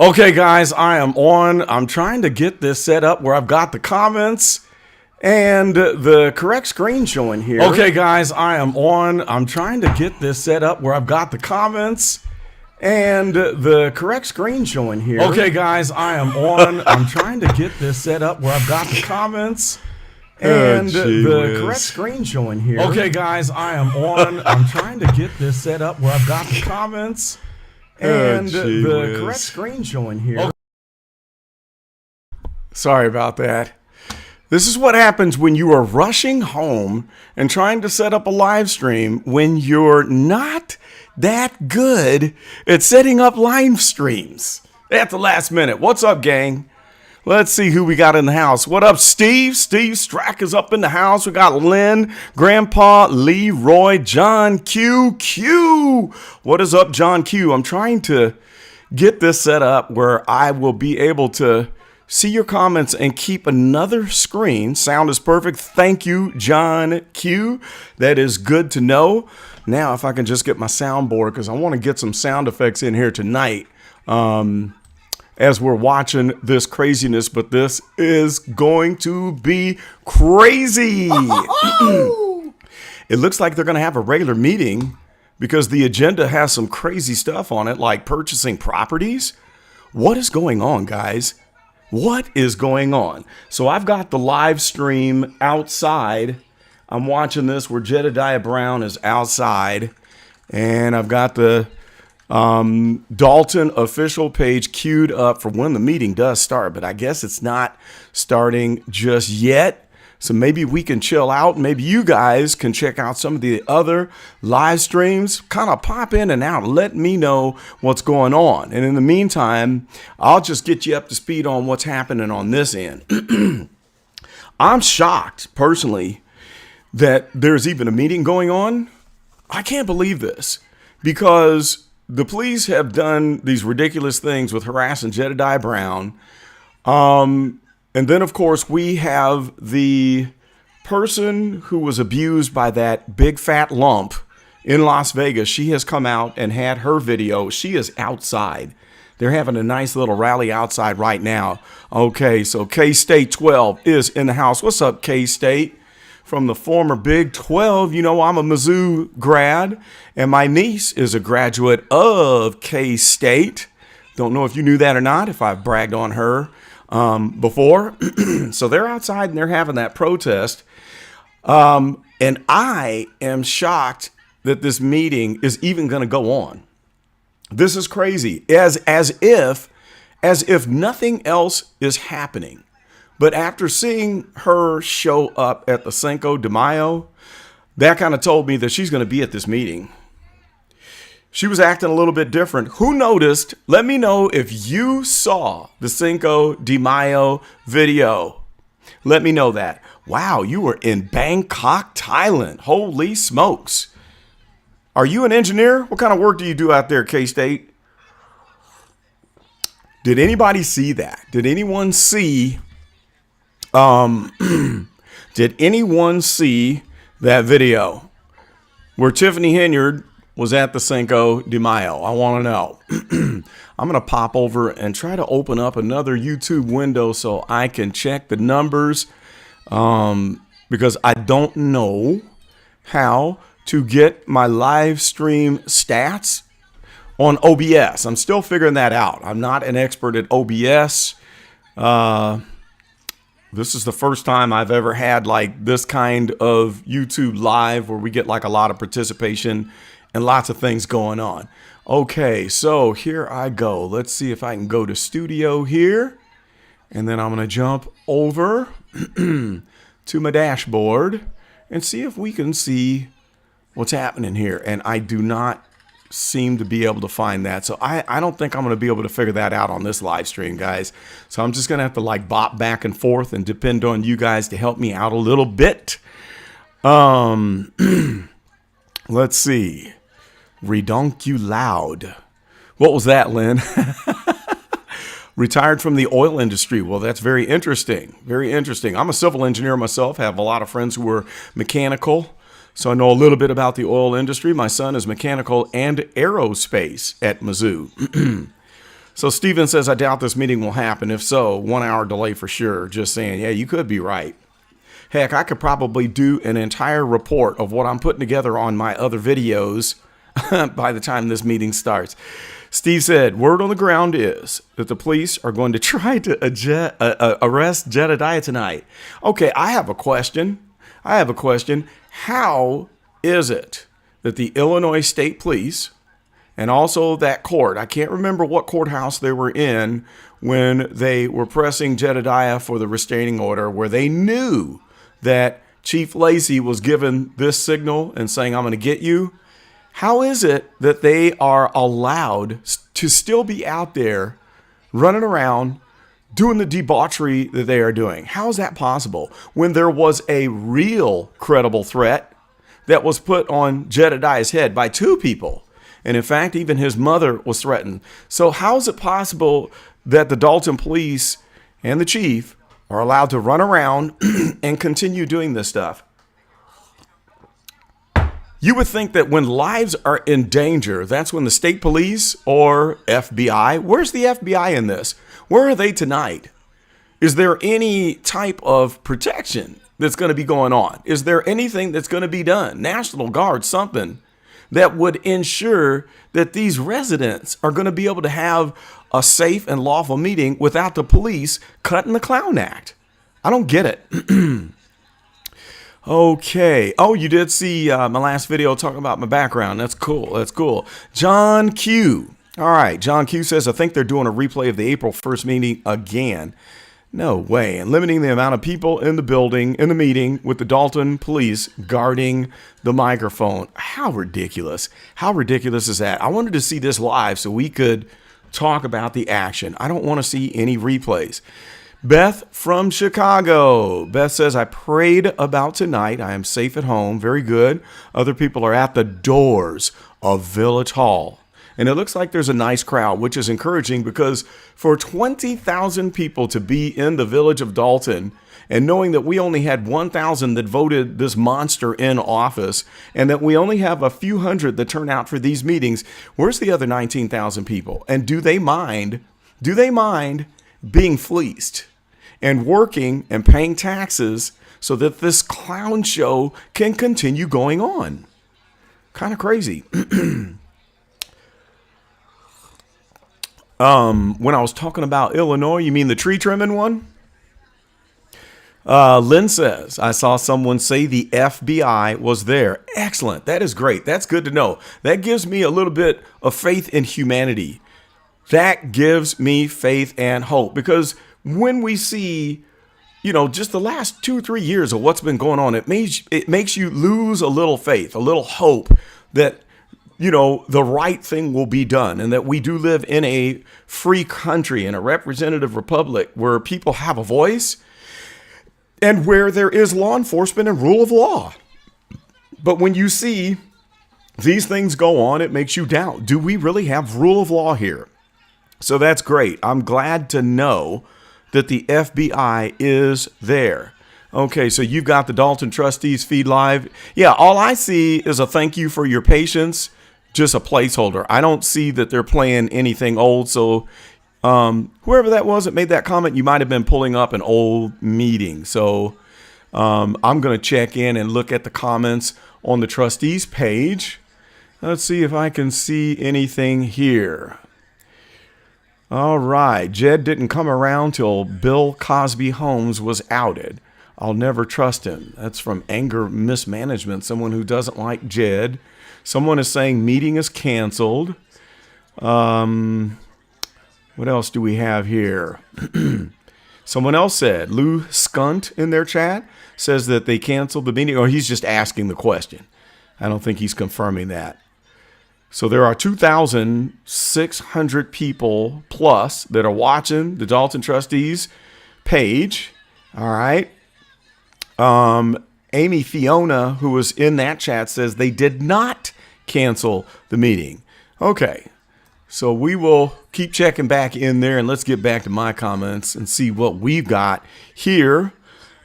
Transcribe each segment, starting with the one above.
Okay, guys, I am on. I'm trying to get this set up where I've got the comments and the correct screen showing here. Okay, guys, I am on. I'm trying to get this set up where I've got the comments and the correct screen showing here. Okay, guys, I am on. I'm trying to get this set up where I've got the comments and the correct screen showing here. Okay, guys, I am on. I'm trying to get this set up where I've got the comments and the correct screen showing here. Okay. Sorry about that. This is what happens when you are rushing home and trying to set up a live stream when you're not that good at setting up live streams at the last minute. What's up, gang? Let's see who we got in the house. What up, Steve? Steve Strack is up in the house. We got Lynn, Grandpa, Leroy, John Q. Q. What is up, John Q? I'm trying to get this set up where I will be able to see your comments and keep another screen. Sound is perfect. Thank you, John Q. That is good to know. Now, if I can just get my soundboard, because I want to get some sound effects in here tonight. As we're watching this craziness, but this is going to be crazy. It looks like they're going to have a regular meeting because the agenda has some crazy stuff on it, like purchasing properties. What is going on, guys? What is going on? So I've got the live stream outside. I'm watching this where Jedediah Brown is outside. And I've got the Dolton official page queued up for when the meeting does start, but I guess it's not starting just yet. So maybe we can chill out. Maybe you guys can check out some of the other live streams, kind of pop in and out. Let me know what's going on. And in the meantime, I'll just get you up to speed on what's happening on this end. I'm shocked personally that there's even a meeting going on. I can't believe this because the police have done these ridiculous things with harassing Jedediah Brown. And then, of course, we have the person who was abused by that big fat lump in Las Vegas. She has come out and had her video. She is outside. They're having a nice little rally outside right now. Okay, so K-State 12 is in the house. What's up, K-State? From the former Big 12, you know, I'm a Mizzou grad, and my niece is a graduate of K-State. Don't know if you knew that or not, if I've bragged on her before. So they're outside and they're having that protest. And I am shocked that this meeting is even going to go on. This is crazy, as if nothing else is happening. But after seeing her show up at the Cinco de Mayo, that kind of told me that she's going to be at this meeting. She was acting a little bit different. Who noticed? Let me know if you saw the Cinco de Mayo video. Let me know that. Wow, you were in Bangkok, Thailand. Holy smokes. Are you an engineer? What kind of work do you do out there, K-State? Did anybody see that? Did anyone see did anyone see that video where Tiffany Henyard was at the Cinco de Mayo? I want to know. I'm going to pop over and try to open up another YouTube window so I can check the numbers because I don't know how to get my live stream stats on OBS. I'm still figuring that out. I'm not an expert at OBS. This is the first time I've ever had like this kind of YouTube live where we get like a lot of participation and lots of things going on. Okay, so here I go. Let's see if I can go to studio here. And then I'm going to jump over to my dashboard and see if we can see what's happening here. And I do not seem to be able to find that. So I don't think I'm going to be able to figure that out on this live stream, guys. So I'm just going to have to like bop back and forth and depend on you guys to help me out a little bit. Let's see. Redonk you loud. What was that, Lynn? Retired from the oil industry. Well, that's very interesting. Very interesting. I'm a civil engineer myself. Have a lot of friends who are mechanical. So I know a little bit about the oil industry. My son is mechanical and aerospace at Mizzou. So Steven says, I doubt this meeting will happen. If so, 1 hour delay for sure. Just saying, yeah, you could be right. Heck, I could probably do an entire report of what I'm putting together on my other videos by the time this meeting starts. Steve said, word on the ground is that the police are going to try to arrest Jedediah tonight. Okay, I have a question. How is it that the Illinois State Police and also that court, I can't remember what courthouse they were in when they were pressing Jedediah for the restraining order, where they knew that Chief Lacey was given this signal and saying, I'm going to get you. How is it that they are allowed to still be out there running around doing the debauchery that they are doing? How is that possible when there was a real credible threat that was put on Jedediah's head by two people? And in fact, even his mother was threatened. So how is it possible that the Dolton police and the chief are allowed to run around and continue doing this stuff? You would think that when lives are in danger, that's when the state police or FBI, where's the FBI in this? Where are they tonight? Is there any type of protection that's going to be going on? Is there anything that's going to be done? National Guard, something that would ensure that these residents are going to be able to have a safe and lawful meeting without the police cutting the clown act. I don't get it. Okay. Oh, you did see my last video talking about my background. That's cool. That's cool. John Q. All right. John Q says, I think they're doing a replay of the April 1st meeting again. No way. And limiting the amount of people in the meeting with the Dolton police guarding the microphone. How ridiculous. How ridiculous is that? I wanted to see this live so we could talk about the action. I don't want to see any replays. Beth from Chicago. Beth says, I prayed about tonight. I am safe at home. Very good. Other people are at the doors of Village Hall. And it looks like there's a nice crowd, which is encouraging because for 20,000 people to be in the village of Dolton and knowing that we only had 1,000 that voted this monster in office and that we only have a few hundred that turn out for these meetings, where's the other 19,000 people? And do they mind being fleeced and working and paying taxes so that this clown show can continue going on? Kind of crazy. When I was talking about Illinois, you mean the tree trimming one? Lynn says, I saw someone say the FBI was there. Excellent. That is great. That's good to know. That gives me a little bit of faith in humanity. That gives me faith and hope because when we see, just the last 2 or 3 years of what's been going on, it makes you lose a little faith, a little hope that the right thing will be done and that we do live in a free country, in a representative republic where people have a voice and where there is law enforcement and rule of law. But when you see these things go on, it makes you doubt, do we really have rule of law here? So that's great. I'm glad to know that the FBI is there. Okay, so you've got the Dolton Trustees feed live. Yeah, all I see is a thank you for your patience. Just a placeholder. I don't see that they're playing anything old. So whoever that was that made that comment, you might have been pulling up an old meeting. So I'm going to check in and look at the comments on the trustees page. Let's see if I can see anything here. All right. Jed didn't come around till Bill Cosby Holmes was outed. I'll never trust him. That's from Anger Mismanagement, someone who doesn't like Jed. Someone is saying meeting is canceled. What else do we have here? Someone else said, Lou Skunt in their chat says that they canceled the meeting, or he's just asking the question. I don't think he's confirming that. So there are 2,600 people plus that are watching the Dolton Trustees page. All right. Amy Fiona, who was in that chat, says they did not cancel the meeting. Okay, so we will keep checking back in there, and let's get back to my comments and see what we've got here.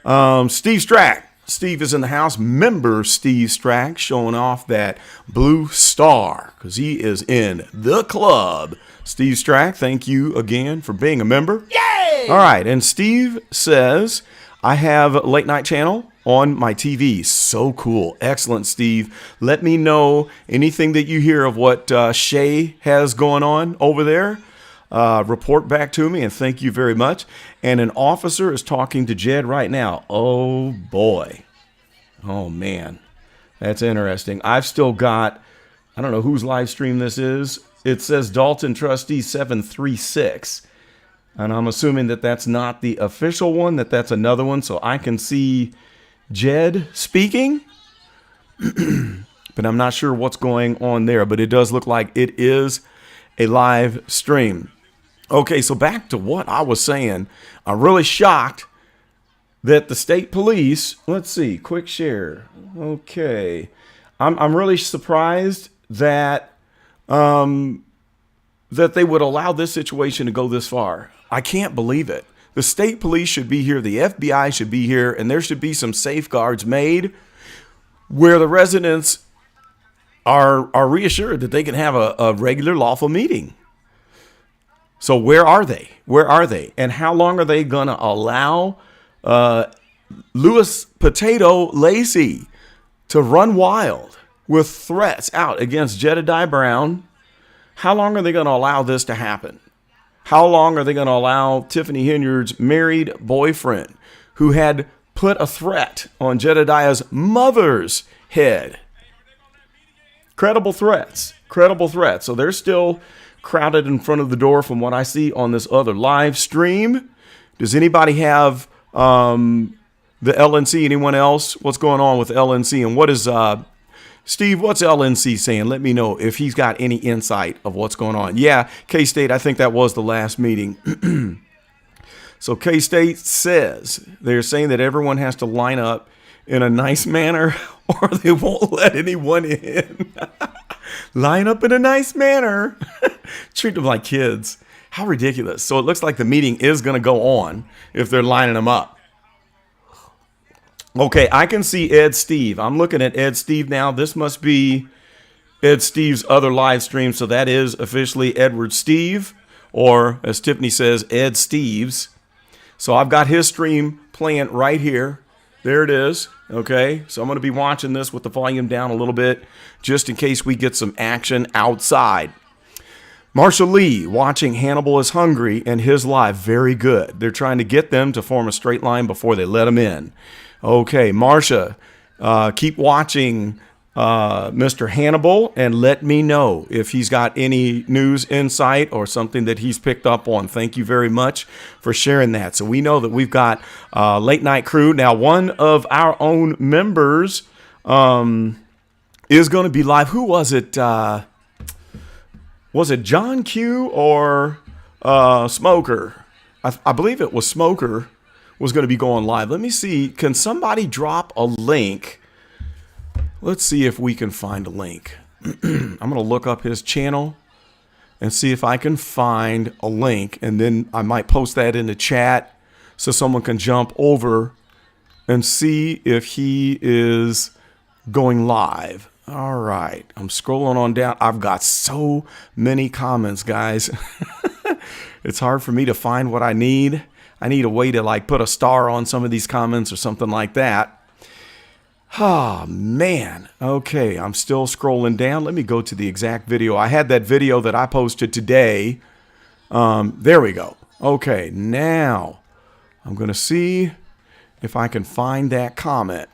Steve Strack. Steve is in the house. Member Steve Strack showing off that blue star because he is in the club. Steve Strack, thank you again for being a member. Yay! All right, and Steve says, I have a late night channel on my TV. So cool. Excellent, Steve. Let me know anything that you hear of what Shay has going on over there. Report back to me, and thank you very much. And an officer is talking to Jed right now. Oh, boy. Oh, man. That's interesting. I've still got, I don't know whose live stream this is. It says Dolton Trustee 736. And I'm assuming that that's not the official one, that's another one. So I can see Jed speaking, but I'm not sure what's going on there. But it does look like it is a live stream. Okay, so back to what I was saying. I'm really shocked that the state police, let's see, quick share. Okay. I'm really surprised that that they would allow this situation to go this far. I can't believe it. The state police should be here. The FBI should be here. And there should be some safeguards made where the residents are reassured that they can have a regular lawful meeting. So where are they? Where are they? And how long are they going to allow Louis Potato Lacey to run wild with threats out against Jedediah Brown? How long are they going to allow this to happen? How long are they going to allow Tiffany Henyard's married boyfriend, who had put a threat on Jedediah's mother's head. Credible threats. Credible threats. So they're still crowded in front of the door from what I see on this other live stream. Does anybody have the LNC? Anyone else? What's going on with LNC? And what is Steve, what's LNC saying? Let me know if he's got any insight of what's going on. Yeah, K-State, I think that was the last meeting. So K-State says they're saying that everyone has to line up in a nice manner or they won't let anyone in. Line up in a nice manner. Treat them like kids. How ridiculous. So it looks like the meeting is going to go on if they're lining them up. Okay, I can see Ed Steve. I'm looking at Ed Steve now. This must be Ed Steve's other live stream. So that is officially Edward Steve, or as Tiffany says, Ed Steves. So I've got his stream playing right here. There it is. Okay, so I'm going to be watching this with the volume down a little bit just in case we get some action outside. Marshall Lee watching Hannibal is Hungry and his live. Very good. They're trying to get them to form a straight line before they let them in. Okay, Marcia, keep watching Mr. Hannibal and let me know if he's got any news, insight, or something that he's picked up on. Thank you very much for sharing that. So we know that we've got Late Night Crew. Now, one of our own members is going to be live. Who was it? Was it John Q or Smoker? I believe it was Smoker was going to be going live. Let me see. Can somebody drop a link? Let's see if we can find a link. I'm going to look up his channel and see if I can find a link. And then I might post that in the chat so someone can jump over and see if he is going live. All right. I'm scrolling on down. I've got so many comments, guys. It's hard for me to find what I need. I need a way to like put a star on some of these comments or something like that. Oh, man. Okay, I'm still scrolling down. Let me go to the exact video. I had that video that I posted today. There we go. Okay, now I'm going to see if I can find that comment.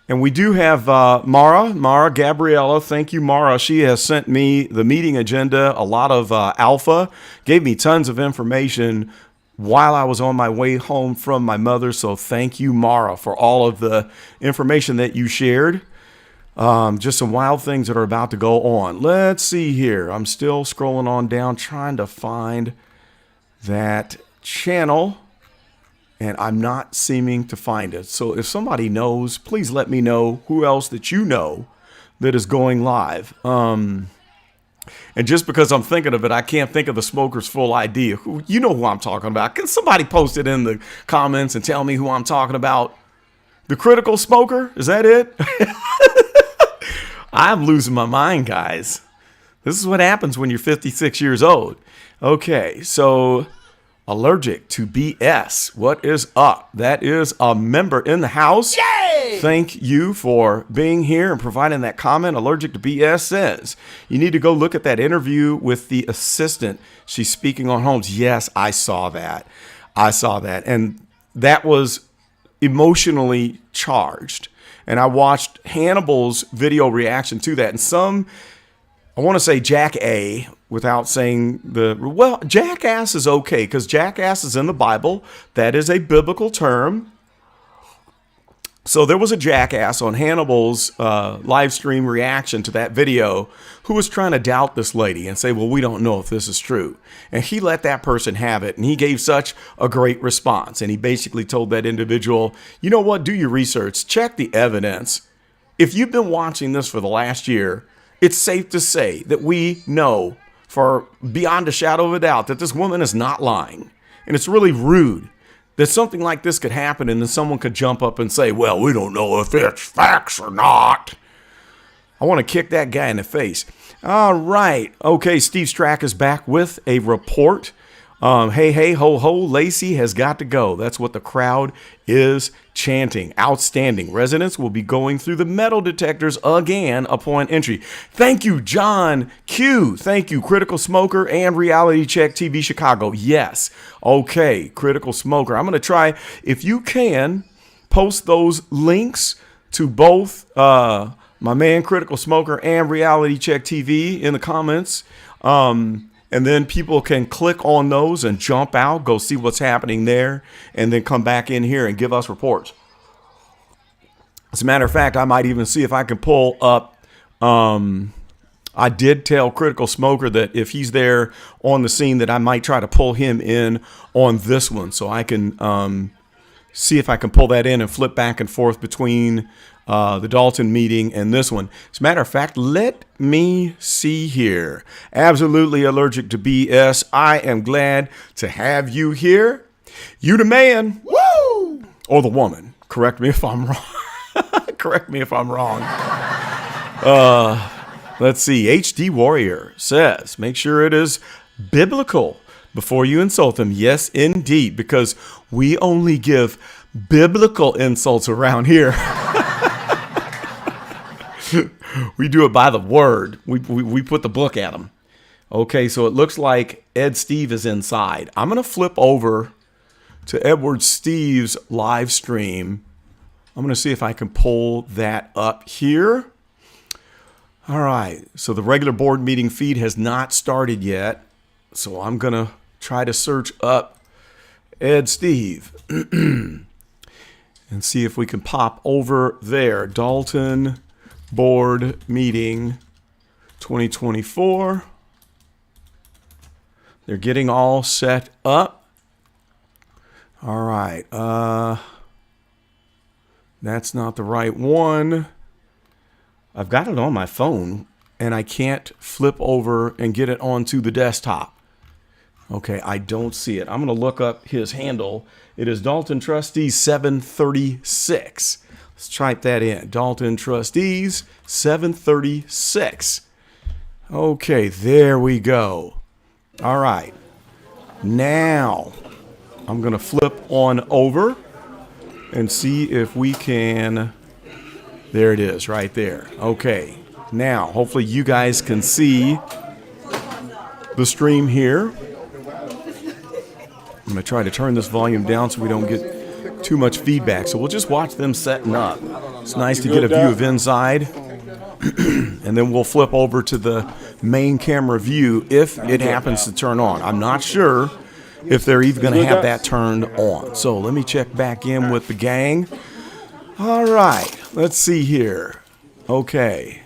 And we do have Mara Gabriella. Thank you, Mara. She has sent me the meeting agenda, a lot of alpha, gave me tons of information while I was on my way home from my mother. So thank you, Mara, for all of the information that you shared. Just some wild things that are about to go on. Let's see here. I'm still scrolling on down, trying to find that channel, and I'm not seeming to find it. So if somebody knows, please let me know who else that you know that is going live. And just because I'm thinking of it, I can't think of the smoker's full ID. You know who I'm talking about. Can somebody post it in the comments and tell me who I'm talking about? The critical smoker? Is that it? I'm losing my mind, guys. This is what happens when you're 56 years old. Okay, so allergic to BS. What is up? That is a member in the house. Yay! Thank you for being here and providing that comment. Allergic to BS says you need to go look at that interview with the assistant. She's speaking on homes. Yes, I saw that. And that was emotionally charged. And I watched Hannibal's video reaction to that. And I want to say Jack A, without saying jackass is okay, because jackass is in the Bible. That is a biblical term. So there was a jackass on Hannibal's live stream reaction to that video who was trying to doubt this lady and say, well, we don't know if this is true. And he let that person have it. And he gave such a great response. And he basically told that individual, you know what, do your research, check the evidence. If you've been watching this for the last year, it's safe to say that we know for beyond a shadow of a doubt that this woman is not lying. And it's really rude that something like this could happen and then someone could jump up and say, well, we don't know if it's facts or not. I want to kick that guy in the face. All right. Okay, Steve Strack is back with a report. Hey, ho, ho, Lacey has got to go. That's what the crowd is chanting. Outstanding. Residents will be going through the metal detectors again upon entry. Thank you, John Q. Thank you, Critical Smoker and Reality Check TV Chicago. Yes. Okay, Critical Smoker. I'm going to try, if you can, post those links to both my man Critical Smoker and Reality Check TV in the comments. And then people can click on those and jump out, go see what's happening there, and then come back in here and give us reports. As a matter of fact, I might even see if I can pull up. I did tell Critical Smoker that if he's there on the scene that I might try to pull him in on this one. So I can see if I can pull that in and flip back and forth between the Dolton meeting and this one. As a matter of fact, let me see here. Absolutely allergic to BS. I am glad to have you here. You the man. Woo! Or the woman. Correct me if I'm wrong. Correct me if I'm wrong. Let's see. HD Warrior says, make sure it is biblical before you insult them. Yes, indeed, because we only give biblical insults around here. We do it by the word. We put the book at them. Okay, so it looks like Ed Steve is inside. I'm going to flip over to Edward Steve's live stream. I'm going to see if I can pull that up here. All right. So the regular board meeting feed has not started yet. So I'm going to try to search up Ed Steve and see if we can pop over there. Dolton board meeting 2024. They're getting all set up. All right. That's not the right one. I've got it on my phone, and I can't flip over and get it onto the desktop. Okay, I don't see it. I'm going to look up his handle. It is Dolton Trustees 736. Let's type that in. Dolton Trustees 736. Okay, there we go. All right. Now, I'm going to flip on over and see if we can. There it is right there. Okay. Now, hopefully you guys can see the stream here. I'm going to try to turn this volume down so we don't get too much feedback. So we'll just watch them setting up. It's nice to get a view of inside. And then we'll flip over to the main camera view if it happens to turn on. I'm not sure if they're even going to have that turned on. So let me check back in with the gang. All right, let's see here. Okay.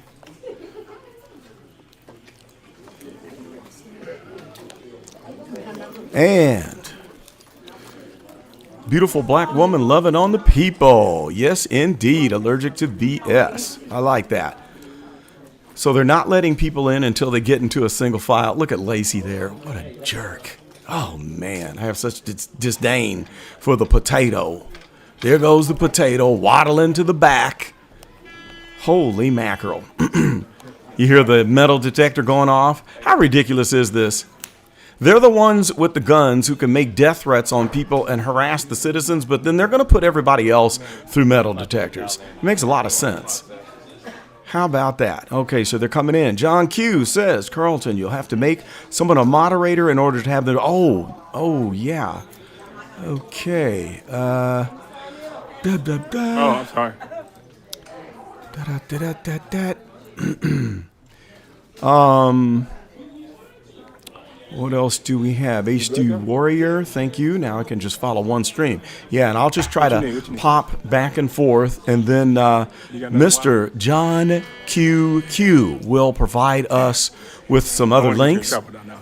And beautiful black woman loving on the people. Yes, indeed. Allergic to BS. I like that. So they're not letting people in until they get into a single file. Look at Lacey there. What a jerk. Oh, man. I have such disdain for the potato. There goes the potato waddling to the back. Holy mackerel. You hear the metal detector going off? How ridiculous is this? They're the ones with the guns who can make death threats on people and harass the citizens, but then they're going to put everybody else through metal detectors. It makes a lot of sense. How about that? Okay, so they're coming in. John Q says, Carlton, you'll have to make someone a moderator in order to have the... Oh, yeah. Okay. Oh, I'm sorry. What else do we have? HD Warrior, thank you. Now I can just follow one stream. Yeah, and I'll just try to pop back and forth, and then Mr. John QQ will provide us with some other links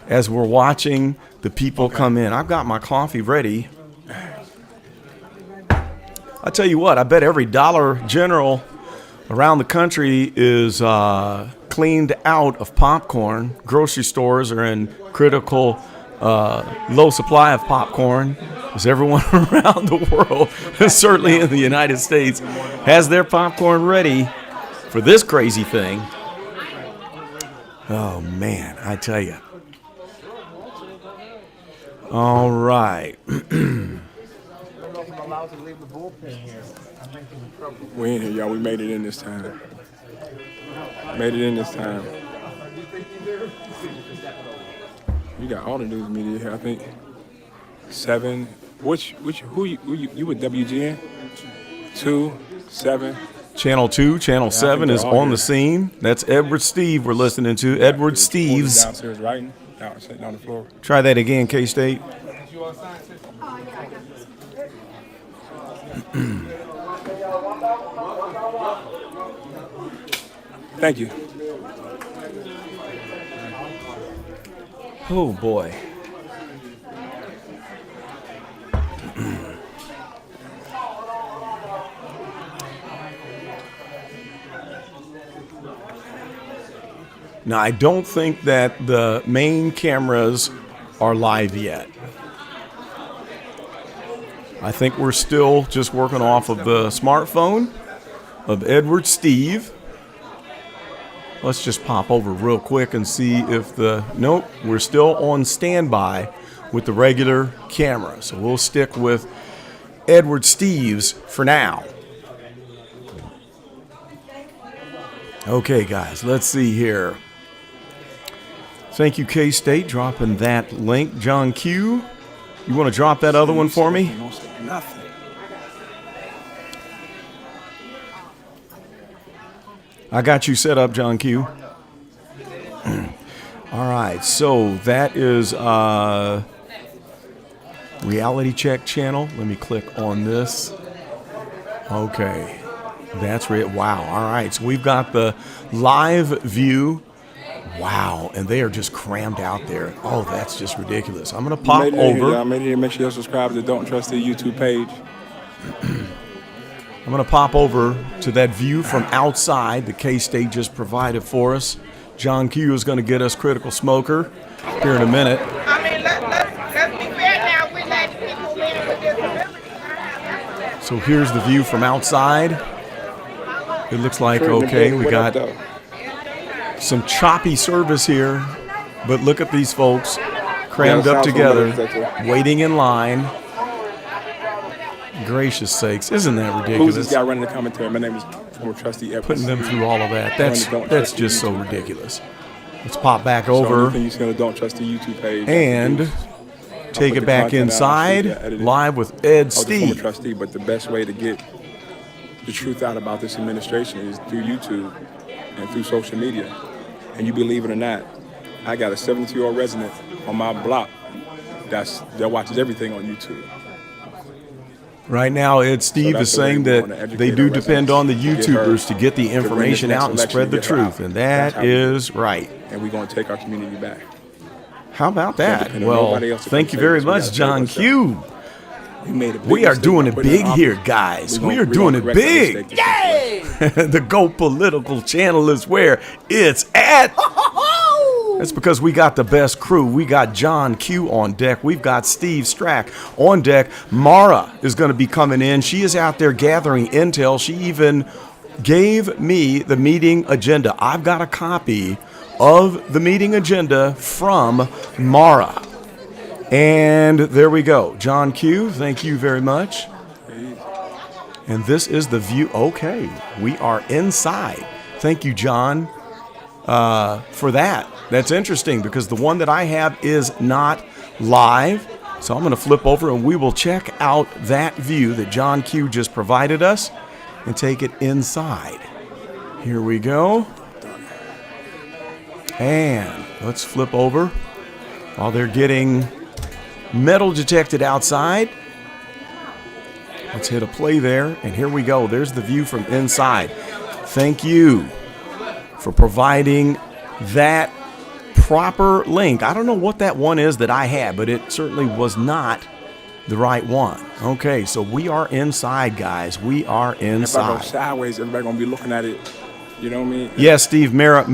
as we're watching the people come in. I've got my coffee ready. I tell you what, I bet every Dollar General around the country is cleaned out of popcorn. Grocery stores are in critical low supply of popcorn, as everyone around the world, certainly in the United States, has their popcorn ready for this crazy thing. Oh, man, I tell you. All right. We in here, y'all. We made it in this time. Made it in this time. You got all the news media here, I think. 7. Who you with WGN? 7. Channel 2, Channel 7 is they're all on here. the scene. That's Edward Steve we're listening to. Edward Steves. Downstairs writing, sitting on the floor. Try that again, K-State. Thank you. Oh, boy. Now, I don't think that the main cameras are live yet. I think we're still just working off of the smartphone of Edward Steve. Let's just pop over real quick and see if nope, we're still on standby with the regular camera. So we'll stick with Edward Steves for now. Okay, guys, let's see here. Thank you, K-State, dropping that link. John Q, you want to drop that other one for me? Nothing. I got you set up, John Q. All right, so that is Reality Check channel. Let me click on this. Okay, that's right. Wow. All right, so we've got the live view. Wow, and they are just crammed out there. Oh, that's just ridiculous. I'm going to pop over. I made it here. Make sure you subscribe to the Don't Trust the YouTube page. I'm going to pop over to that view from outside the K-State just provided for us. John Q is going to get us Critical Smoker here in a minute. I mean, let's be fair now. We're letting people in with disabilities. So here's the view from outside. It looks like, okay, we got some choppy service here, but look at these folks crammed up together, waiting in line. Gracious sakes, isn't that ridiculous? Who's this guy running the commentary? My name is former trustee Evans. Putting them through all of that. That's just so ridiculous. Let's pop back So over anything you see on the Don't Trust the YouTube page. and take it back inside, live with Ed I was a former Steve. trustee, but the best way to get the truth out about this administration is through YouTube and through social media. And you believe it or not, I got a 72-year-old resident on my block that watches everything on YouTube. Right now, Ed Steve that's is the way saying we that wanna educate they do our depend residents on the to get YouTubers her to get the to bring this information next out and election spread the to get her truth, out. and That's that how we do is right. And we're going to take our community back. How about that? depend on Well, nobody else to thank come you save very us. We much, gotta save John ourselves. Q. We made a big We are mistake doing by it putting big in here, office. guys. We're We are gonna doing it correct that big. mistake this time. The Go Political channel is where it's at. That's because we got the best crew. We got John Q on deck. We've got Steve Strack on deck. Mara is going to be coming in. She is out there gathering intel. She even gave me the meeting agenda. I've got a copy of the meeting agenda from Mara. And there we go. John Q, thank you very much. And this is the view. Okay, we are inside. Thank you, John, for that. That's interesting because the one that I have is not live. So I'm going to flip over and we will check out that view that John Q just provided us and take it inside. Here we go. And let's flip over while they're getting metal detected outside. Let's hit a play there, and here we go. There's the view from inside. Thank you for providing that proper link. I don't know what that one is that I had, but it certainly was not the right one. Okay, so we are inside, guys. We are If I go inside. sideways, everybody going to be looking at it. You know what I mean? Yes, Steve, Mara.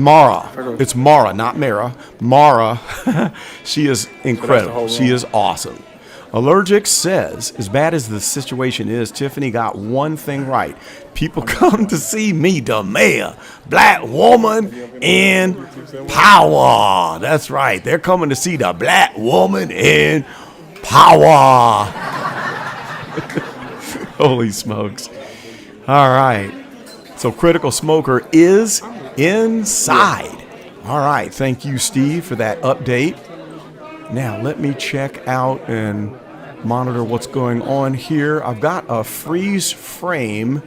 It's Mara, not Mara. Mara, she is incredible. whole She room. is awesome. Allergic says, as bad as the situation is, Tiffany got one thing right. People come to see me, the mayor, black woman in power. That's right. They're coming to see the black woman in power. Holy smokes. All right. So Critical Smoker is inside. All right. Thank you, Steve, for that update. Now, let me check out and monitor what's going on here. I've got a freeze frame.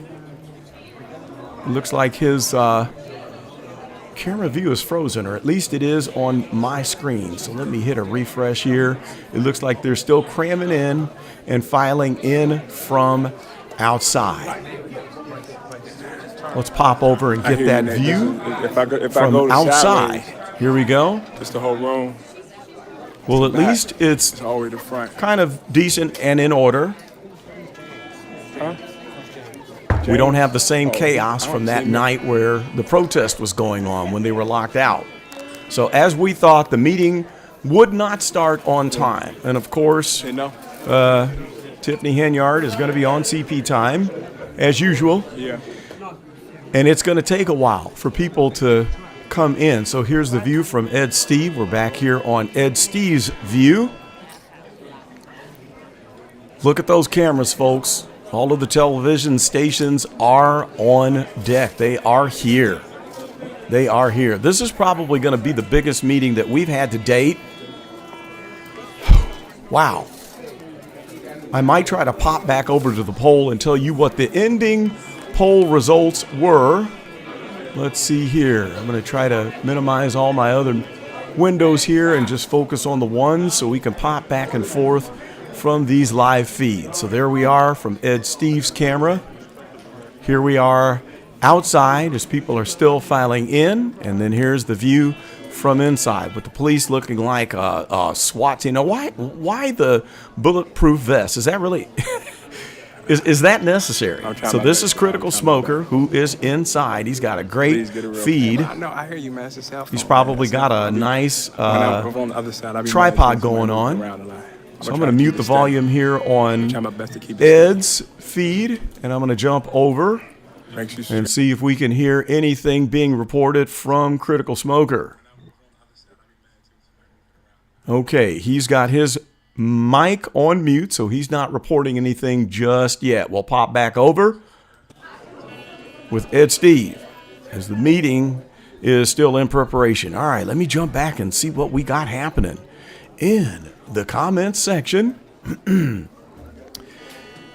It looks like his camera view is frozen, or at least it is on my screen. So let me hit a refresh here. It looks like they're still cramming in and filing in from outside. Let's pop over and get that view from outside. Here we go. Just the whole room. Well, at least it's always the front. kind of decent and in order. We don't have the same chaos from that night where the protest was going on when they were locked out. So as we thought, the meeting would not start on time. And of course, Tiffany Henyard is going to be on CP time, as usual. Yeah. And it's going to take a while for people to come in. So here's the view from Ed Steve. We're back here on Ed Steve's view. Look at those cameras, folks. All of the television stations are on deck. They are here. They are here. This is probably going to be the biggest meeting that we've had to date. Wow. I might try to pop back over to the poll and tell you what the ending poll results were. Let's see here. I'm going to try to minimize all my other windows here and just focus on the ones so we can pop back and forth from these live feeds. So there we are from Ed Steve's camera. Here we are outside as people are still filing in, and then here's the view from inside with the police looking like a SWAT team. Now, why the bulletproof vest? Is that really is that necessary? So this is Critical Smoker, who is inside. He's got a great feed. No, I hear you, man. It's a cell phone. He's probably got a nice tripod going on. So I'm going to mute the volume here on Ed's feed, and I'm going to jump over and see if we can hear anything being reported from Critical Smoker. Okay, he's got his mic on mute, so he's not reporting anything just yet. We'll pop back over with Ed Steve as the meeting is still in preparation. All right, let me jump back and see what we got happening in the comments section.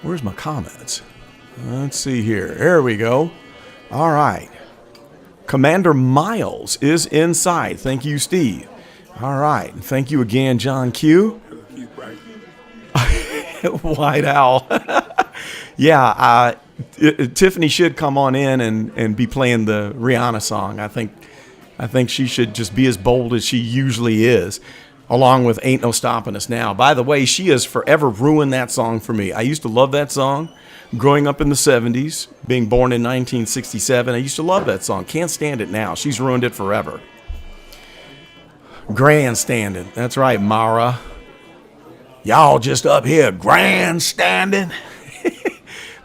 Where's my comments? Let's see here. There we go. All right. Commander Miles is inside. Thank you, Steve. All right. Thank you again, John Q. White Owl. Yeah, Tiffany should come on in and be playing the Rihanna song. I think she should just be as bold as she usually is, along with Ain't No Stopping Us Now. By the way, she has forever ruined that song for me. I used to love that song growing up in the 70s, being born in 1967. I used to love that song. Can't stand it now. She's ruined it forever. Grandstanding. That's right, Mara. Y'all just up here grandstanding.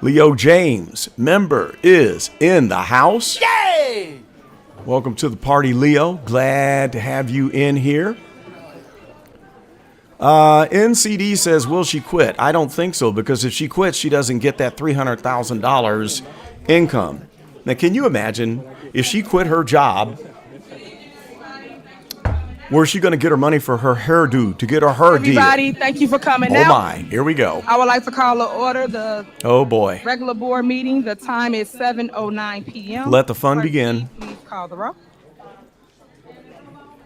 Leo James, member, is in the house. Yay! Welcome to the party, Leo. Glad to have you in here. NCD says, will she quit? I don't think so, because if she quits, she doesn't get that $300,000 income. Now, can you imagine if she quit her job? Where's she going to get her money for her hairdo, to get her deal? Everybody, thank you for coming out. Oh, my. Here we go. I would like to call to order the regular board meeting. The time is 7:09 p.m. Let the fun begin. Please call the roll.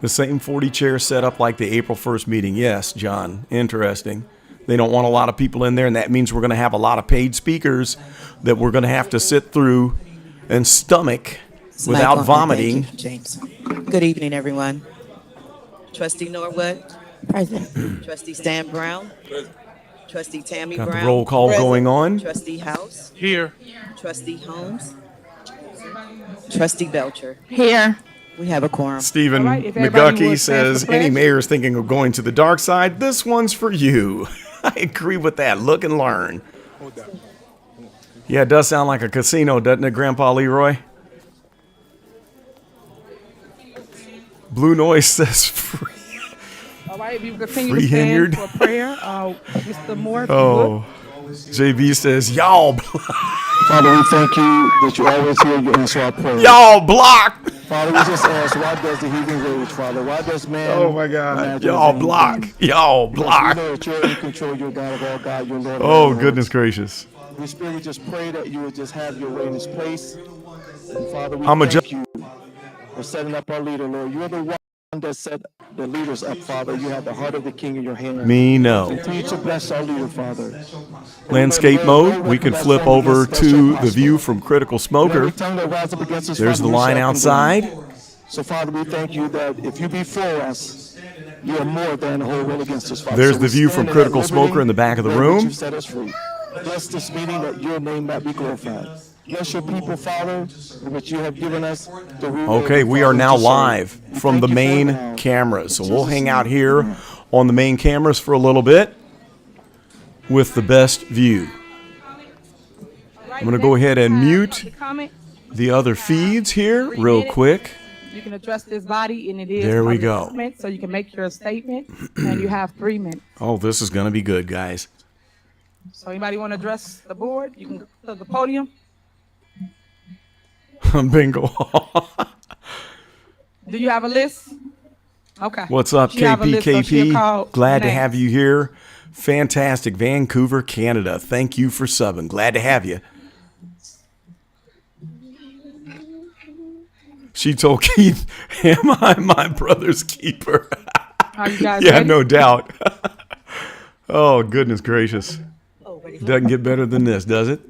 The same 40 chairs set up like the April 1st meeting. Yes, John. Interesting. They don't want a lot of people in there, and that means we're going to have a lot of paid speakers that we're going to have to sit through and stomach without vomiting. Thank you, James. Good evening, everyone. Trustee Norwood. Present. Trustee Stan Brown. Present. Trustee Tammy Got Brown. the roll call Present. going on. Trustee House. Here. Trustee Holmes. Trustee Belcher. Here. We have a quorum. Stephen McGuckey says, any mayor's thinking of going to the dark side, this one's for you. I agree with that. Look and learn. Yeah, it does sound like a casino, doesn't it, Grandpa Leroy? Blue Noise says free. All right, if you continue Free to stand Henyard. for prayer, Mr. Moore. Oh, JB says, y'all block. Father, we thank you that you always hear you answer our prayers. Y'all block. Father, we just ask, why does the heathen rage, Father? Why does man? Oh my God. imagine Y'all vain block. things? Y'all Because block. we know that you're in control, you're God of all God, you're Lord of Oh, all goodness lords. gracious. Holy Spirit, we just pray that you would just have your way in this place. And Father, we I'm a thank you for setting up our leader, Lord. You're the one that set the leaders up, Father. You have the heart of the king in your hand. Me no. Continue to bless our leader, Father. Landscape mode. We can flip over to the view from Critical Smoker. There's the line outside. So, Father, we thank you that if you be for us, you are more than a whole world against us, Father. There's So the we view stand from in Critical that Smoker in the back of the liberty, Lord, that room. you set us free. Bless this meeting that your name might be glorified. Bless your people, Father, which you have given us the rule. Okay, we are now live from the main cameras. So we'll hang out here on the main cameras for a little bit with the best view. I'm going to go ahead and mute the other feeds here real quick. You can address this body, and it is There we public go. comment, so you can make your statement, and you have 3 minutes. Oh, this is going to be good, guys. So anybody want to address the board, you can go to the podium. Bingo. Do you have a list? Okay. What's up, She have a list, so she'll call KPKP? Glad to names. have you here. Fantastic. Vancouver, Canada. Thank you for subbing. Glad to have you. She told Keith, am I my brother's keeper? Are you guys Yeah, ready? no doubt. Oh, goodness gracious. Doesn't get better than this, does it?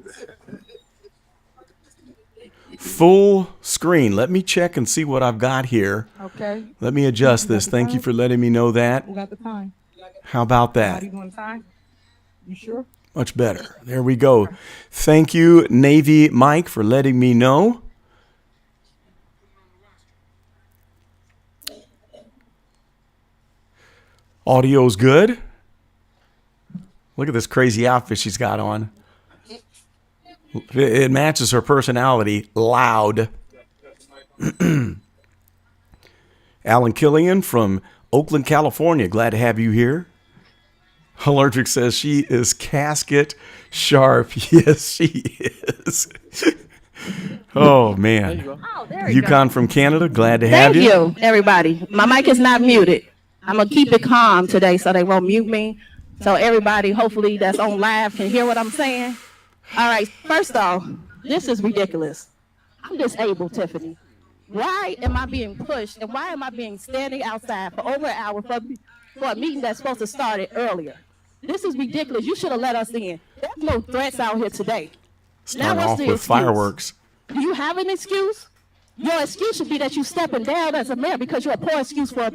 Full screen. Let me check and see what I've got here. Okay. Let me adjust this. Thank you for letting me know that. Who got the time? How about that? Somebody doing time? You sure? Much better. There we go. Thank you, Navy Mike, for letting me know. Audio's good. Look at this crazy outfit she's got on. It matches her personality. Loud. Alan Killian from Oakland, California. Glad to have you here. Allergic says she is casket sharp. Yes, she is. Oh, man. Oh, there we go. Yukon from Canada. Glad to have Thank you. you, everybody. My mic is not muted. I'm going to keep it calm today so they won't mute me. So everybody, hopefully that's on live, can hear what I'm saying. All right, first off, this is ridiculous. I'm disabled, Tiffany. Why am I being pushed and why am I being standing outside for over an hour for a meeting that's supposed to start earlier? This is ridiculous. You should have let us in. There's no threats out here today. Start what's off the with excuse? fireworks. Do you have an excuse? Your excuse should be that you stepping down as a mayor because you're a poor excuse for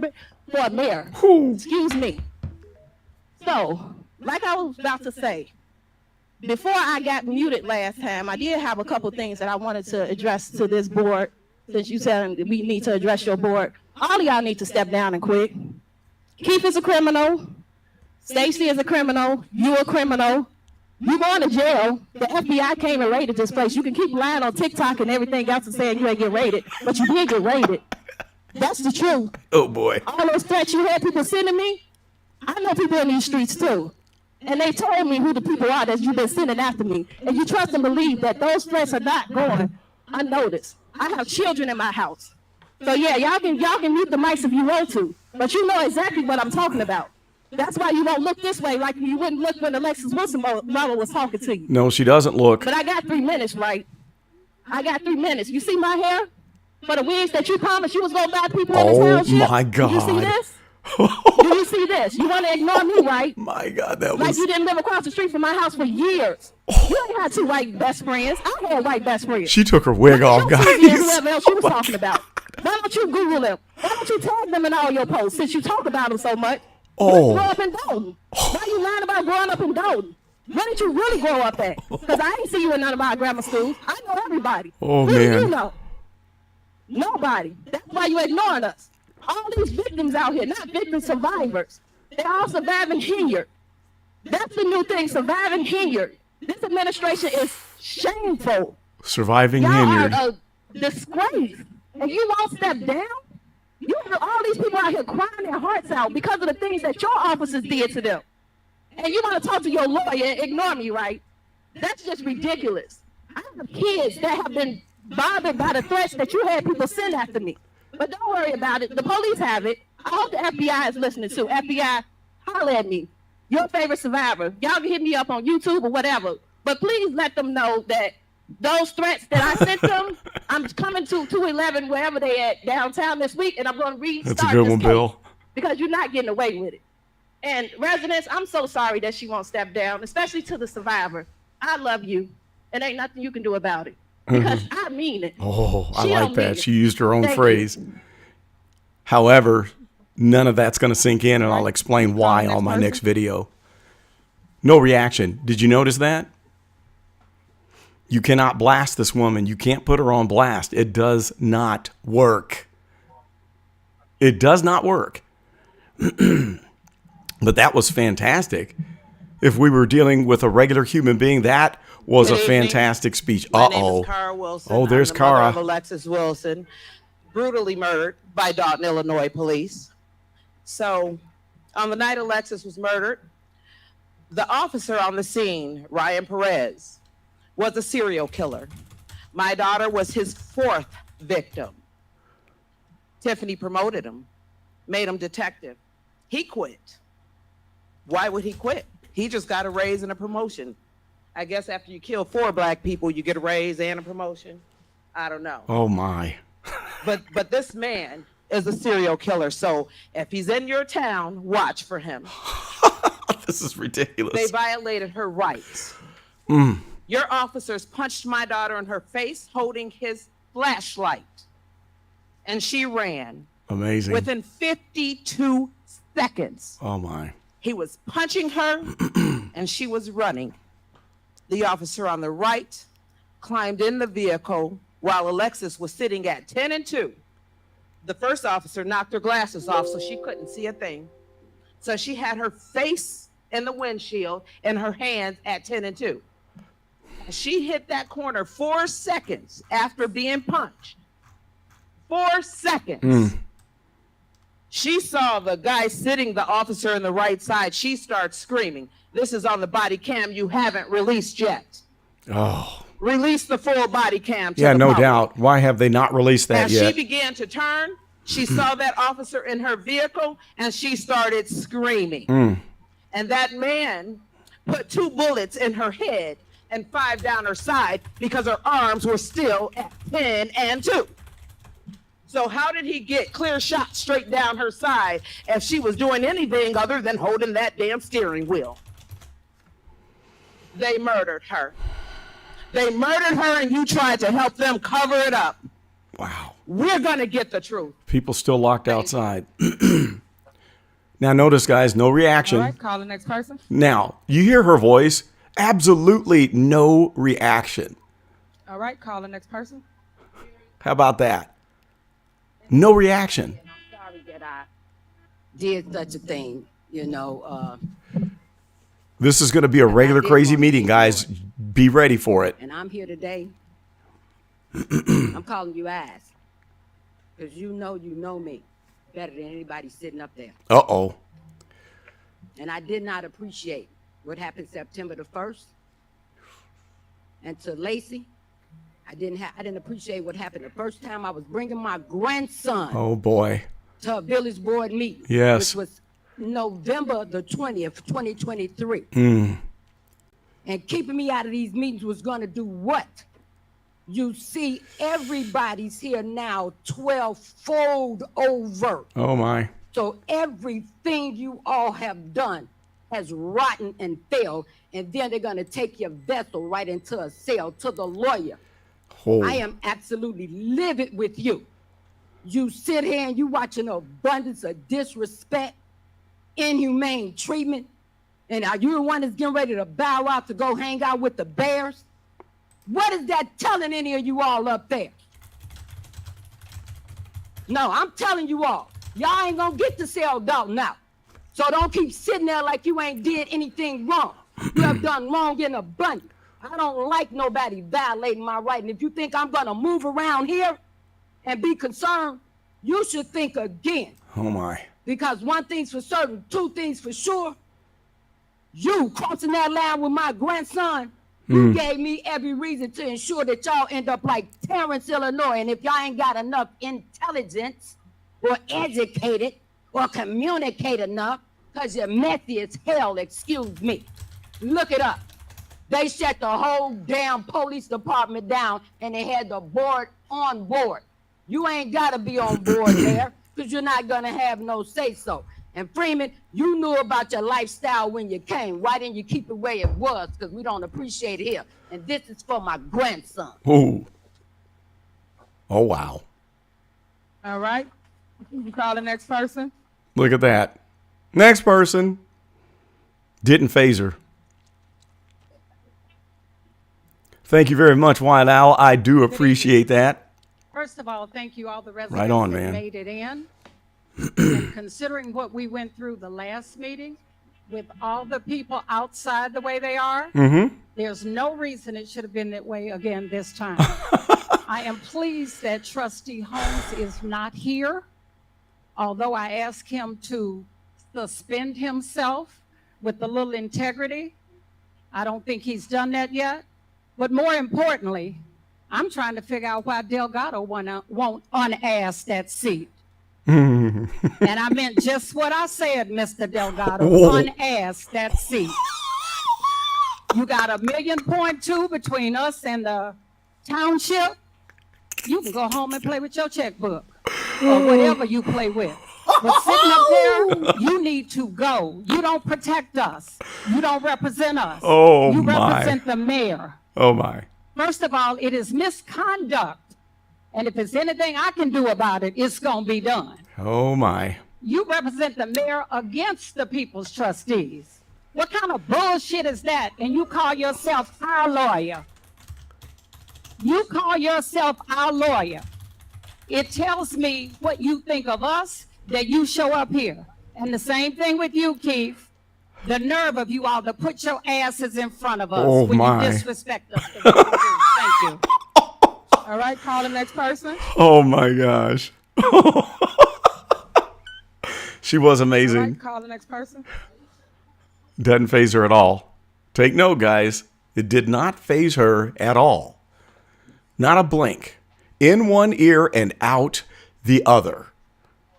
a mayor. Excuse me. So, like I was about to say, before I got muted last time, I did have a couple things that I wanted to address to this board. Since you said we need to address your board, all of y'all need to step down and quit. Keith is a criminal. Stacy is a criminal. You a criminal. You going to jail. The FBI came and raided this place. You can keep lying on TikTok and everything else and saying you ain't get raided, but you did get raided. That's the truth. Oh, boy. All those threats you had people sending me, I know people in these streets too. And they told me who the people are that you've been sending after me. And you trust and believe that those threats are not going unnoticed. I have children in my house. So yeah, y'all can mute the mics if you want to, but you know exactly what I'm talking about. That's why you don't look this way like you wouldn't look when Alexis Wilson mama was talking to you. No, she doesn't look. But I got 3 minutes, right? I got 3 minutes. You see my hair? For the wigs that you promised you was going to buy people in this Oh, township? my Do you see God. this? Do you see this? You want to ignore me, right? My God, that Like was... you didn't live across the street from my house for years. You ain't had 2 white best friends. I had white best friends. She took her wig off, guys. And whoever else you was talking about. Why don't you Google them? Why don't you tag them in all your posts since you talk about them so much? Oh. You grew up in Dolton. Why you lying about growing up in Dolton? Where did you really grow up at? Because I ain't see you in none of our grammar schools. I know everybody. Oh, Who do man. you know? Nobody. That's why you ignoring us. All these victims out here, not victims, survivors. They're all surviving here. That's the new thing, surviving here. This administration is shameful. Surviving Y'all Hinyard. are a disgrace. And you won't step down? You have all these people out here crying their hearts out because of the things that your officers did to them. And you want to talk to your lawyer and ignore me, right? That's just ridiculous. I have kids that have been bothered by the threats that you had people send after me. But don't worry about it. The police have it. I hope the FBI is listening too. FBI, holler at me. Your favorite survivor. Y'all can hit me up on YouTube or whatever. But please let them know that those threats that I sent them, I'm coming to 211 wherever they at downtown this week, and I'm going to restart That's a good this one, case Bill. because you're not getting away with it. And residents, I'm so sorry that she won't step down, especially to the survivor. I love you, and ain't nothing you can do about it because I mean it. Oh, I She like don't mean that. it. She used her own Thank you. phrase. However, none of that's going to sink in, and I'll explain why on my next video. No reaction. Did you notice that? You cannot blast this woman. You can't put her on blast. It does not work. It does not work. But that was fantastic. If we were dealing with a regular human being, that was Good a evening. fantastic speech. My name Uh-oh. is Cara Wilson. Oh, there's I'm the mother Cara. of Alexis Wilson, brutally murdered by Dolton, Illinois police. So, on the night Alexis was murdered, the officer on the scene, Ryan Perez, was a serial killer. My daughter was his fourth victim. Tiffany promoted him, made him detective. He quit. Why would he quit? He just got a raise and a promotion. I guess after you kill 4 black people, you get a raise and a promotion. I don't know. Oh, my. But this man is a serial killer. So if he's in your town, watch for him. This is ridiculous. They violated her rights. Your officers punched my daughter in her face holding his flashlight. And she ran. Amazing. Within 52 seconds. Oh, my. He was punching her and she was running. The officer on the right climbed in the vehicle while Alexis was sitting at 10 and 2. The first officer knocked her glasses off so she couldn't see a thing. So she had her face in the windshield and her hands at 10 and 2. She hit that corner 4 seconds after being punched. 4 seconds. She saw the guy sitting, the officer in the right side. She starts screaming. This is on the body cam you haven't released yet. Oh. Release the full body cam to Yeah, the no public. doubt. Why have they not released that As yet? she began to turn, she saw that officer in her vehicle and she started screaming. And that man put 2 bullets in her head and 5 down her side because her arms were still at 10 and 2. So how did he get clear shot straight down her side if she was doing anything other than holding that damn steering wheel? They murdered her. They murdered her and you tried to help them cover it up. Wow. We're going to get the truth. People still locked outside. Now, notice, guys, no reaction. All right, call the next person. Now, you hear her voice. Absolutely no reaction. All right, call the next person. How about that? No reaction. I'm sorry that I did such a thing, you know, This is going to be a regular crazy meeting, guys. Be ready for it. and I'm here today. I'm calling you ass because you know me better than anybody sitting up there. Uh-oh. And I did not appreciate what happened September the 1st. And to Lacey, I didn't appreciate what happened the first time I was bringing my grandson Oh, boy. to a village board meeting. Yes. Which was November the 20th, 2023. And keeping me out of these meetings was going to do what? You see, everybody's here now 12-fold over. Oh, my. So everything you all have done has rotten and failed. And then they're going to take your vessel right into a cell to the lawyer. Oh. I am absolutely livid with you. You sit here and you watch an abundance of disrespect, inhumane treatment, and are you the one that's getting ready to bow out to go hang out with the bears? What is that telling any of you all up there? No, I'm telling you all, y'all ain't gonna get to sell Dolton out. So don't keep sitting there like you ain't did anything wrong. You have done wrong in abundance. I don't like nobody violating my right. And if you think I'm gonna move around here and be concerned, you should think again. Oh, my. Because one thing's for certain, 2 things for sure. You crossing that line with my grandson, You gave me every reason to ensure that y'all end up like Terrence, Illinois. And if y'all ain't got enough intelligence or educated or communicate enough, because you're messy as hell, excuse me. Look it up. They shut the whole damn police department down and they had the board on board. You ain't got to be on board there because you're not going to have no say-so. And Freeman, you knew about your lifestyle when you came. Why didn't you keep it the way it was? Because we don't appreciate it here. And this is for my grandson. Ooh. Oh, wow. All right. You call the next person. Look at that. Next person. Didn't phase her. Thank you very much, White Owl. I do appreciate that. First of all, thank you all the residents Right on, that man. made it in. And considering what we went through the last meeting with all the people outside the way they are, there's no reason it should have been that way again this time. I am pleased that Trustee Holmes is not here, although I asked him to suspend himself with a little integrity. I don't think he's done that yet. But more importantly, I'm trying to figure out why Delgado won't unask that seat. And I meant just what I said, Mr. Delgado, unask that seat. You got $1.2 million between us and the township. You can go home and play with your checkbook or whatever you play with. But sitting up there, you need to go. You don't protect us. You don't represent us. Oh, you my. represent the mayor. Oh, my. First of all, it is misconduct. And if there's anything I can do about it, it's going to be done. Oh, my. You represent the mayor against the people's trustees. What kind of bullshit is that? And you call yourself our lawyer. You call yourself our lawyer. It tells me what you think of us that you show up here. And the same thing with you, Keith. The nerve of you all to put your asses in front of us when you disrespect us. Thank you. All right, call the next person. Oh, my gosh. She was All amazing. right, call the next person. Doesn't phase her at all. Take note, guys. It did not phase her at all. Not a blink. In one ear and out the other.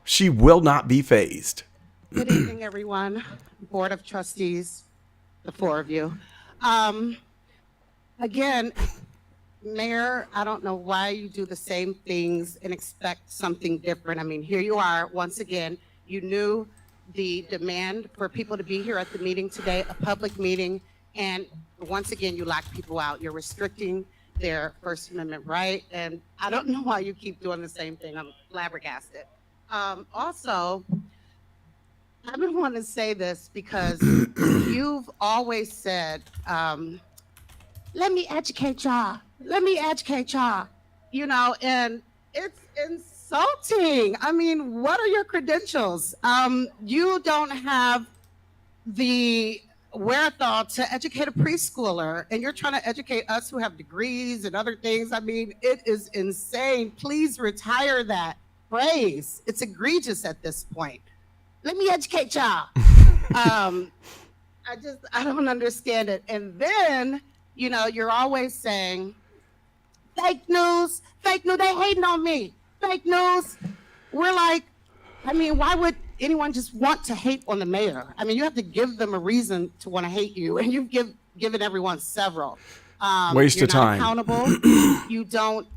She will not be phased. Good evening, everyone. Board of Trustees, the four of you. Again, Mayor, I don't know why you do the same things and expect something different. I mean, here you are, once again, you knew the demand for people to be here at the meeting today, a public meeting, and once again, you lock people out. You're restricting their First Amendment right, and I don't know why you keep doing the same thing. I'm flabbergasted. Also, I've been wanting to say this because you've always said, let me educate y'all. Let me educate y'all. You know, and it's insulting. I mean, what are your credentials? You don't have the wherewithal to educate a preschooler, and you're trying to educate us who have degrees and other things. I mean, it is insane. Please retire that phrase. It's egregious at this point. Let me educate y'all. I don't understand it. And then, you know, you're always saying, fake news, they hating on me, fake news. We're like, I mean, why would anyone just want to hate on the mayor? I mean, you have to give them a reason to want to hate you, and you've given everyone several. Waste of time. You're not accountable. You don't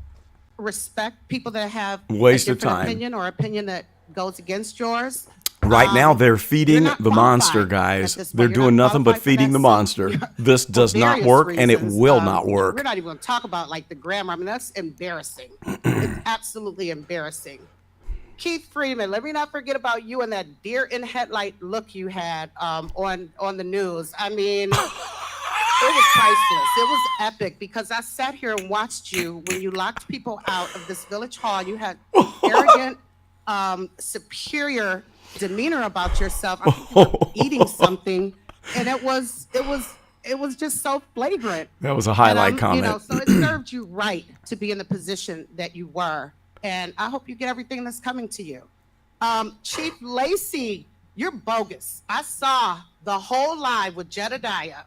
respect people that have Waste a of different time. opinion or opinion that goes against yours. Right now, they're feeding not the monster, qualified guys. at this point. They're You're doing not nothing but qualified for feeding that the seat. monster. This does not various work, and it reasons. will not work. We're not even going to talk about like the grammar. I mean, that's embarrassing. It's absolutely embarrassing. Keith Freeman, let me not forget about you and that deer in headlight look you had on the news. I mean, it was priceless. It was epic because I sat here and watched you when you locked people out of this village hall. You had arrogant, superior demeanor about yourself. I think you were eating something, and it was just so flagrant. That was a highlight And, comment. You know, so it served you right to be in the position that you were, and I hope you get everything that's coming to you. Chief Lacey, you're bogus. I saw the whole live with Jedediah.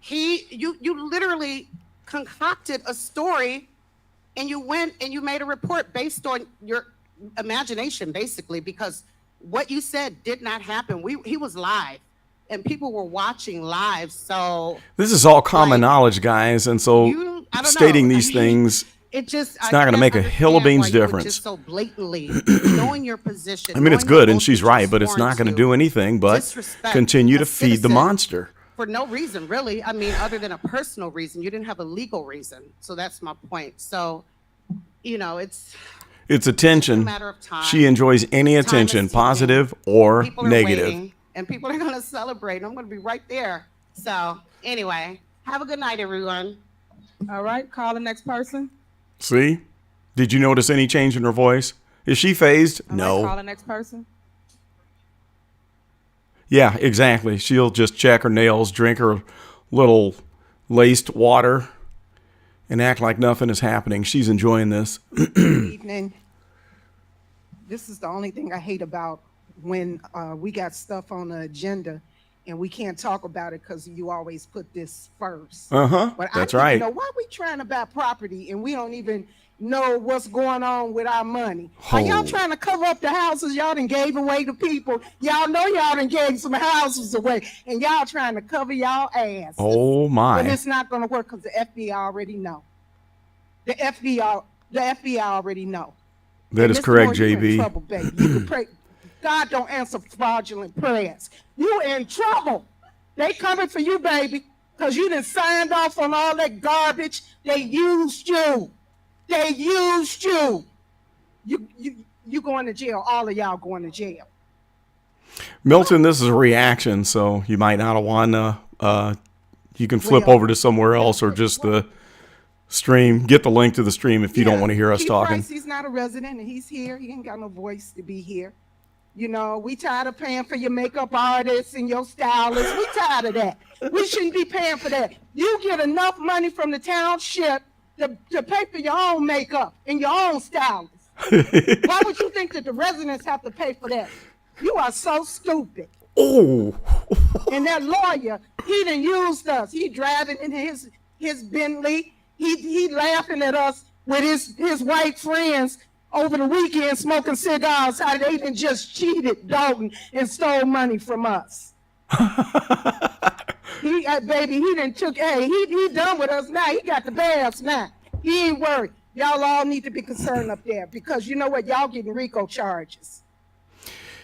You literally concocted a story, and you went and you made a report based on your imagination, basically, because what you said did not happen. He was live, and people were watching live. So this is all common knowledge, guys, and so I don't stating know. these things, it's not going to make a hill of beans difference. Just so blatantly knowing your position. I mean, it's knowing the good, and oath she's that you're right, but it's sworn not going to to, do anything but disrespect continue a to feed the citizen monster. for no reason, really. I mean, other than a personal reason. You didn't have a legal reason. So that's my point. So, It's attention. a matter of time. She enjoys any attention, positive or People are negative. waiting, and people are going to celebrate. I'm going to be right there. So anyway, have a good night, everyone. All right, call the next person. See? Did you notice any change in her voice? Is she phased? All No. right, call the next person. Yeah, exactly. She'll just check her nails, drink her little laced water, and act like nothing is happening. She's enjoying this. Good evening. This is the only thing I hate about when we got stuff on the agenda and we can't talk about it because you always put this first. But That's I right. You know, why we trying to buy property and we don't even know what's going on with our money? Are y'all trying to cover up the houses y'all done gave away to people? Y'all know y'all done gave some houses away and y'all trying to cover y'all ass. Oh, my. But it's not going to work because the FBI already know. The FBI already know. That is correct, You in JB. trouble, baby. You can pray. God don't answer fraudulent prayers. You in trouble. They coming for you, baby, because you done signed off on all that garbage. They used you. They used you. You going to jail. All of y'all going to jail. Milton, this is a reaction, so you might not want to, you can flip over to somewhere else or just the stream. Get the link to the stream if you don't want to hear us Keith talking. Price, he's not a resident, and he's here. He ain't got no voice to be here. You know, we tired of paying for your makeup artists and your stylists. We tired of that. We shouldn't be paying for that. You get enough money from the township to pay for your own makeup and your own stylist. Why would you think that the residents have to pay for that? You are so stupid. Oh. And that lawyer, he done used us. He driving in his Bentley. He laughing at us with his white friends over the weekend smoking cigars. How they done just cheated Dolton and stole money from us. Baby, he done took, he done with us now. He got the bags now. He ain't worried. Y'all all need to be concerned up there because you know what? Y'all getting RICO charges.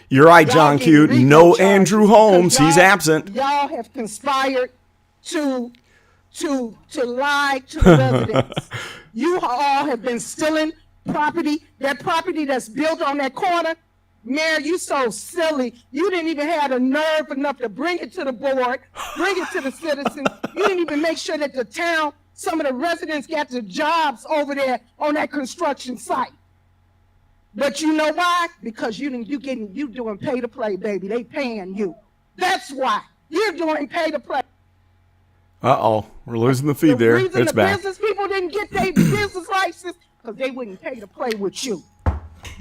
You're right, John Q. No Andrew Holmes. He's absent. Y'all have conspired to lie to the residents. You all have been stealing property. That property that's built on that corner. Mayor, you so silly. You didn't even have the nerve enough to bring it to the board, bring it to the citizens. You didn't even make sure that the town, some of the residents got the jobs over there on that construction site. But you know why? Because you doing pay to play, baby. They paying you. That's why. You're doing pay to play. Uh-oh. We're losing the feed there. The reason It's the back. business people didn't get their business license because they wouldn't pay to play with you.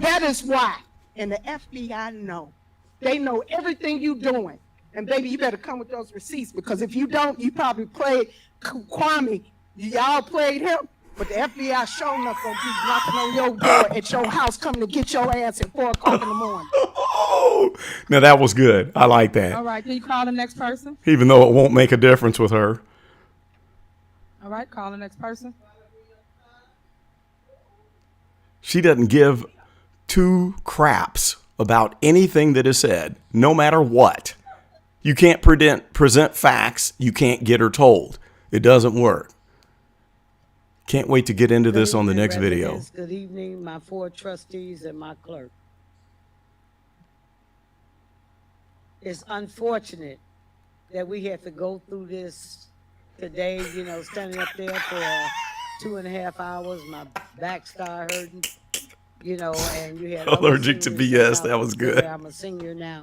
That is why. And the FBI know. They know everything you doing. And baby, you better come with those receipts because if you don't, you probably played Kwame. Y'all played him. But the FBI sure enough gonna be knocking on your door at your house coming to get your ass at 4 o'clock in the morning. Oh, now that was good. I like that. All right, can you call the next person? Even though it won't make a difference with her. All right, call the next person. She doesn't give two craps about anything that is said, no matter what. You can't present facts. You can't get her told. It doesn't work. Can't wait to get into this on the next video. Good evening, my 4 trustees and my clerk. It's unfortunate that we have to go through this today, you know, standing up there for 2.5 hours. My back started hurting, you know, and you had Allergic to BS. That was good. I'm a senior now.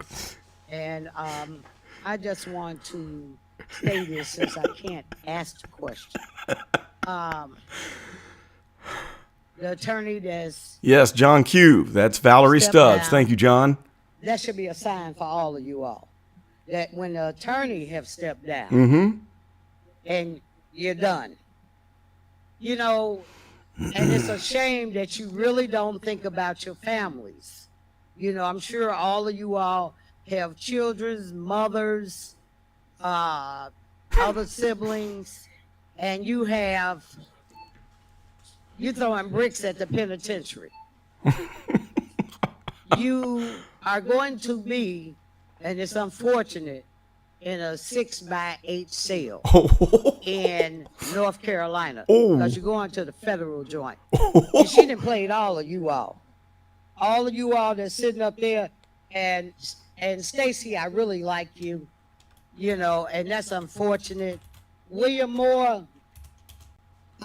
And I just want to say this since I can't ask the question. The attorney that's... Yes, John Q. That's Valerie Stubbs. down. Thank you, John. That should be a sign for all of you all. That when the attorney have stepped down, Mm-hmm. and you're done. You know, and it's a shame that you really don't think about your families. You know, I'm sure all of you all have children, mothers, other siblings, and you're throwing bricks at the penitentiary. You are going to be, and it's unfortunate, in a 6x8 cell in North Carolina because you're going to the federal joint. And she done played all of you all. All of you all that's sitting up there, and Stacy, I really like you, you know, and that's unfortunate. William Moore,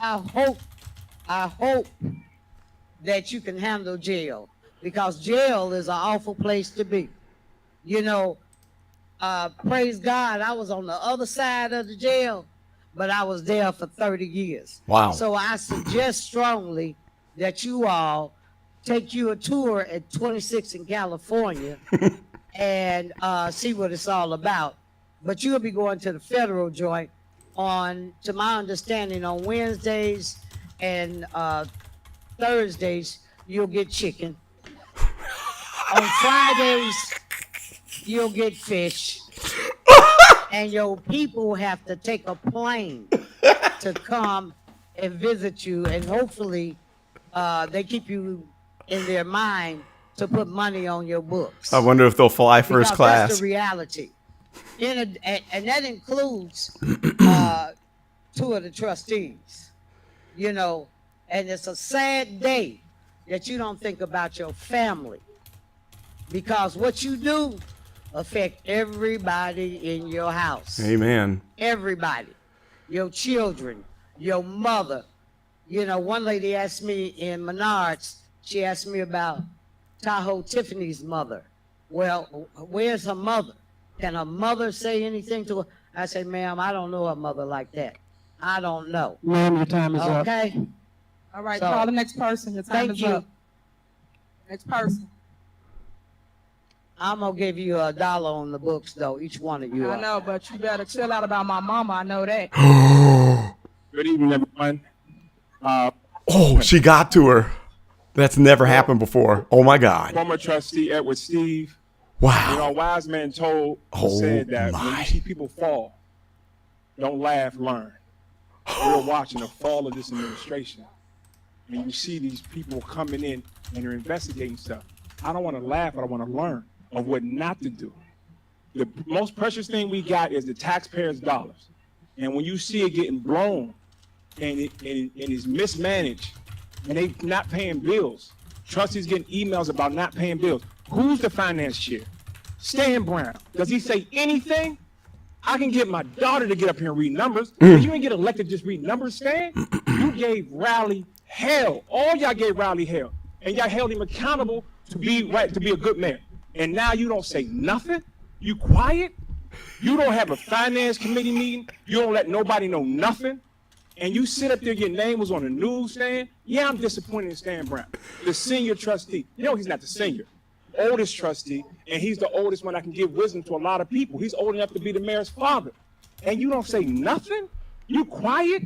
I hope that you can handle jail, because jail is an awful place to be. You know, praise God, I was on the other side of the jail, but I was there for 30 years. Wow. So I suggest strongly that you all take you a tour at 26 in California and see what it's all about. But you'll be going to the federal joint to my understanding, on Wednesdays and Thursdays, you'll get chicken. On Fridays, you'll get fish. And your people have to take a plane to come and visit you, and hopefully they keep you in their mind to put money on your books. I wonder if they'll fly first Because class. that's the reality. And that includes 2 of the trustees, you know, and it's a sad day that you don't think about your family, because what you do affect everybody in your house. Amen. Everybody, your children, your mother. You know, one lady asked me in Menards, she asked me about Tahoe Tiffany's mother. Well, where's her mother? Can her mother say anything to her? I say, ma'am, I don't know her mother like that. I don't know. Ma'am, your time is up. Okay? All right, So, call the next person. Your time thank is you. up. Next person. I'm gonna give you $1 on the books, though, each one of you. I know, but you better chill out about my mama. I know that. Good evening, everyone. Oh, she got to her. That's never happened before. Oh my God. Former trustee Edward Steve. Wow. You know, a wise man said that when you see people fall, don't laugh, learn. We're watching the fall of this administration, and you see these people coming in and they're investigating stuff. I don't want to laugh, but I want to learn of what not to do. The most precious thing we got is the taxpayers' dollars. And when you see it getting blown and it's mismanaged and they not paying bills, trustees getting emails about not paying bills. Who's the finance chair? Stan Brown. Does he say anything? I can get my daughter to get up here and read numbers. But you didn't get elected to just read numbers, Stan. You gave Rowley hell. All y'all gave Rowley hell. And y'all held him accountable to be a good mayor. And now you don't say nothing? You quiet? You don't have a finance committee meeting? You don't let nobody know nothing? And you sit up there, your name was on the newsstand? Yeah, I'm disappointed in Stan Brown, the senior trustee. You know he's not the senior, oldest trustee, and he's the oldest one that can give wisdom to a lot of people. He's old enough to be the mayor's father. And you don't say nothing? You quiet?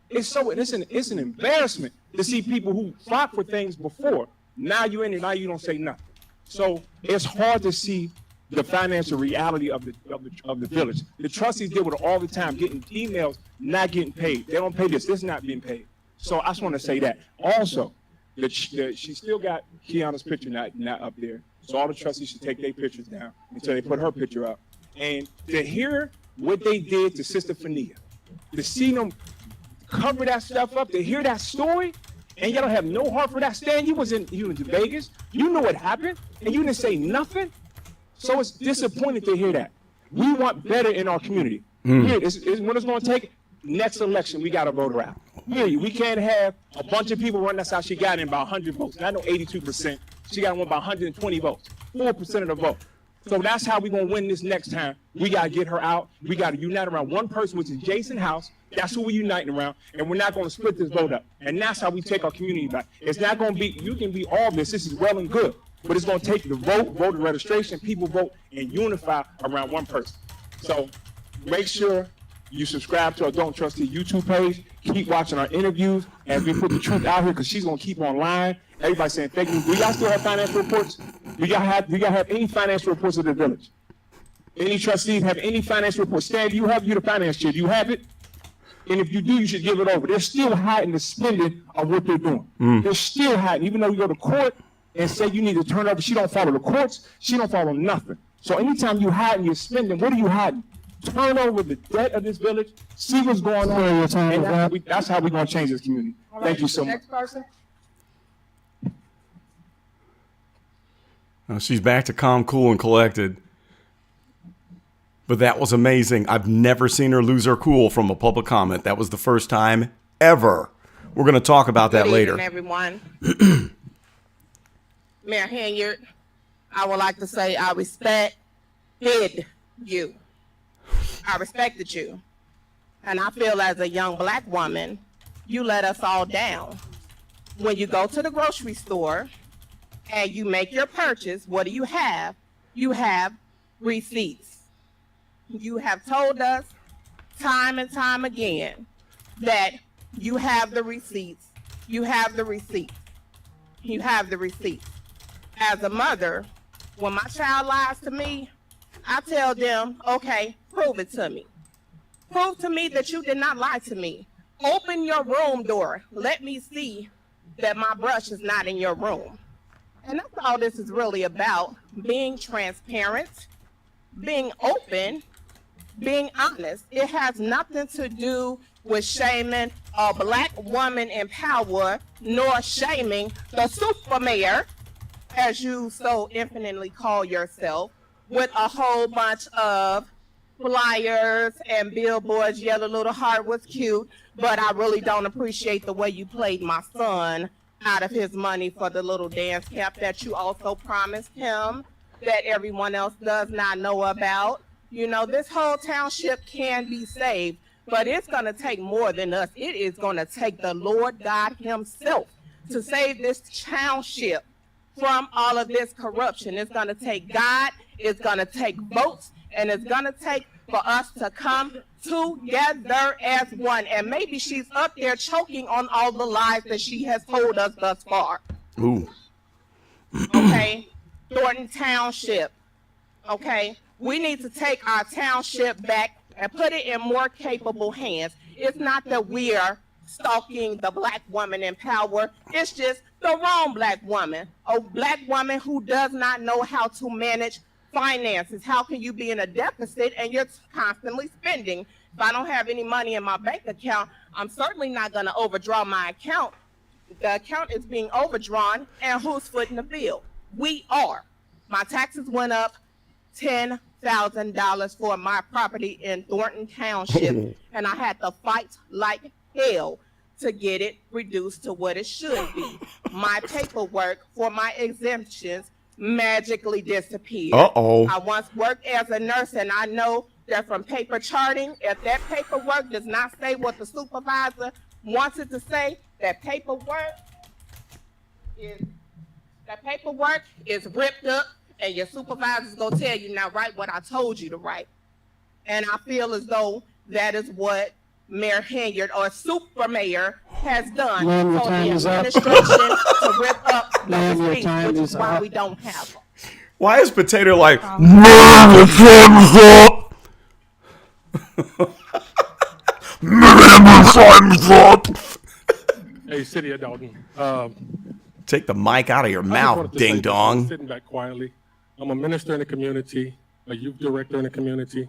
It's an embarrassment to see people who fought for things before. Now you're in it, now you don't say nothing. So it's hard to see the financial reality of the village. The trustees deal with it all the time, getting emails, not getting paid. They don't pay this is not being paid. So I just want to say that. Also, she still got Kiana's picture not up there. So all the trustees should take their pictures down until they put her picture up. And to hear what they did to Sister Fania, to see them cover that stuff up, to hear that story, and y'all don't have no heart for that. Stan, you was in Vegas. You know what happened, and you didn't say nothing. So it's disappointing to hear that. We want better in our community. Here, this is what it's going to take. Next election, we got to vote her out. Here, we can't have a bunch of people running. That's how she got in by 100 votes. And I know 82%. She got in by 120 votes, 4% of the vote. So that's how we're going to win this next time. We got to get her out. We got to unite around one person, which is Jason House. That's who we're uniting around. And we're not going to split this vote up. And that's how we take our community back. It's not going to be, you can be all this. This is well and good. But it's going to take the voter registration, people vote, and unify around one person. So make sure You subscribe to our Don't Trust the YouTube page. Keep watching our interviews as we put the truth out here, because she's gonna keep online. Everybody saying fake news. Do y'all still have financial reports? Do y'all have any financial reports of the village? Any trustees have any financial reports? Stan, do you have the finance chair? Do you have it? And if you do, you should give it over. They're still hiding the spending of what they're doing. They're still hiding, even though you go to court and say you need to turn over. She don't follow the courts. She don't follow nothing. So anytime you hide and you're spending, what are you hiding? Turn over the debt of this village, see what's going on, and that's how we're going to change this community. Thank you so much. Next person. She's back to calm, cool, and collected. But that was amazing. I've never seen her lose her cool from a public comment. That was the first time ever. We're going to talk about that later. Good evening, everyone. Mayor Henyard, I would like to say I respected you. I respected you. And I feel as a young black woman, you let us all down. When you go to the grocery store and you make your purchase, what do you have? You have receipts. You have told us time and time again that you have the receipts. You have the receipts. You have the receipts. As a mother, when my child lies to me, I tell them, okay, prove it to me. Prove to me that you did not lie to me. Open your room door. Let me see that my brush is not in your room. And that's all this is really about, being transparent, being open, being honest. It has nothing to do with shaming a black woman in power, nor shaming the super mayor, as you so infinitely call yourself, with a whole bunch of flyers and billboards. Yeah, the little heart was cute, but I really don't appreciate the way you played my son out of his money for the little dance camp that you also promised him that everyone else does not know about. You know, this whole township can be saved, but it's going to take more than us. It is going to take the Lord God himself to save this township from all of this corruption. It's going to take God, it's going to take votes, and it's going to take for us to come together as one. And maybe she's up there choking on all the lies that she has told us thus far. Ooh. Okay? Thornton Township. Okay? We need to take our township back and put it in more capable hands. It's not that we are stalking the black woman in power. It's just the wrong black woman. A black woman who does not know how to manage finances. How can you be in a deficit and you're constantly spending? If I don't have any money in my bank account, I'm certainly not going to overdraw my account. The account is being overdrawn, and who's footing the bill? We are. My taxes went up $10,000 for my property in Thornton Township, and I had to fight like hell to get it reduced to what it should be. My paperwork for my exemptions magically disappeared. Uh-oh. I once worked as a nurse, and I know that from paper charting, if that paperwork does not say what the supervisor wants it to say, that paperwork is ripped up, and your supervisor's gonna tell you, now write what I told you to write. And I feel as though that is what Mayor Henyard, or Super Mayor, has done for the administration to rip up the receipts, which is why we don't have them. Why is Potato like, Hey, City of Dolton. Take the mic out of your mouth, ding dong. Sitting back quietly. I'm a minister in the community, a youth director in the community.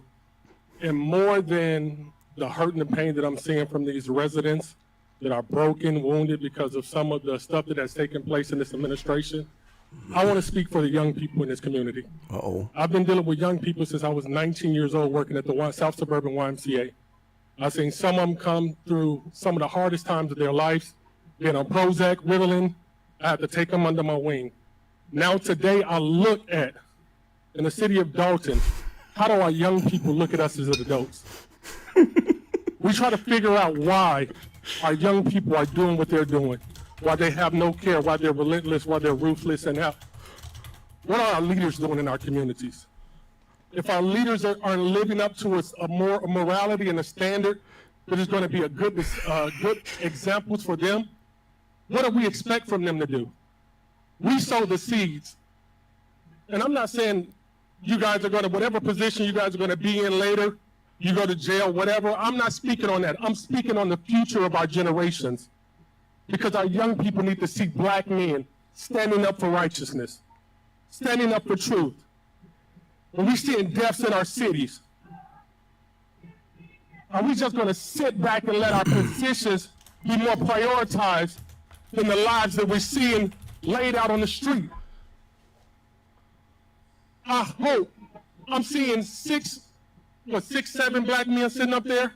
And more than the hurt and the pain that I'm seeing from these residents that are broken, wounded because of some of the stuff that has taken place in this administration, I want to speak for the young people in this community. Uh-oh. I've been dealing with young people since I was 19 years old, working at the South Suburban YMCA. I've seen some of them come through some of the hardest times of their lives, being on Prozac, Ritalin. I had to take them under my wing. Now today I look at, in the city of Dolton, how do our young people look at us as adults? We try to figure out why our young people are doing what they're doing, why they have no care, why they're relentless, why they're ruthless, and what are our leaders doing in our communities? if our leaders aren't living up to a morality and a standard that is going to be a good examples for them, what do we expect from them to do? We sow the seeds. And I'm not saying you guys are going to, whatever position you guys are going to be in later, you go to jail, whatever. I'm not speaking on that. I'm speaking on the future of our generations. Because our young people need to see black men standing up for righteousness, standing up for truth. When we're seeing deaths in our cities, are we just going to sit back and let our positions be more prioritized than the lives that we're seeing laid out on the street? I hope I'm seeing 6, 7 black men sitting up there,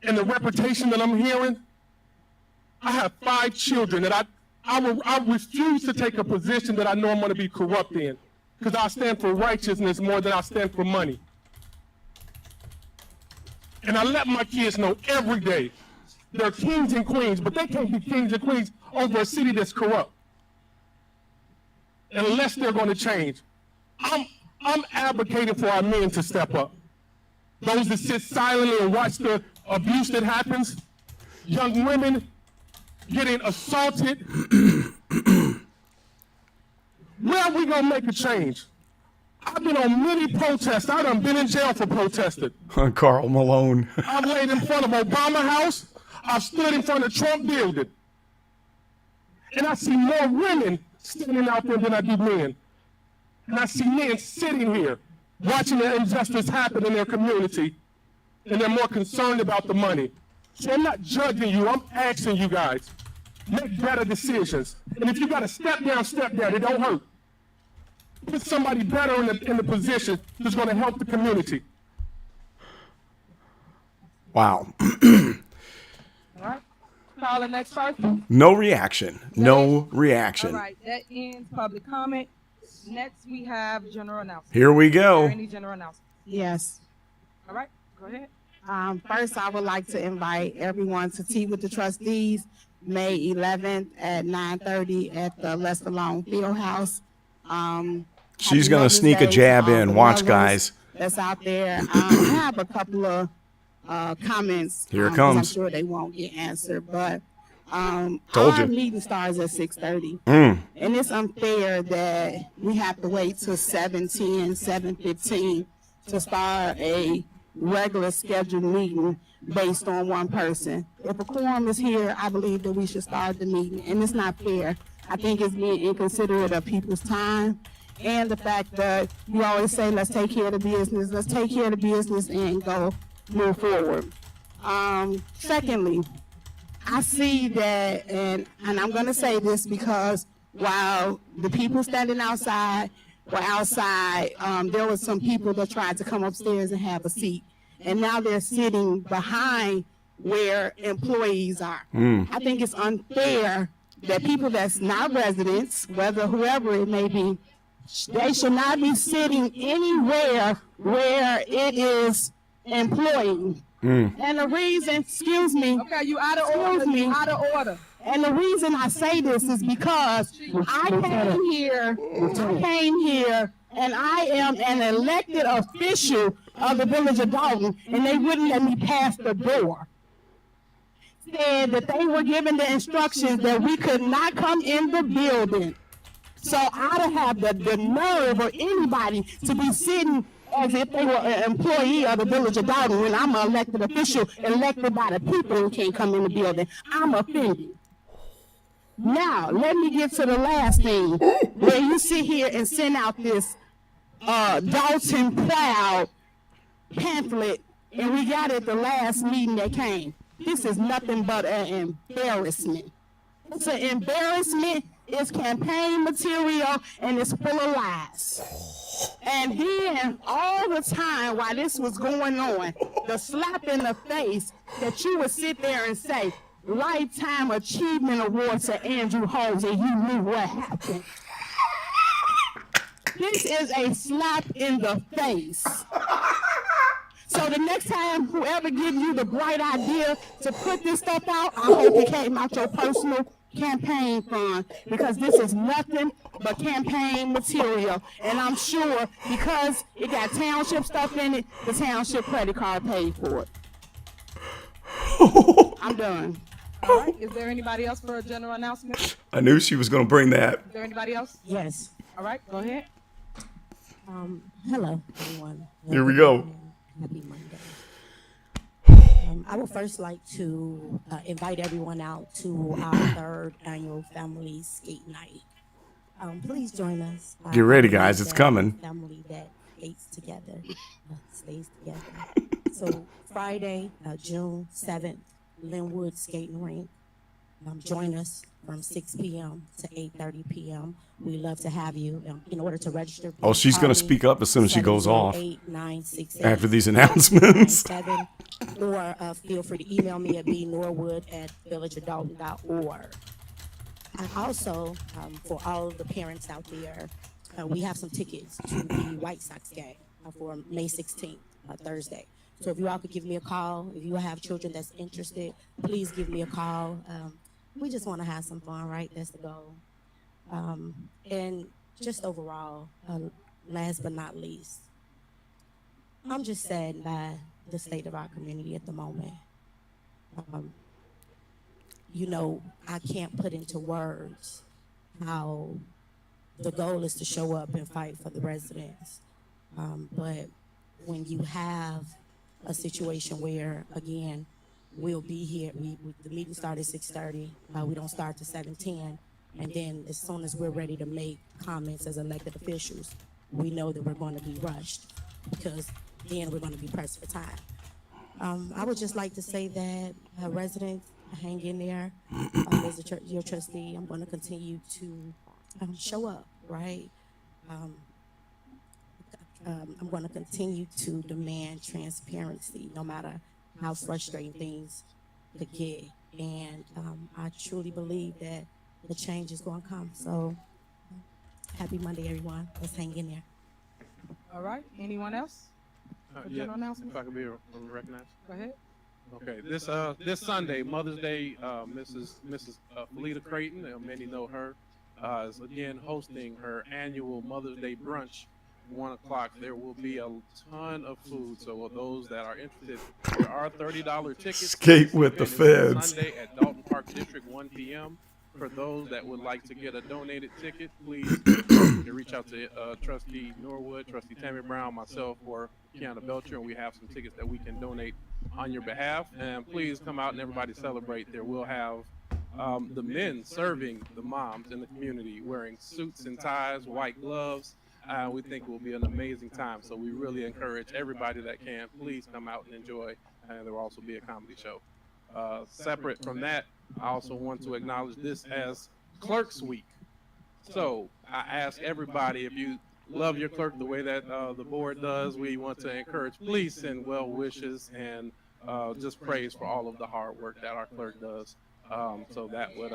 and the reputation that I'm hearing. I have 5 children that I refuse to take a position that I know I'm going to be corrupt in, because I stand for righteousness more than I stand for money. And I let my kids know every day they're kings and queens, but they can't be kings and queens over a city that's corrupt unless they're going to change. I'm advocating for our men to step up. Those that sit silently and watch the abuse that happens, young women getting assaulted. Where are we going to make a change? I've been on many protests. I done been in jail for protesting. Carl Malone. I've laid in front of Obama House. I've stood in front of Trump building. And I see more women standing out there than I do men. And I see men sitting here watching the injustice happen in their community. And they're more concerned about the money. So I'm not judging you. I'm asking you guys, make better decisions. And if you got to step down, step down. It don't hurt. Put somebody better in the position that's going to help the community. Wow. All right. Call the next person. No reaction. No reaction. All right. That ends public comment. Next, we have general announcements. Here we go. Are there any general announcements? Yes. All right. Go ahead. First, I would like to invite everyone to Tea with the Trustees, May 11th at 9:30 at the Lester Long Fieldhouse. She's going to sneak a jab in. Watch, guys. That's out there. I have a couple of comments. Here it comes. I'm sure they won't get answered, but Told our you. meeting starts at 6:30. Mm. And it's unfair that we have to wait till 7:10, 7:15 to start a regular scheduled meeting based on one person. If a quorum is here, I believe that we should start the meeting, and it's not fair. I think it's being inconsiderate of people's time, and the fact that you always say, let's take care of the business, and move forward. Secondly, I see that, and I'm gonna say this because while the people standing outside were outside, there were some people that tried to come upstairs and have a seat. And now they're sitting behind where employees are. I think it's unfair that people that's not residents, whoever it may be, they should not be sitting anywhere where it is employee. And the reason, excuse me. Okay, you out of order. You out of order. And the reason I say this is because I came here and I am an elected official of the village of Dolton, and they wouldn't let me pass the door. Said that they were given the instructions that we could not come in the building. So I don't have the nerve or anybody to be sitting as if they were an employee of the village of Dolton when I'm an elected official, elected by the people, and can't come in the building. I'm offended. Now, let me get to the last thing, where you sit here and send out this Dolton Proud pamphlet, and we got it the last meeting that came. This is nothing but an embarrassment. It's an embarrassment. It's campaign material, and it's full of lies. And then all the time while this was going on, the slap in the face that you would sit there and say, Lifetime Achievement Award to Andrew Holmes, and you knew what happened. This is a slap in the face. So the next time whoever gives you the bright idea to put this stuff out, I hope it came out your personal campaign fund, because this is nothing but campaign material. And I'm sure because it got township stuff in it, the township credit card paid for it. I'm done. All right, is there anybody else for a general announcement? I knew she was going to bring that. Is there anybody else? Yes. All right, go ahead. Hello, everyone. Here we go. Happy Monday. I would first like to invite everyone out to our 3rd annual family skate night. Please join us. Get ready, guys. It's coming. Family that skates together, stays together. So Friday, June 7th, Linwood Skating Rink. Join us from 6 p.m. to 8:30 p.m. We love to have you. In order to register, Oh, she's going to speak up as soon as she goes off 708-968. after these announcements. Or feel free to email me at bnorwood@villageofdalton.org. And also, for all of the parents out there, we have some tickets to the White Sox game for May 16th, Thursday. So if you all could give me a call, if you have children that's interested, please give me a call. We just want to have some fun, right? That's the goal. And just overall, last but not least, I'm just saddened by the state of our community at the moment. I can't put into words how the goal is to show up and fight for the residents. But when you have a situation where, again, we'll be here, the meeting started at 6:30, we don't start to 7:10, and then as soon as we're ready to make comments as elected officials, we know that we're going to be rushed because then we're going to be pressed for time. I would just like to say that residents, hang in there. As your trustee, I'm going to continue to show up, right? I'm going to continue to demand transparency, no matter how frustrating things could get. And I truly believe that the change is going to come. So happy Monday, everyone. Let's hang in there. All right, anyone else? For general announcement? If I could be recognized. Go ahead. Okay, this Sunday, Mother's Day, Mrs. Felita Creighton, many know her, is again hosting her annual Mother's Day brunch. 1 o'clock. There will be a ton of food. So those that are interested, there are $30 tickets. Skate with the feds. Sunday at Dolton Park District, 1 p.m. For those that would like to get a donated ticket, please reach out to Trustee Norwood, Trustee Tammy Brown, myself, or Kiana Belcher, and we have some tickets that we can donate on your behalf. And please come out and everybody celebrate. There will have the men serving the moms in the community wearing suits and ties, white gloves. We think it will be an amazing time. So we really encourage everybody that can, please come out and enjoy. And there will also be a comedy show. Separate from that, I also want to acknowledge this as Clerk's Week. So I ask everybody, if you love your clerk the way that the board does, we want to encourage, please send well wishes and just praise for all of the hard work that our clerk does. So that would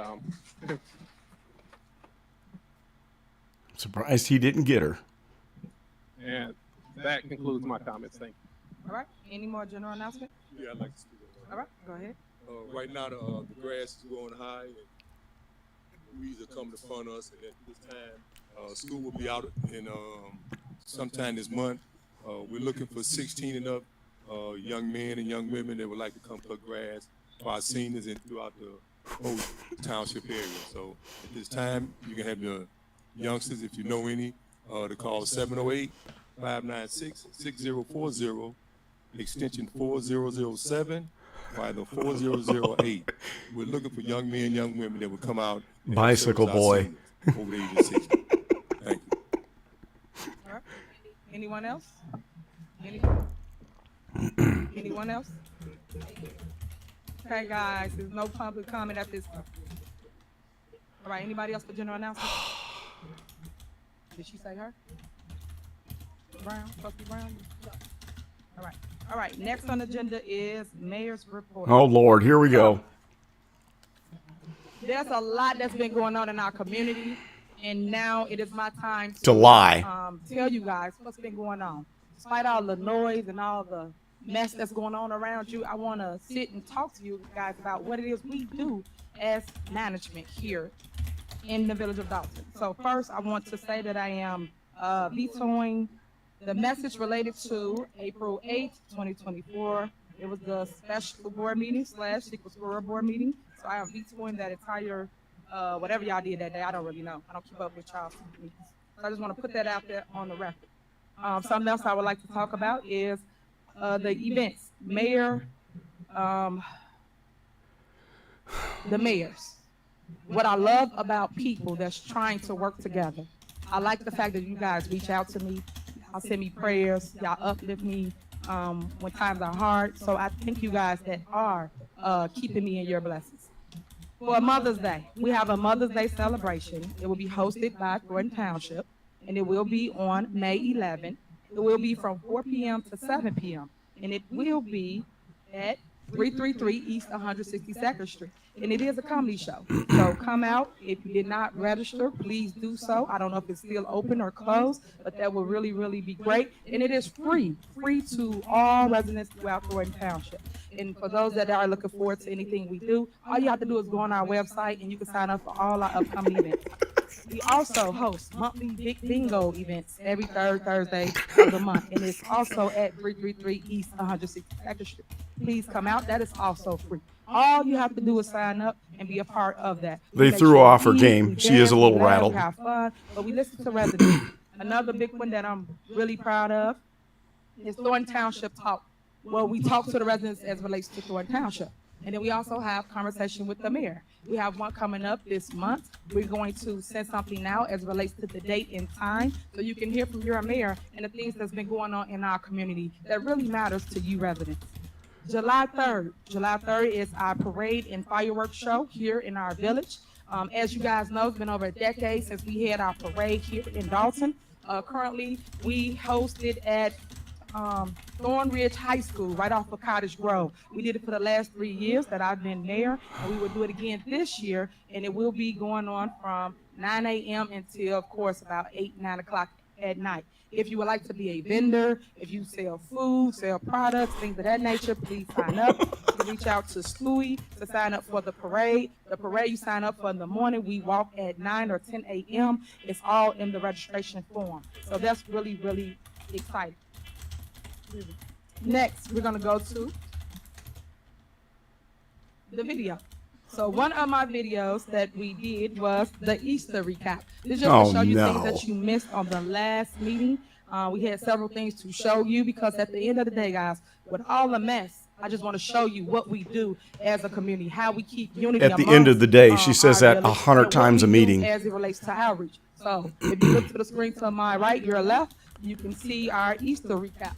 Surprised he didn't get her. and that concludes my comments. Thank you. All right, any more general announcement? Yeah, I'd like to speak. All right, go ahead. Right now, the grass is growing high, and weeds are coming to fund us. And at this time, school will be out in sometime this month. We're looking for 16 and up young men and young women that would like to come cut grass for our seniors and throughout the whole township area. So at this time, you can have the youngsters, if you know any, to call 708-596-6040, extension 4007, by the 4008. We're looking for young men, young women that will come out. Bicycle boy. Over the age of 60. Thank you. All right. Anyone else? Anyone else? Okay, guys, there's no public comment at this point. All right, anybody else for general announcement? Did she say her? Brown, Trustee Brown? All right. All right, next on the agenda is mayor's report. Oh, Lord, here we go. There's a lot that's been going on in our community, and now it is my time To lie. Tell you guys what's been going on. Despite all the noise and all the mess that's going on around you, I want to sit and talk to you guys about what it is we do as management here in the village of Dolton. So first, I want to say that I am vetoing the message related to April 8th, 2024. It was the special board meeting / Secret Squirrel board meeting. So I am vetoing that entire, whatever y'all did that day. I don't really know. I don't keep up with y'all's meetings. So I just want to put that out there on the record. Something else I would like to talk about is the events. Mayor, the mayors. What I love about people that's trying to work together, I like the fact that you guys reach out to me. Y'all send me prayers. Y'all uplift me when times are hard. So I thank you guys that are keeping me in your blessings. For Mother's Day, we have a Mother's Day celebration. It will be hosted by Dolton Township, and it will be on May 11th. It will be from 4 p.m. to 7 p.m., and it will be at 333 East 162nd Street. And it is a comedy show. So come out. If you did not register, please do so. I don't know if it's still open or closed, but that will really, really be great. And it is free to all residents throughout Dolton Township. And for those that are looking forward to anything we do, all you have to do is go on our website and you can sign up for all our upcoming events. We also host monthly big bingo events every third Thursday of the month, and it's also at 333 East 162nd Street. Please come out. That is also free. All you have to do is sign up and be a part of that. They threw off her game. She is a little rattled. We have fun, but we listen to residents. Another big one that I'm really proud of is Dolton Township Talk. Well, we talk to the residents as relates to Dolton Township. And then we also have conversation with the mayor. We have one coming up this month. We're going to send something out as relates to the date and time so you can hear from your mayor and the things that's been going on in our community that really matters to you residents. July 3rd is our parade and fireworks show here in our village. As you guys know, it's been over a decade since we had our parade here in Dolton. Currently, we hosted at Thornridge High School right off of Cottage Grove. We did it for the last 3 years that I've been there, and we will do it again this year, and it will be going on from 9 a.m. until, of course, about 8, 9 o'clock at night. If you would like to be a vendor, if you sell food, sell products, things of that nature, please sign up. You can reach out to Stewie to sign up for the parade. The parade you sign up for in the morning. We walk at 9 or 10 a.m. It's all in the registration form. So that's really, really exciting. Next, we're going to go to the video. So one of my videos that we did was the Easter recap. This is just to show you things that you missed on the last meeting. We had several things to show you because at the end of the day, guys, with all the mess, I just want to show you what we do as a community, how we keep unity. At the end of the day, she says that 100 times a meeting. As it relates to outreach. So if you look to the screen to my right, your left, you can see our Easter recap.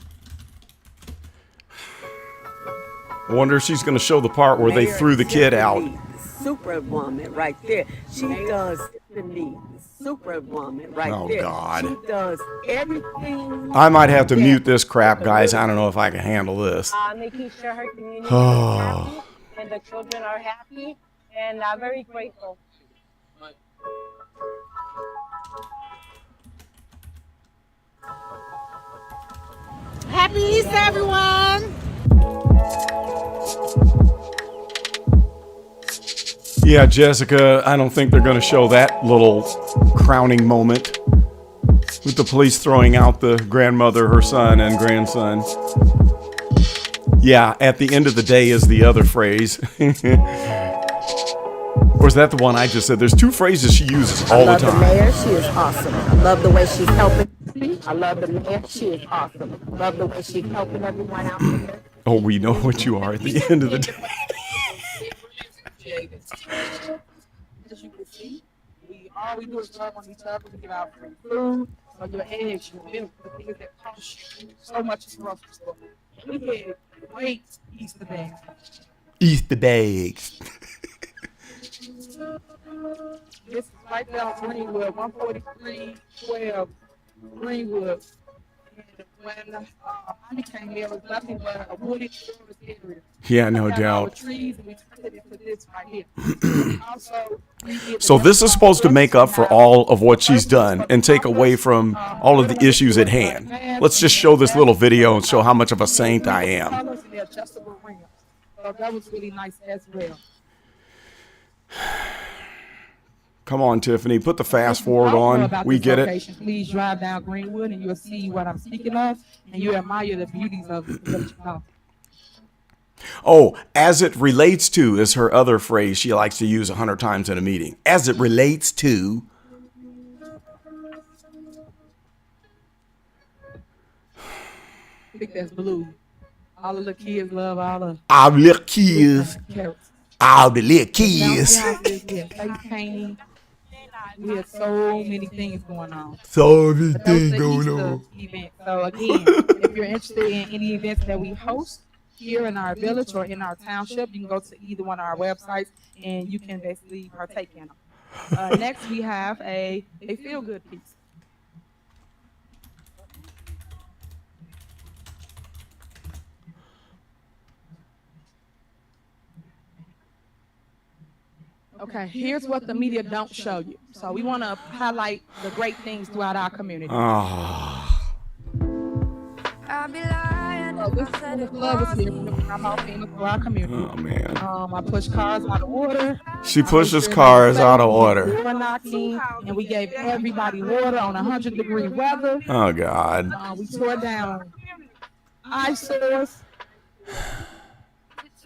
I wonder if she's going to show the part where they threw the kid out. Superwoman right there. She does the superwoman right there. Oh, God. She does everything. I might have to mute this crap, guys. I don't know if I can handle this. Making sure her community is happy and the children are happy, and I'm very grateful. Happy Easter, everyone! Yeah, Jessica, I don't think they're going to show that little crowning moment with the police throwing out the grandmother, her son, and grandson. Yeah, at the end of the day is the other phrase. Or is that the one I just said? There's two phrases she uses all the time. I love the mayor. She is awesome. I love the way she's helping me. I love the mayor. She is awesome. I love the way she's helping everyone out there. Oh, we know what you are at the end of the day. As you can see, all we do is love on each other. We give out free food, so your eggs, your milk, the things that cost you so much in the grocery store. We had great Easter bags. Easter bags. This is right there on Greenwood, 14312 Greenwood. And when I became mayor, it was nothing but a wooded forest area. Yeah, no doubt. Trees, and we turned it into this right here. Also, So this is supposed to make up for all of what she's done and take away from all of the issues at hand. Let's just show this little video and show how much of a saint I am. So that was really nice as well. Come on, Tiffany, put the fast forward If you don't know on. about We this get it. location, please drive down Greenwood and you'll see what I'm speaking of, and you admire the beauties of the village of Dolton. Oh, as it relates to is her other phrase she likes to use 100 times in a meeting. As it relates to. I think that's blue. All of the kids love all the Little kids. All the little kids. We have face painting. We have so many things going on. So many But that was things the going Easter on. event. So again, if you're interested in any events that we host here in our village or in our township, you can go to either one of our websites and you can basically partake in them. Next, we have a feel-good piece. Okay, here's what the media don't show you. So we want to highlight the great things throughout our community. So this is the club is here. I'm out paying for our community. Oh, man. I push cars out of order. She pushes cars out of order. Door knocking, and we gave everybody water on 100-degree weather. Oh, God. We tore down eyesores.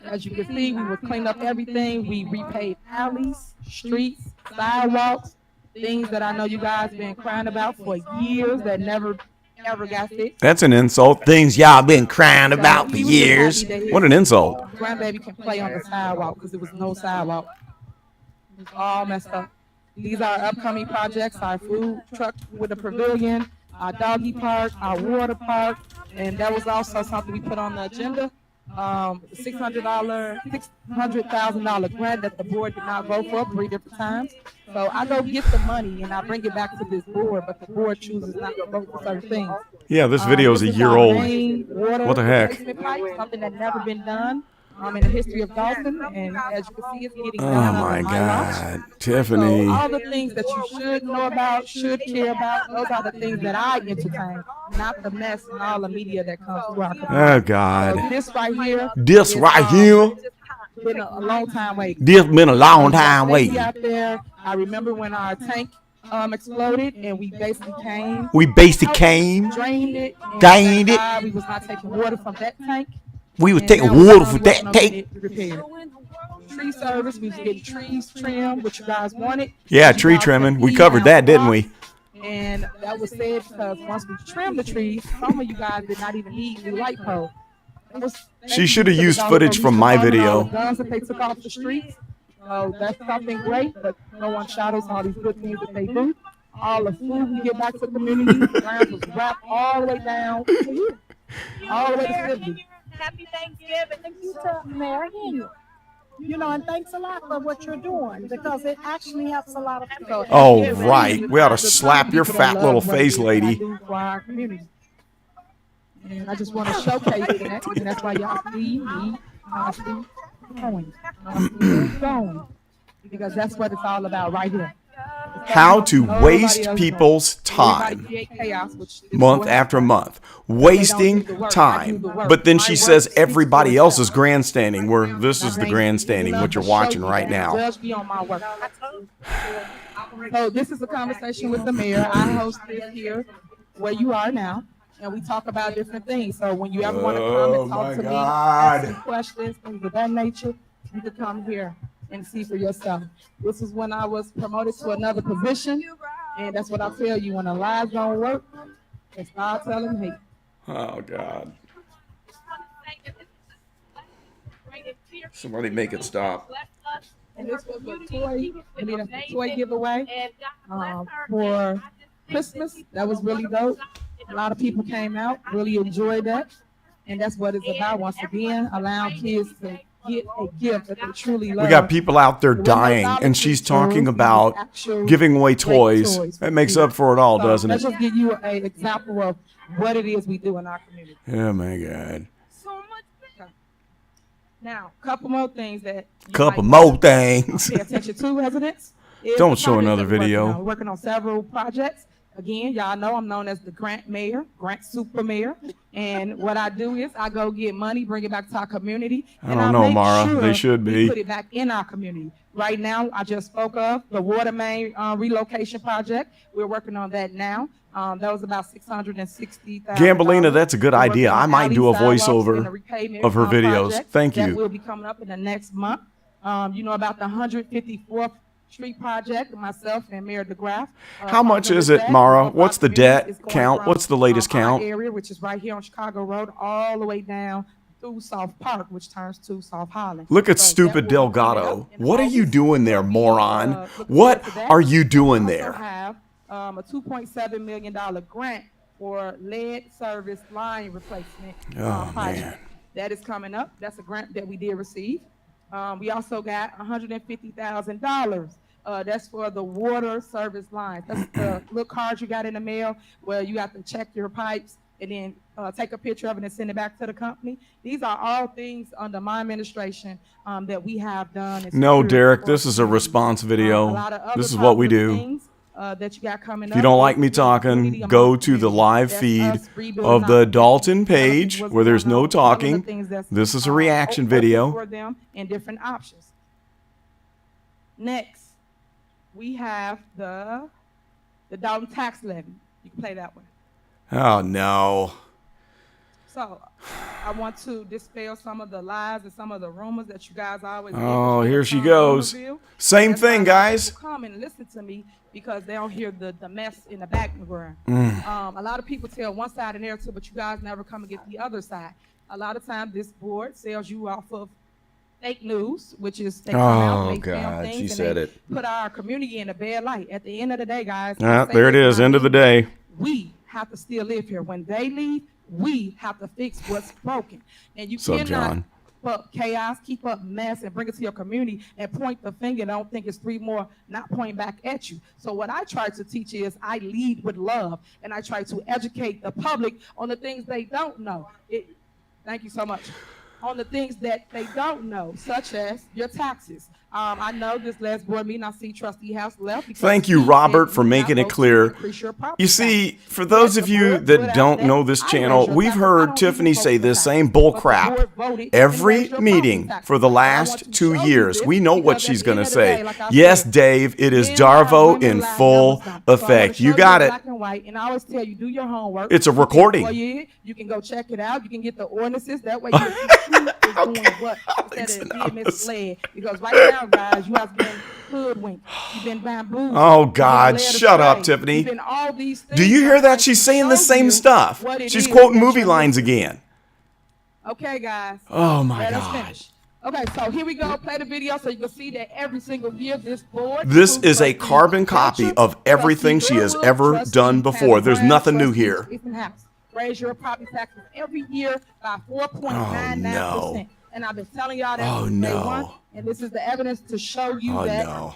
As you can see, we would clean up everything. We repaved alleys, streets, sidewalks, things that I know you guys been crying about for years that never got fixed. That's an insult. Things y'all been crying about for years. What an insult. Grandbaby can play on the sidewalk because there was no sidewalk. It was all messed up. These are our upcoming projects: our food truck with a pavilion, our doggy park, our water park, and that was also something we put on the agenda. $600,000 grant that the board did not vote for 3 different times. So I go get the money and I bring it back to this board, but the board chooses not to vote for certain things. Yeah, this video is a year old. What the heck? Something that's never been done in the history of Dolton, and as you can see, it's getting done. Oh, my God. Tiffany. So all the things that you should know about, should care about, those are the things that I entertain, not the mess and all the media that comes through our community. Oh, God. So this right here. This right here. Been a long time waiting. This been a long time waiting. Out there, I remember when our tank exploded and we basically came. Drained it. We was not taking water from that tank. We was taking water from that tank. Tree service, we was getting trees trimmed, which you guys wanted. Yeah, tree trimming. We covered that, didn't we? And that was said because once we trimmed the trees, some of you guys did not even need new light poles. She should have used footage from my video. Guns that they took off the streets. So that's something great, but no one shot us all these good things that they do. All the food we get back to the community, the grounds was wrapped all the way down, all the way to Sydney. Happy Thanksgiving. Thank you to Mayor Daniel. You know, and thanks a lot for what you're doing because it actually helps a lot of people. Oh, right. We ought to slap your fat little face, lady. And I just want to showcase that, and that's why y'all see me going, because that's what it's all about right here. How to waste people's time month after month. Wasting time. But then she says everybody else is grandstanding, where this is the grandstanding, what you're watching right now. So this is a conversation with the mayor. I host this here where you are now, and we talk about different things. So when you ever want to come and talk to me, ask some questions, things of that nature, you can come here and see for yourself. This is when I was promoted to another position, and that's what I tell you, when the lies don't work, it's not telling hate. Oh, God. Somebody make it stop. And this was a toy giveaway for Christmas. That was really dope. A lot of people came out, really enjoyed that. And that's what it's about, once again, allowing kids to get a gift that they truly love. We got people out there dying, and she's talking about giving away toys. That makes up for it all, doesn't it? Let's just give you an example of what it is we do in our community. Oh, my God. Now, a couple more things that Pay attention to, residents. Don't show another video. We're working on several projects. Again, y'all know I'm known as the grant mayor, grant super mayor. And what I do is I go get money, bring it back to our community. I don't know, make Mara. sure They should we be. put it back in our community. Right now, I just spoke of the water main relocation project. We're working on that now. That was about $660,000. Gambolina, that's a good We're idea. working I on might do a alley sidewalks and voiceover a repavement, of her videos. project Thank that you. will be coming up in the next month. You know about the 154th Street project, myself and Mayor DeGraff. How much is it, Mara? What's the debt count? What's the latest count? Area, which is right here on Chicago Road, all the way down through South Park, which turns to South Holland. Look at stupid Delgado. What are you doing there, moron? What are you doing there? We have a $2.7 million grant for lead service line replacement Oh, project. man. That is coming up. That's a grant that we did receive. We also got $150,000. That's for the water service lines. That's the little cards you got in the mail where you have to check your pipes and then take a picture of it and send it back to the company. These are all things under my administration that we have done. No, Derek, this is a response video. This is what we do. That you got coming If you don't like me talking, go to the live feed of the Dalton page where there's no talking. This is a reaction video. For them and different options. Next, we have the Dolton tax levy. You can play that one. Oh, no. So I want to dispel some of the lies and some of the rumors that you guys always. Oh, here she goes. Same thing, guys. Come and listen to me because they don't hear the mess in the background. A lot of people tell one side of the narrative, but you guys never come and get the other side. A lot of times, this board sells you off of fake news, which is they come out, they film things, she said they it. put our community in a bad light. At the end of the day, guys. There it is. End of the day. We have to still live here. When they leave, we have to fix what's broken. And you What's up, cannot John? keep up chaos, keep up mess, and bring it to your community and point the finger and don't think it's three more not pointing back at you. So what I try to teach is I lead with love, and I try to educate the public on the things they don't know. Thank you so much. On the things that they don't know, such as your taxes. I know this last board meeting, I see Trustee House left. Thank you, Robert, for making it clear. You see, for those of you that don't know this channel, we've heard Tiffany say this same bull crap every meeting for the last 2 years. We know what she's going to say. Yes, Dave, it is Darvo in full effect. You got it. And I always tell you, do your homework. It's a recording. You can go check it out. You can get the ordinances. That way you can see who is doing what instead of being misled. Because right now, guys, you have been hoodwinked. You've been bamboozled. Oh, God, shut up, Tiffany. Do you hear that? She's saying the same stuff. She's quoting movie lines again. Okay, guys. Oh, my Let us God. finish. Okay, so here we go. Play the video so you can see that every single year this board. This is a carbon copy of everything she has ever done before. There's nothing new here. Raise your property taxes every year by 4.99%. And I've been telling y'all that since day one, and this is the evidence to show you that no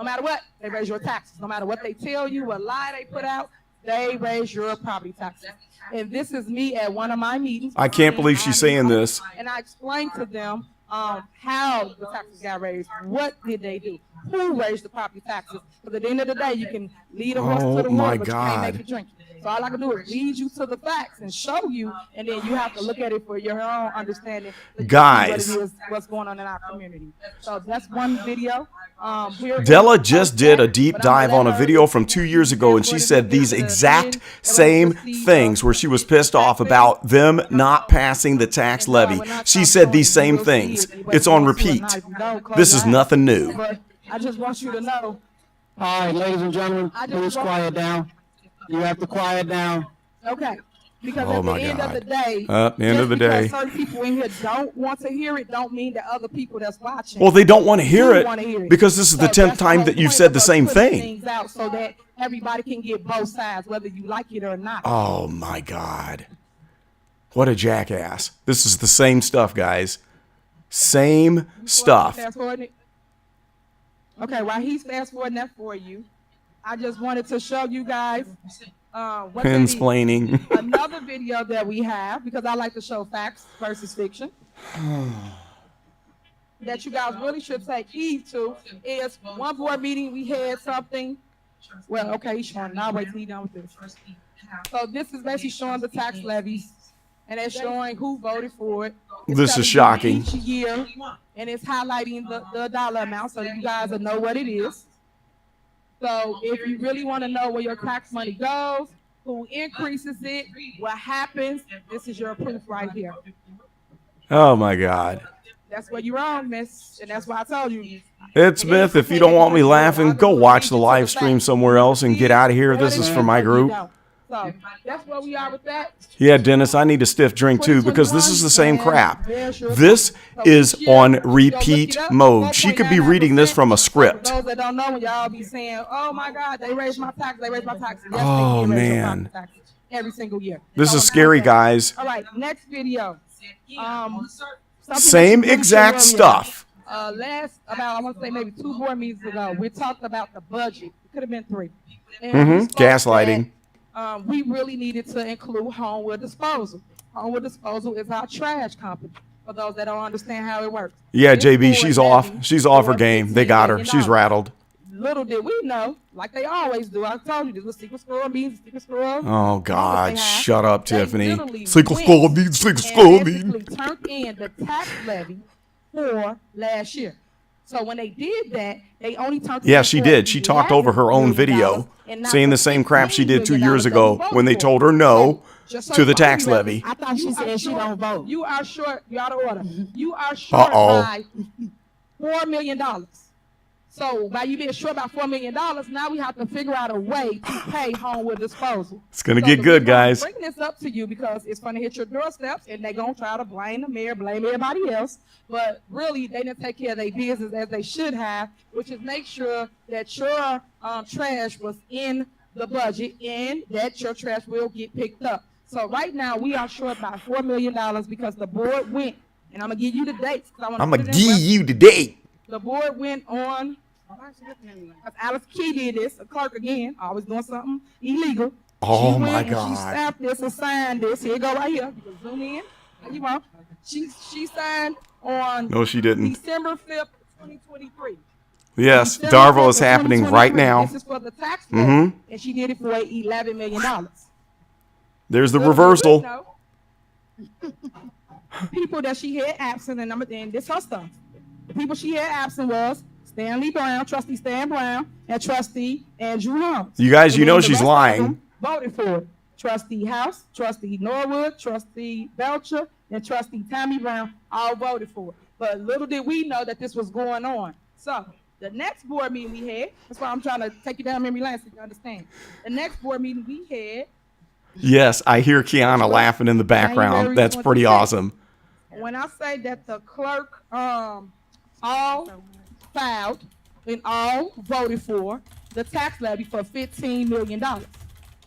matter what, they raise your taxes. No matter what they tell you, what lie they put out, they raise your property taxes. And this is me at one of my meetings. I can't believe she's saying this. And I explained to them how the taxes got raised. What did they do? Who raised the property taxes? Because at the end of the day, you can lead a horse to the water, but you can't make it drink. So all I can do is lead you to the facts and show you, and then you have to look at it for your own understanding. Guys. What it is, what's going on in our community. So that's one video. Della just did a deep dive on a video from 2 years ago, and she said these exact same things where she was pissed off about them not passing the tax levy. She said these same things. It's on repeat. This is nothing new. I just want you to know. All right, ladies and gentlemen, please quiet down. You have to quiet down. Okay. Because Oh at my the end God. of the day, End of the day. certain people in here don't want to hear it, don't mean that other people that's watching. Well, they don't want to hear do wanna it because this is the 10th time that you've said the same thing. Things out so that everybody can get both sides, whether you like it or not. Oh my God. What a jackass. This is the same stuff, guys. Same stuff. Fast forwarding it. Okay, while he's fast forwarding that for you, I just wanted to show you guys what that is. Mansplaining. Another video that we have, because I like to show facts versus fiction, that you guys really should take heed to, is one board meeting we had something Well, okay, he's showing. Now wait till he's done with this. So this is basically showing the tax levies, and it's showing who voted for it. This is shocking. Each year, and it's highlighting the dollar amount so you guys will know what it is. So if you really want to know where your tax money goes, who increases it, what happens, this is your proof right here. Oh my God. That's where you're wrong, miss, and that's why I told you. Ed Smith, if you don't want me laughing, go watch the live stream somewhere else and get out of here. This is for my group. So that's where we are with that. Yeah, Dennis, I need a stiff drink too because this is the same crap. This is on repeat mode. She could be reading this from a script. For those that don't know, when y'all be saying, "Oh my God, they raised my tax, they raised my tax." Yes, Oh, they raise man. your taxes every single year. This is scary, guys. All right, next video. Same exact stuff. Last about I want to say maybe 2 board meetings ago, we talked about the budget. It could have been 3. And we spoke Gaslighting. that, we really needed to include Homewood Disposal. Homewood Disposal is our trash company. For those that don't understand how it works. Yeah, This JB, board she's levy off. She's off her for game. They got her. $15 She's million. rattled. Little did we know, like they always do. I told you, this was secret squirrel means secret squirrel. Oh God, shut up, Tiffany. literally Single went skull needs single and skull basically need. turned in the tax levy for last year. So when they did that, they only turned. Yeah, in she for did. She talked over her own $11 video, and not saying the the same crap she did 2 $15 years that ago we voted when they for. told her no Just so to the you tax know, levy. I thought she said she don't vote. You are short. You out of order. You are short Uh-oh. by $4 million. So by you being short by $4 million, now we have to figure out a way to pay Homewood Disposal. It's gonna So get the good, reason I'm guys. bringing this up to you because it's going to hit your doorsteps, and they're going to try to blame the mayor, blame everybody else. But really, they didn't take care of their business as they should have, which is make sure that your trash was in the budget and that your trash will get picked up. So right now, we are short by $4 million because the board went, and I'm going to give you the dates. I'm gonna give you the date. The board went on. Alice Key did this, a clerk again, always doing something illegal. Oh, She my went and God. She stamped this and signed this. Here you go right here. You can zoom in. There you want. She signed on No, she didn't. December 5th, 2023. Yes, December Darvo 5th is of happening right 2023. now. This is for the tax levy, Mhm. and she did it for $11 million. There's the Little reversal. did we know, people that she had absent, and this her stuff. The people she had absent was Stanley Brown, Trustee Stan Brown, and Trustee Andrew Holmes. You guys, And you then know the she's rest of lying. them voted for it. Trustee House, Trustee Norwood, Trustee Belcher, and Trustee Tammy Brown all voted for it. But little did we know that this was going on. So the next board meeting we had, that's why I'm trying to take you down memory lane so you can understand. The next board meeting we had, Yes, I hear Kiana laughing in the background. That's pretty awesome. when I say that the clerk all filed and all voted for the tax levy for $15 million,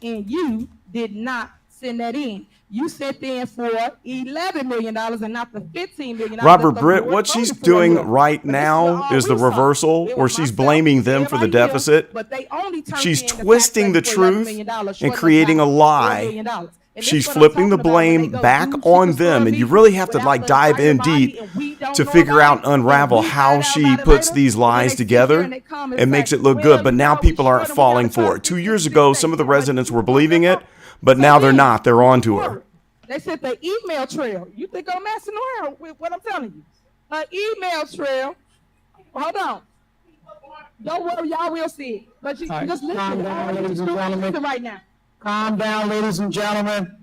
and you did not send that in. You sent in for $11 million and not the $15 million. Robert that the Britt, board what she's voted for doing here. right But this now all is the we saw. reversal It where was she's myself, blaming them for the everybody else, deficit. but they only turned She's in the tax twisting the levy for $11 truth million and short of creating a $4 lie. million. And this She's what I'm flipping the talking about when they blame go back do on secret them, store and you meetings really have to without like the dive in body, deep and we don't to know figure about out it, and unravel and we how find out she about it puts later, these and lies they sit together there and they come and and say, makes it look well, good. But you now know, we people aren't short and we falling gotta try for to it. 2 fix years this ago, thing. some of the Like, residents you were know, believing it, but So now they're then, not. They're on to her. They sent the email trail. You think I'm messing around with what I'm telling you? An email trail. Hold on. Don't worry, y'all will see it. But you All right, just listen. calm down, ladies and gentlemen. Listen right now. Calm down, ladies and gentlemen.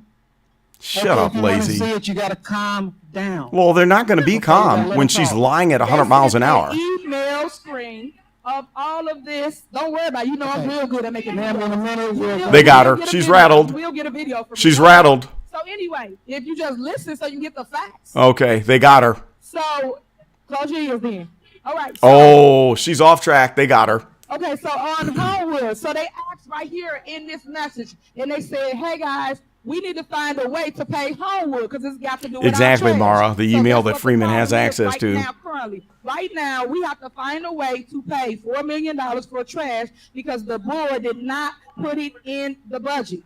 Shut Okay, up, if you wanna lazy. see it, you gotta calm down. Well, they're not going to be calm let when her she's talk. lying at 100 They miles sent an hour. an email screen of all of this. Don't worry about it. You know I'm real good at making Ma'am, in a minute, we'll- They got her. We'll get a She's video. rattled. We'll get a video from She's you. rattled. So anyway, if you just listen so you get the facts. Okay, they got her. So close your ears then. All right. So, Oh, she's off track. They got her. okay, so on Homewood, so they asked right here in this message, and they said, hey guys, we need to find a way to pay Homewood because it's got to do with Exactly, our trash. Mara. The So email that's that what the Freeman has problem is access right to. Now, currently. Right now, we have to find a way to pay $4 million for trash because the board did not put it in the budget.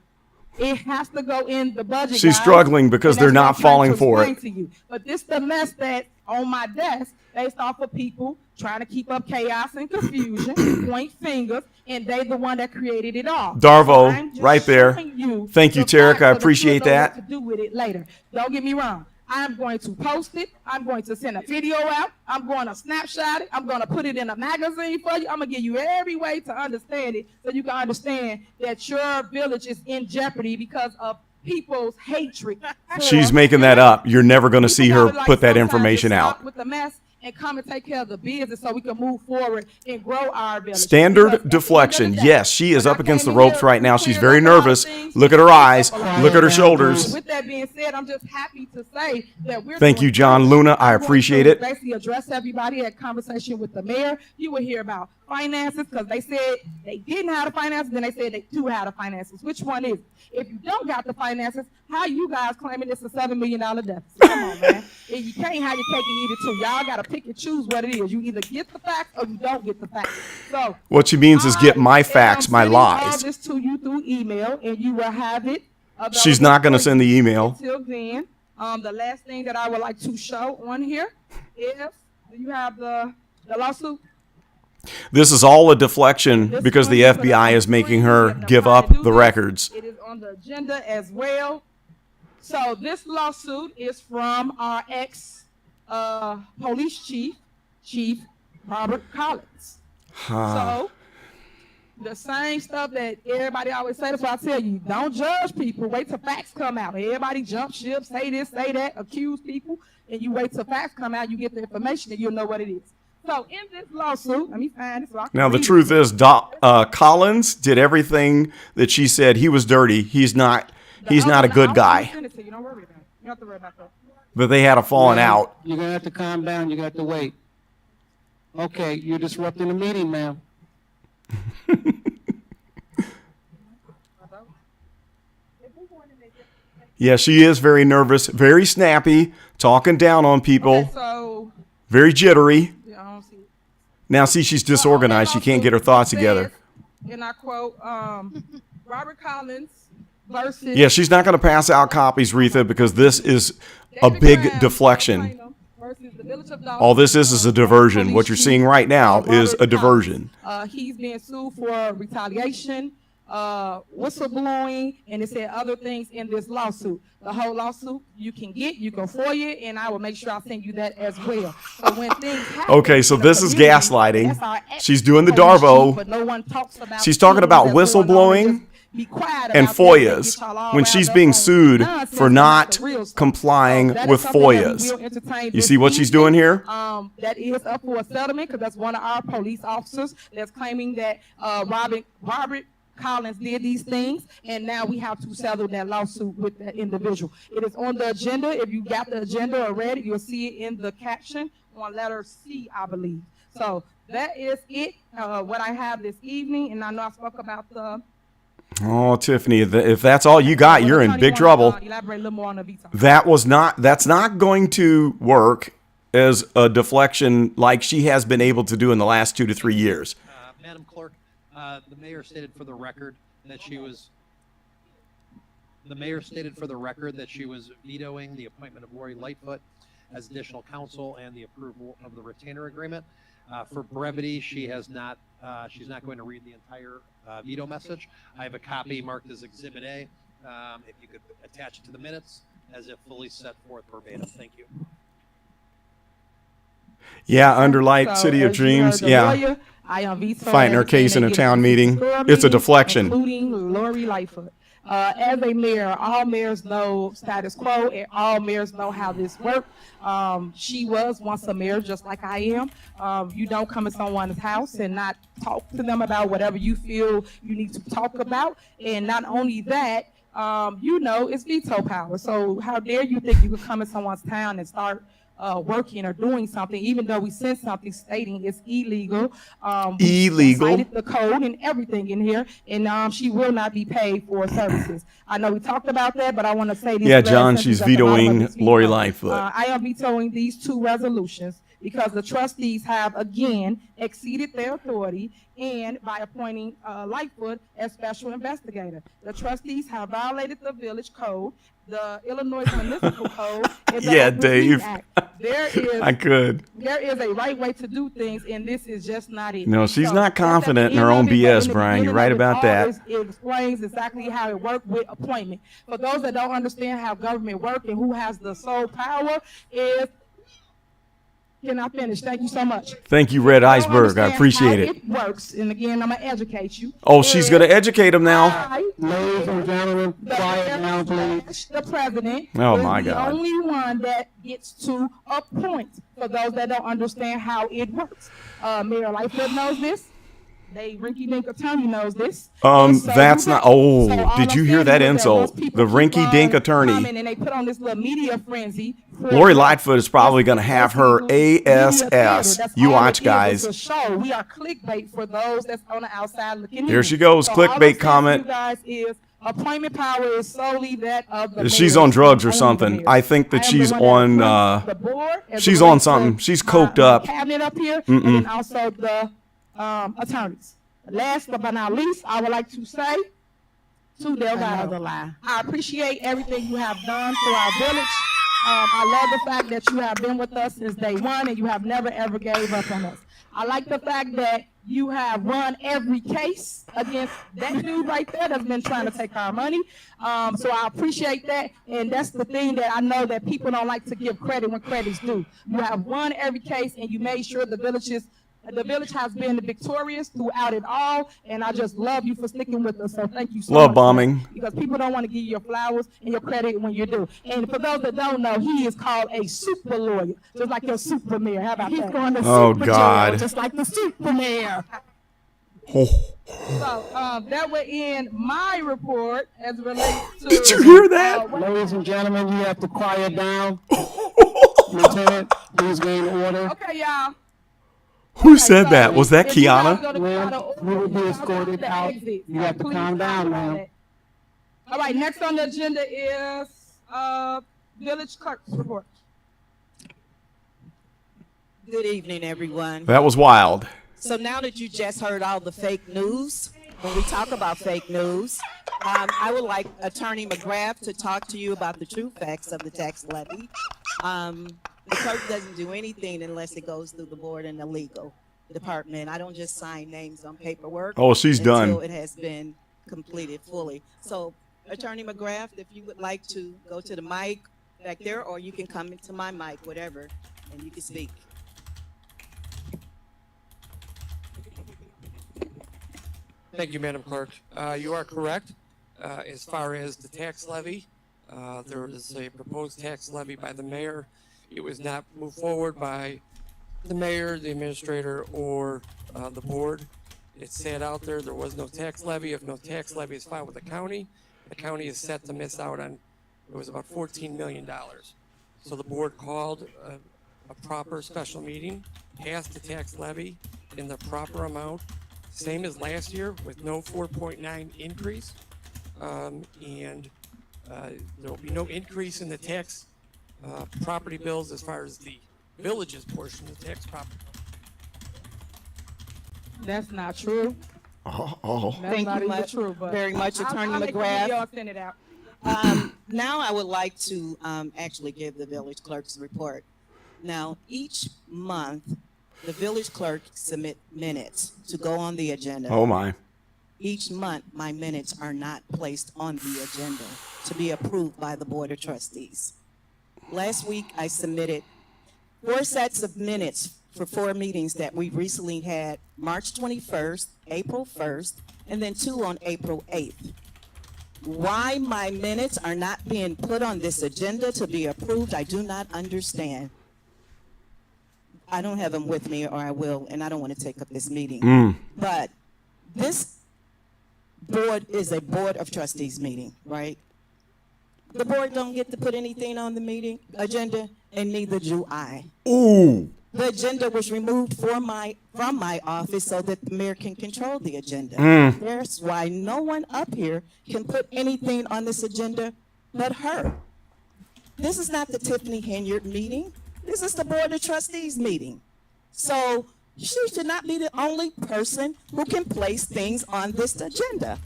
It has to go in the budget. She's guys. struggling because And they're that's not what I'm falling trying to for explain it. to you. But this the mess that on my desk based off of people trying to keep up chaos and confusion, point fingers, and they the one that created it all. Darvo, So I'm just right there. showing you Thank you, the Tarek. facts I so that appreciate you'll know that. what to do with it later. Don't get me wrong. I'm going to post it. I'm going to send a video out. I'm going to snapshot it. I'm going to put it in a magazine for you. I'm going to give you every way to understand it so you can understand that your village is in jeopardy because of people's hatred. She's making that up. You're never going to see her Gotta, like, put that sometimes information just out. stop with the mess and come and take care of the business so we can move forward and grow our village. Standard deflection. Yes, she is up against the ropes right now. She's very nervous. Look at her eyes. Look at her shoulders. With that being said, I'm just happy to say that we're Thank you, John Luna. I appreciate it. Basically address everybody at conversation with the mayor. You will hear about finances because they said they didn't have the finances, then they said they do have the finances. Which one is it? If you don't got the finances, how you guys claiming it's a $7 million deficit? Come on, man. And you can't have your cake and eat it too. Y'all got to pick and choose what it is. You either get the facts or you don't get the facts. So What she means is get my facts, my all lies. this to you through email, and you will have it. She's not going to send the email. Until then, the last thing that I would like to show on here is, do you have the lawsuit? This is all a deflection because the FBI is making her give up the records. It is on the agenda as well. So this lawsuit is from our ex-police chief, Robert Collins. So the same stuff that everybody always say, that's why I tell you, don't judge people. Wait till facts come out. Everybody jump ship, say this, say that, accuse people, and you wait till facts come out, you get the information, and you'll know what it is. So in this lawsuit, let me find this. Now, the truth is, Collins did everything that she said. He was dirty. He's not a good guy. Don't worry about it. You don't have to worry about that. But they had a falling out. You're going to have to calm down. You're going to have to wait. Okay, you're disrupting the meeting, ma'am. Yeah, she is very nervous, very snappy, talking down on people, Okay, so very jittery. I don't see it. Now, see, she's disorganized. She can't get her thoughts together. And I quote, Robert Collins versus. Yeah, she's not going to pass out copies, Retha, because this is a big deflection. Versus the Village of Dolton. All this is a diversion. What you're seeing right now is a diversion. He's being sued for retaliation, whistleblowing, and it said other things in this lawsuit. The whole lawsuit you can FOIA it, and I will make sure I send you that as well. So when things happen, Okay, so this is gaslighting. She's doing the police chief, Darvo. but no one talks about She's talking about whistleblowing and FOIAs when she's being sued for not complying with FOIAs. You see what she's doing here? That is up for a settlement because that's one of our police officers that's claiming that Robert Collins did these things, and now we have to settle that lawsuit with that individual. It is on the agenda. If you got the agenda already, you'll see it in the caption on letter C, I believe. So that is it, what I have this evening, and I know I spoke about the. Oh, Tiffany, if that's all you got, you're in big trouble. Elaborate a little more on the veto. That's not going to work as a deflection like she has been able to do in the last 2 to 3 years. Madam Clerk, the mayor stated for the record that she was vetoing the appointment of Lori Lightfoot as additional counsel and the approval of the retainer agreement. For brevity, she's not going to read the entire veto message. I have a copy marked as Exhibit A. If you could attach it to the minutes as if fully set forth verbatim. Thank you. Yeah, under light, City of Dreams. Yeah. Lawyer, I am vetoing Fighting her case in a town meeting. It's a deflection. Including Lori Lightfoot. As a mayor, all mayors know status quo, and all mayors know how this works. She was once a mayor, just like I am. You don't come in someone's house and not talk to them about whatever you feel you need to talk about. And not only that, it's veto power. So how dare you think you could come in someone's town and start working or doing something, even though we sent something stating it's illegal. Illegal. We cited the code and everything in here, and she will not be paid for services. I know we talked about that, but I want to say this. Yeah, John, she's vetoing Lori Lightfoot. I am vetoing these two resolutions. because the trustees have again exceeded their authority and by appointing Lightfoot as special investigator. The trustees have violated the village code, the Illinois Municipal Code, and the Yeah, Open Meeting Dave. Act. There is a right way to do things, and this is just not it. No, she's So, not that's at the confident in end her of own it, but BS, in the Brian. You're beginning right of it, about that. it explains exactly how it works with appointment. For those that don't understand how government works and who has the sole power is. Can I finish? Thank you so much. Thank you, Red Don't Iceberg. I understand appreciate how it. It works, and again, I'm gonna educate you. Oh, she's going to educate him now. Ladies and gentlemen, quiet now, please. The president Oh, is my the God. only one that gets to appoint. For those that don't understand how it works, Mayor Lightfoot knows this. The rinky-dink attorney knows this. And so That's do not. they. Oh, So all did I'm you hear saying that is insult? once people The keep rinky-dink on attorney. coming and they put on this little media frenzy. Lori Lightfoot is probably going to have her ASS. You watch, guys. It's a show. We are clickbait for those that's on the outside looking in. Here she goes, So all I'm clickbait saying to comment. You guys is appointment power is solely that of the She's mayor. on drugs or Only the something. mayor. I think that I am she's the one that on. appoints the board as She's it on relates to something. She's my coked up. cabinet up here, and then also the attorneys. Last but not least, I would like to say to Delgado, I appreciate everything you have done for our village. I love the fact that you have been with us since day one and you have never ever gave up on us. I like the fact that you have won every case against that dude right there that's been trying to take our money. So I appreciate that. And that's the thing that I know that people don't like to give credit when credit's due. You have won every case and you made sure the village has been victorious throughout it all, and I just love you for sticking with us. So thank you so much. Love bombing. Because people don't want to give you your flowers and your credit when you do. And for those that don't know, he is called a super lawyer, just like your super mayor. How about that? He's going to super God. jail, just like the super mayor. Oh. So that would end my report as it relates to. Did you hear that? Ladies and gentlemen, you have to quiet down. Lieutenant, please gain order. Okay, y'all. Who said that? Was that Kiana? You will be escorted out. You have to calm down, ma'am. All right, next on the agenda is village clerk's report. Good evening, everyone. That was wild. So now that you just heard all the fake news, when we talk about fake news, I would like Attorney McGrath to talk to you about the true facts of the tax levy. The clerk doesn't do anything unless it goes through the board and the legal department. I don't just sign names on paperwork. Oh, she's done. Until it has been completed fully. So, Attorney McGrath, if you would like to go to the mic back there, or you can come into my mic, whatever, and you can speak. Thank you, Madam Clerk. You are correct. As far as the tax levy, there is a proposed tax levy by the mayor. It was not moved forward by the mayor, the administrator, or the board. It sat out there. There was no tax levy. If no tax levy is filed with the county is set to miss out on, it was about $14 million. So the board called a proper special meeting, passed the tax levy in the proper amount, same as last year with no 4.9 increase. And there will be no increase in the tax property bills as far as the village's portion of the tax property. That's not true. Oh. That's Thank not you even much, true, but very much, Attorney I'll make a McGrath. video and send it out. Now I would like to actually give the village clerk's report. Now, each month, the village clerk submit minutes to go on the agenda. Oh, my. Each month, my minutes are not placed on the agenda to be approved by the Board of Trustees. Last week, I submitted 4 sets of minutes for 4 meetings that we recently had, March 21st, April 1st, and then 2 on April 8th. Why my minutes are not being put on this agenda to be approved, I do not understand. I don't have them with me, or I will, and I don't want to take up this meeting. But this board is a Board of Trustees meeting, right? The board don't get to put anything on the meeting agenda, and neither do I. Ooh. The agenda was removed from my office so that the mayor can control the agenda. That's why no one up here can put anything on this agenda but her. This is not the Tiffany Henyard meeting. This is the Board of Trustees meeting. So she should not be the only person who can place things on this agenda.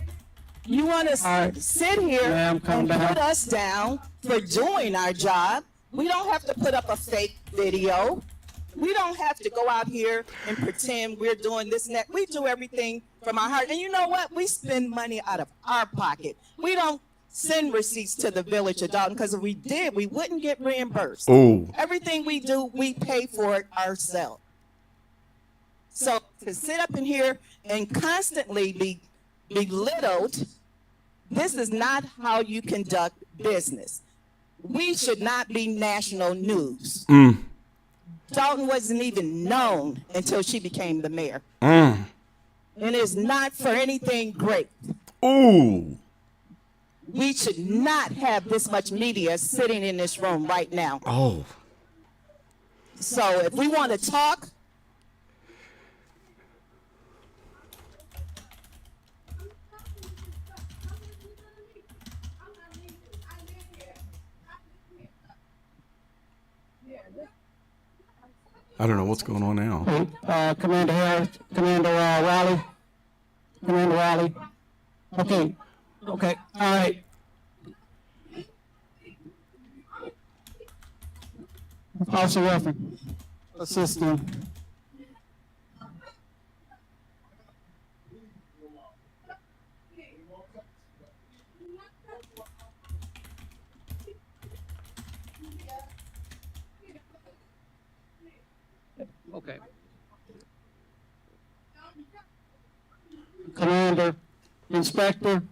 You want to sit here and put us down for doing our job. We don't have to put up a fake video. We don't have to go out here and pretend we're doing this and that. We do everything from our heart. And you know what? We spend money out of our pocket. We don't send receipts to the village of Dolton, because if we did, we wouldn't get reimbursed. Ooh. Everything we do, we pay for it ourselves. So to sit up in here and constantly be belittled, this is not how you conduct business. We should not be national news. Dolton wasn't even known until she became the mayor. And it's not for anything great. Ooh. We should not have this much media sitting in this room right now. Oh. So if we want to talk, I don't know what's going on now. Commander Harris, Commander Raleigh. Okay, all right. Officer Ruffin, assist him. Okay. Commander, Inspector,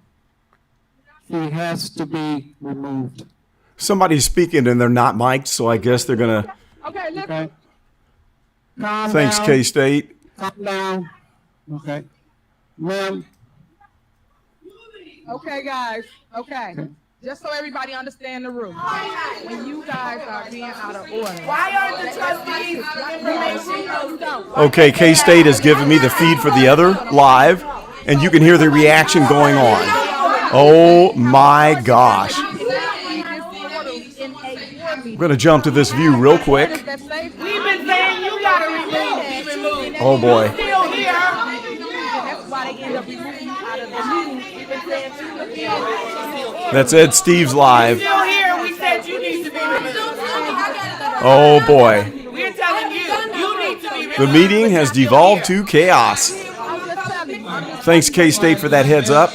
he has to be removed. Somebody's speaking and they're not mic'd, so I guess they're going to. Okay, look. Okay. Calm Thanks, down. K-State. Calm down. Okay. Ma'am. Okay, guys. Okay. Just so everybody understand the rules. When you guys are being out of order. Why aren't the trustees information? Okay, K-State has given me the feed for the other live, and you can hear the reaction going on. Oh my gosh. I'm going to jump to this view real quick. We've been saying you gotta remove. Oh boy. Still here. That's why they end up removing you out of the meeting. We've been saying you here. That's Ed Steve's live. Still here. We said you need to be removed. Oh boy. We're telling you, you need to be removed. The meeting has devolved to chaos. Thanks, K-State, for that heads up.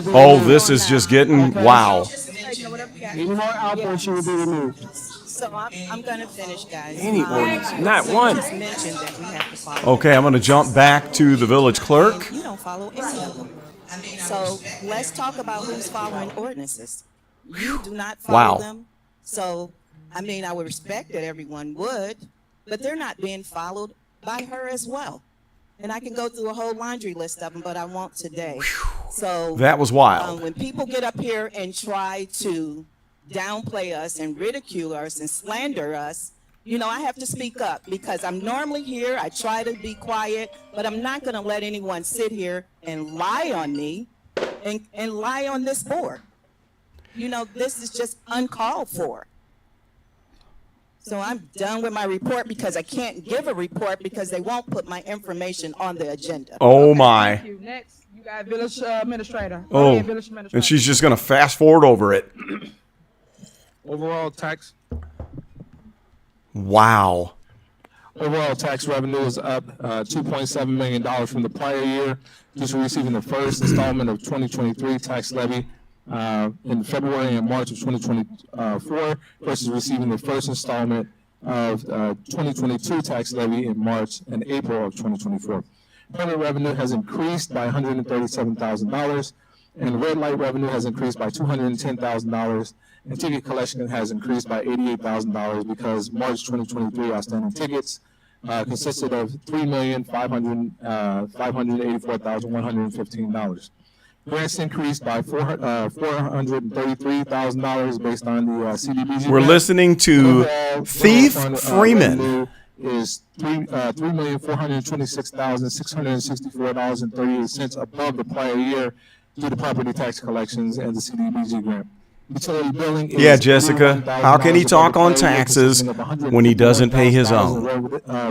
Oh, this is just getting wow. Any more outbursts, you will be removed. so I'm going to finish, guys. Any ordinance, not one. Just mentioned that we have to follow. Okay, I'm going to jump back to the village clerk. You don't follow any of them. So let's talk about who's following ordinances. You do not follow them. So, I mean, I would respect that everyone would, but they're not being followed by her as well. And I can go through a whole laundry list of them, but I won't today. So That was wild. when people get up here and try to downplay us and ridicule us and slander us, you know, I have to speak up because I'm normally here. I try to be quiet, but I'm not going to let anyone sit here and lie on me and lie on this board. You know, this is just uncalled for. So I'm done with my report because I can't give a report because they won't put my information on the agenda. Oh my. Thank you. Next, you got village administrator. Oh, Okay, village administrator. and she's just going to fast forward over it. Overall tax Wow. Overall tax revenue is up $2.7 million from the prior year due to receiving the first installment of 2023 tax levy in February and March of 2024 versus receiving the first installment of 2022 tax levy in March and April of 2024. Permit revenue has increased by $137,000, and red light revenue has increased by $210,000, and ticket collection has increased by $88,000 because March 2023 outstanding tickets consisted of $3,584,115. Grants increased by $433,000 based on the CDBG. We're listening to Thief Freeman. Revenue is $3,426,664.38 above the prior year due to property tax collections and the CDBG grant. Utility billing is Yeah, Jessica, how can he talk on $41,000 taxes when he doesn't pay his own?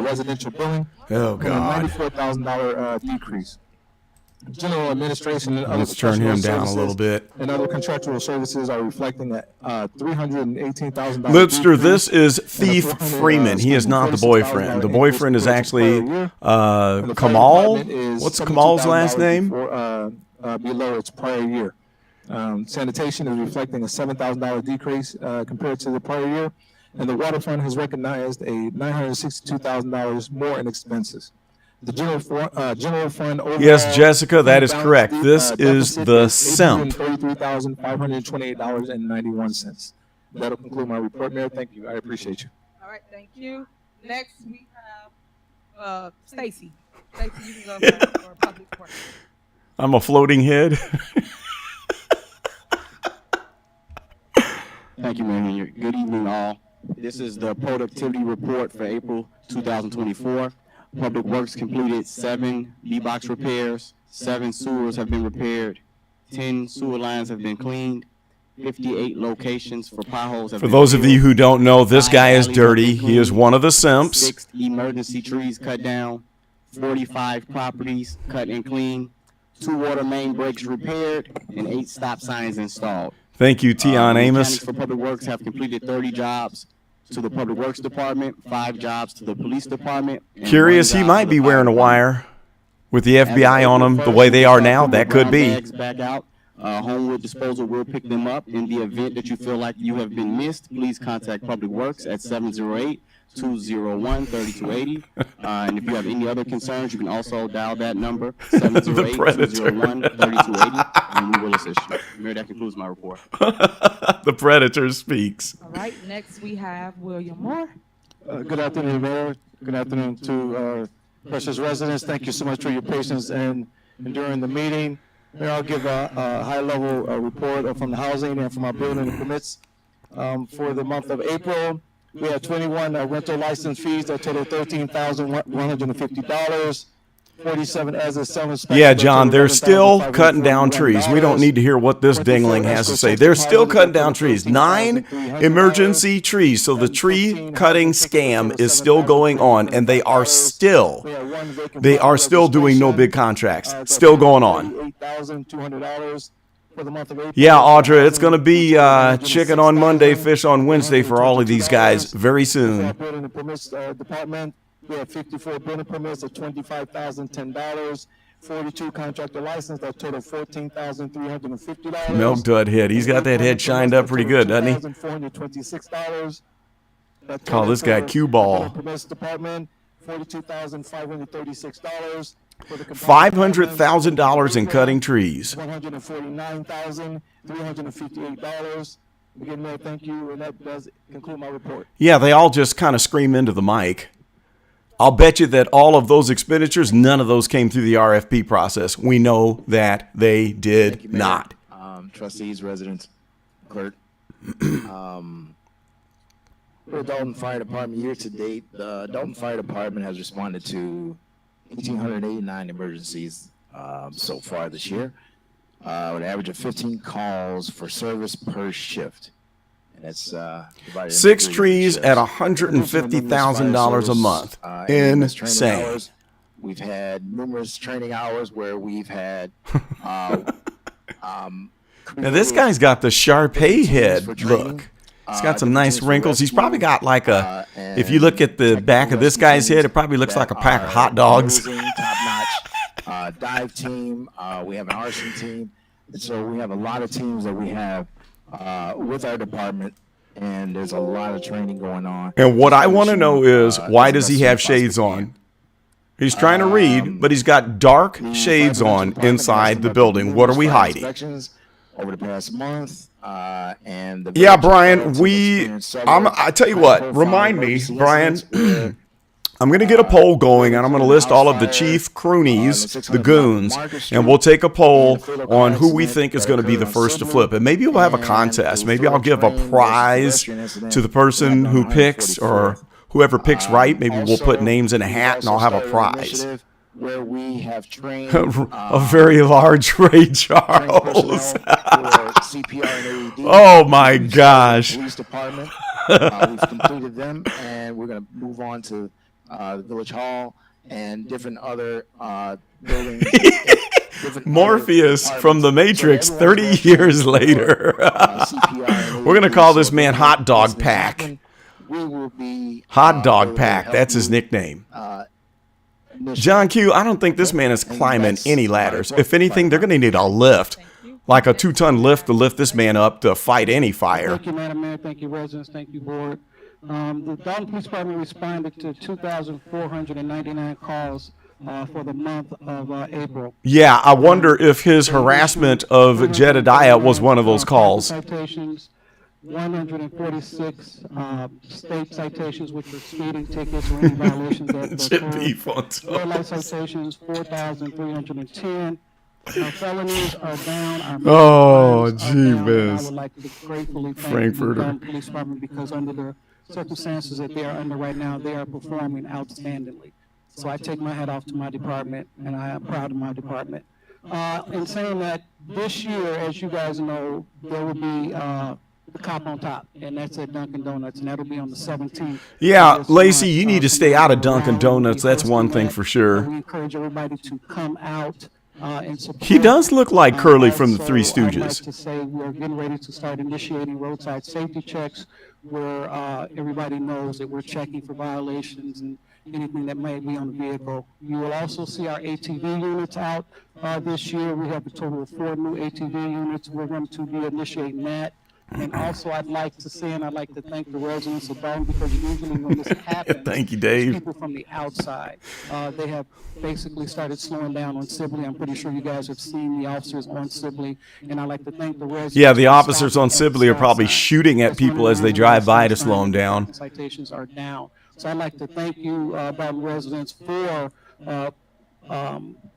Residential billing. Oh, God. And a $94,000 decrease. General administration and other Let's turn him professional down a services little bit. and other contractual services are reflecting a $318,000 Lipster, this decrease is Thief Freeman. He is not the boyfriend. The boyfriend is actually Kamal. What's Kamal's last name? Below its prior year. Sanitation is reflecting a $7,000 decrease compared to the prior year, and the water fund has recognized a $962,000 more in expenses. The general fund overall, Yes, Jessica, that is correct. This is the simp. $33,528.91. That'll conclude my report, Mayor. Thank you. I appreciate you. All right, thank you. Next, we have Stacy. Stacy, you can go for public works. I'm a floating head. Thank you, Mayor. Good evening, all. This is the productivity report for April 2024. Public Works completed 7 B-box repairs, 7 sewers have been repaired, 10 sewer lines have been cleaned, 58 locations for potholes have For been those of filled, you who don't know, this 5 guy is alleys have dirty. been He is cleaned, one of the simps. 6 emergency trees cut down, 45 properties cut and cleaned, 2 water main breaks repaired, and 8 stop signs installed. Thank you, Tion Amos. Mechanics for Public Works have completed 30 jobs to the Public Works Department, 5 jobs to the Police Department. And Curious, 1 he job might to be the wearing a fire wire with the FBI on him the way they are now. That could be. Bags back out. Homewood Disposal will pick them up. In the event that you feel like you have been missed, please contact Public Works at 708-201-3280. And if you have any other concerns, you can also dial that number, 708-201-3280, and we will assist you. Mayor, that concludes my report. The Predator speaks. All right, next we have William Moore. Good afternoon, Mayor. Good afternoon to our precious residents. Thank you so much for your patience and during the meeting. Mayor, I'll give a high-level report from the housing and from our building permits. For the month of April, we had 21 rental license fees that total $13,150. 47 as a selling special. Yeah, John, they're still cutting down trees. We don't need to hear what this dingling has to say. They're still cutting down trees. 9 emergency trees. So the tree cutting scam is still going on, and they are still doing no big contracts. Still going on. $8,200 for the month of April. Yeah, Audra, it's going to be chicken on Monday, fish on Wednesday for all of these guys very soon. Building and permits department. We have 54 building permits at $25,010, 42 contractor license that total $14,350. Milk Dud head. He's got that head shined up pretty good, doesn't he? $2,426. Call this guy Cue Ball. Permits department, $42,536. $500,000 in cutting trees. $149,358. Again, Mayor, thank you, and that does conclude my report. Yeah, they all just kind of scream into the mic. I'll bet you that all of those expenditures, none of those came through the RFP process. We know that they did not. Trustees, residents, clerk. For the Dolton Fire Department, year to date, the Dolton Fire Department has responded to 1,889 emergencies so far this year, with an average of 15 calls for service per shift. And that's 6 trees at $150,000 a month. Insane. We've had numerous training hours where we've had. Now this guy's got the Sharpay head look. He's got some nice wrinkles. He's probably got like a. If you look at the back of this guy's head, it probably looks like a pack of hot dogs. Top-notch dive team. We have an arson team. And so we have a lot of teams that we have with our department, and there's a lot of training going on. And what I want to know is, why does he have shades on? He's trying to read, but he's got dark shades on inside the building. What are we hiding? Over the past month, and yeah, Brian, I tell you what, remind me, Brian, I'm going to get a poll going, and I'm going to list all of the chief croonies, the goons, and we'll take a poll on who we think is going to be the first to flip. And maybe we'll have a contest. Maybe I'll give a prize to the person who picks, or whoever picks right. Maybe we'll put names in a hat, and I'll have a prize. where we have trained A very large Ray Charles. for CPR and AED. Oh my gosh. Police department. We've completed them, and we're going to move on to the Village Hall and different other buildings. Morpheus from The Matrix 30 years later. We're going to call this man Hot Dog Pack. Hot Dog Pack, that's his nickname. John Q, I don't think this man is climbing any ladders. If anything, they're going to need a lift, like a 2-ton lift to lift this man up to fight any fire. Thank you, Madam Mayor. Thank you, residents. Thank you, board. The Dolton Police Department responded to 2,499 calls for the month of April. Yeah, I wonder if his harassment of Jedediah was one of those calls. Citations, 146 state citations, which were speeding tickets or any violations that occurred. Red light citations, 4,310. Our felonies are down. Our gee whiz. I would like to gratefully thank Frankfurter. the Police Department because under the circumstances that they are under right now, they are performing outstandingly. So I take my hat off to my department, and I am proud of my department. In saying that, this year, as you guys know, there will be the Cop on Top, and that's at Dunkin' Donuts, and that'll be on the 17th. Yeah, Lacey, you need to stay out of Dunkin' Donuts. That's one thing for sure. We encourage everybody to come out and support. He does look like Curly from the Three I'd like Stooges. to say we're getting ready to start initiating roadside safety checks where everybody knows that we're checking for violations and anything that may be on the vehicle. You will also see our ATV units out this year. We have a total of 4 new ATV units. We're going to be initiating that. And also, I'd like to say, and I'd like to thank the residents of Dolton, because usually when this happens, Thank you, Dave. it's people from the outside. They have basically started slowing down on Sibley. I'm pretty sure you guys have seen the officers on Sibley, and I'd like to thank the residents. Yeah, the for officers stopping on at the Sibley are south probably side. shooting at That's people one as of they the drive by to reasons slow them down. Citations are down. So I'd like to thank you, Dolton residents, for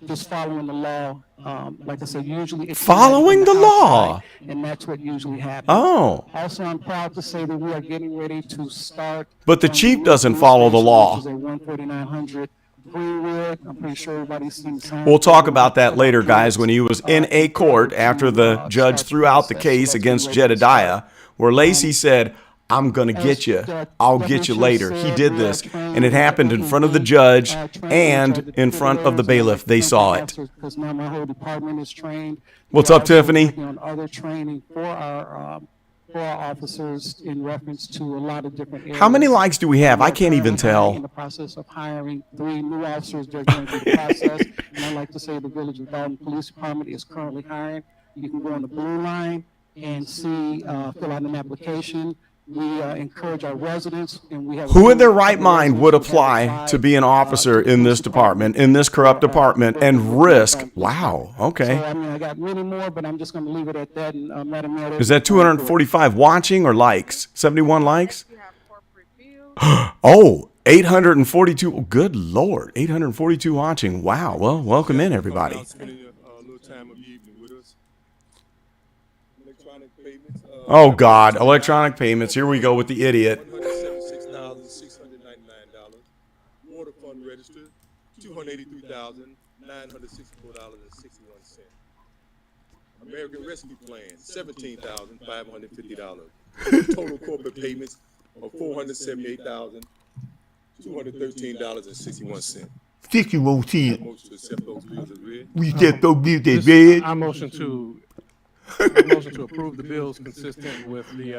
just following the law. Like I said, usually it's Following the law. outside, and that's what usually happens. Oh. Also, I'm proud to say that we are getting ready to start. But the chief doesn't follow the law. Which is at 14900 Greenwood. I'm pretty sure everybody's seen the sign. We'll talk about that later, guys, when he was in a court after the judge threw out the case against Jedediah, where Lacey said, I'm going to get you. I'll get you later. He did this, and it happened in front of the judge and in front of the bailiff. They saw it. Because now my whole department is trained. What's We're up, also Tiffany? working on other training for our officers in reference to a lot of different areas. How many likes do we have? I can't even In tell. the process of hiring 3 new officers, they're going through the process. And I'd like to say the Village of Dolton Police Department is currently hiring. You can go on the blue line and see, fill out an application. We encourage our residents, and we have. Who in their right mind would apply to be an officer in this department, in this corrupt department, and risk? Wow, okay. So, I mean, I got many more, but I'm just going to leave it at that. And Madam Mayor, Is that 245 watching or likes? 71 likes? Oh, 842. Oh, good Lord. 842 watching. Wow. Well, welcome in, everybody. Oh, God. Electronic payments. Here we go with the idiot. $176,699. Water fund registered, $283,964.61. American Rescue Plan, $17,550. Total corporate payments of $478,213.61. 61 cents. Motion to accept those bills as read. We accept those bills as read. I motion to approve the bills consistent with the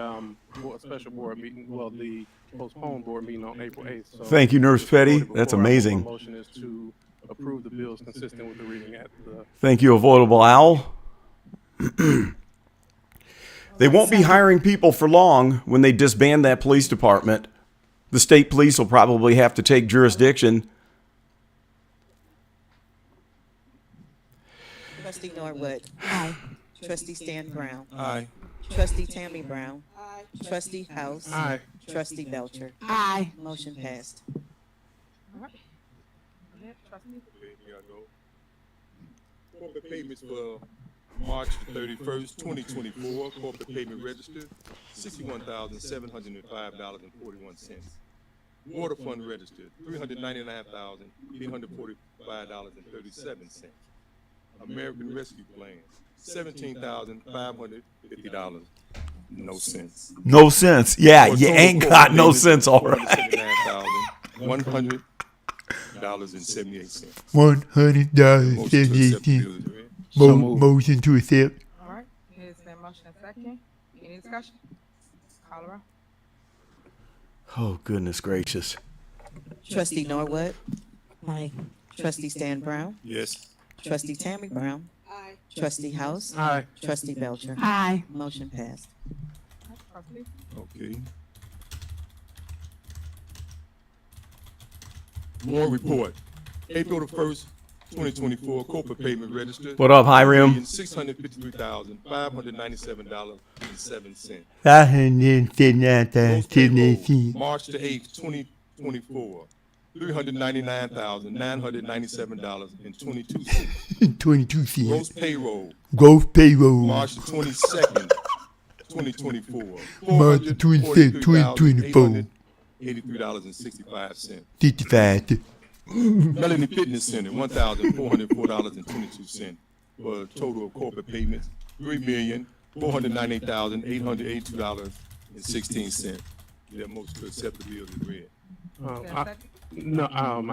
special board meeting, well, the postponed board meeting on April 8th. So Thank you, Nurse Petty. That's amazing. My motion is to approve the bills consistent with the reading at the. Thank you, Avoidable Owl. They won't be hiring people for long when they disband that police department. The state police will probably have to take jurisdiction. Trustee Norwood. Aye. Trustee Stan Brown. Aye. Trustee Tammy Brown. Aye. Trustee House. Aye. Trustee Belcher. Aye. Motion passed. Corporate payments for March 31st, 2024. Corporate payment registered, $61,705.41. Water fund registered, $399,845.37. American Rescue Plan, $17,550. No sense. No sense. Yeah, For you total ain't corporate got no payments, sense, all right. $179,100.78. $100.78. Motion to accept. All right, it's been motion and second. Any discussion? Call her out. Oh, goodness gracious. Trustee Norwood. Aye. Trustee Stan Brown. Yes. Trustee Tammy Brown. Aye. Trustee House. Aye. Trustee Belcher. Aye. Motion passed. Okay. More report. April the 1st, 2024, corporate payment registered. What up, Hiram? $653,597.07. $579,718. March the 8th, 2024, $399,997.22. 22 cents. Gross payroll. Gross payroll. March the 22nd, 2024. March the 22nd, 2024. $83.65. 55. Melanie Fitness Center, $1,404.22 for a total of corporate payments, $3,498,882.16. That motion to accept the bill is read. I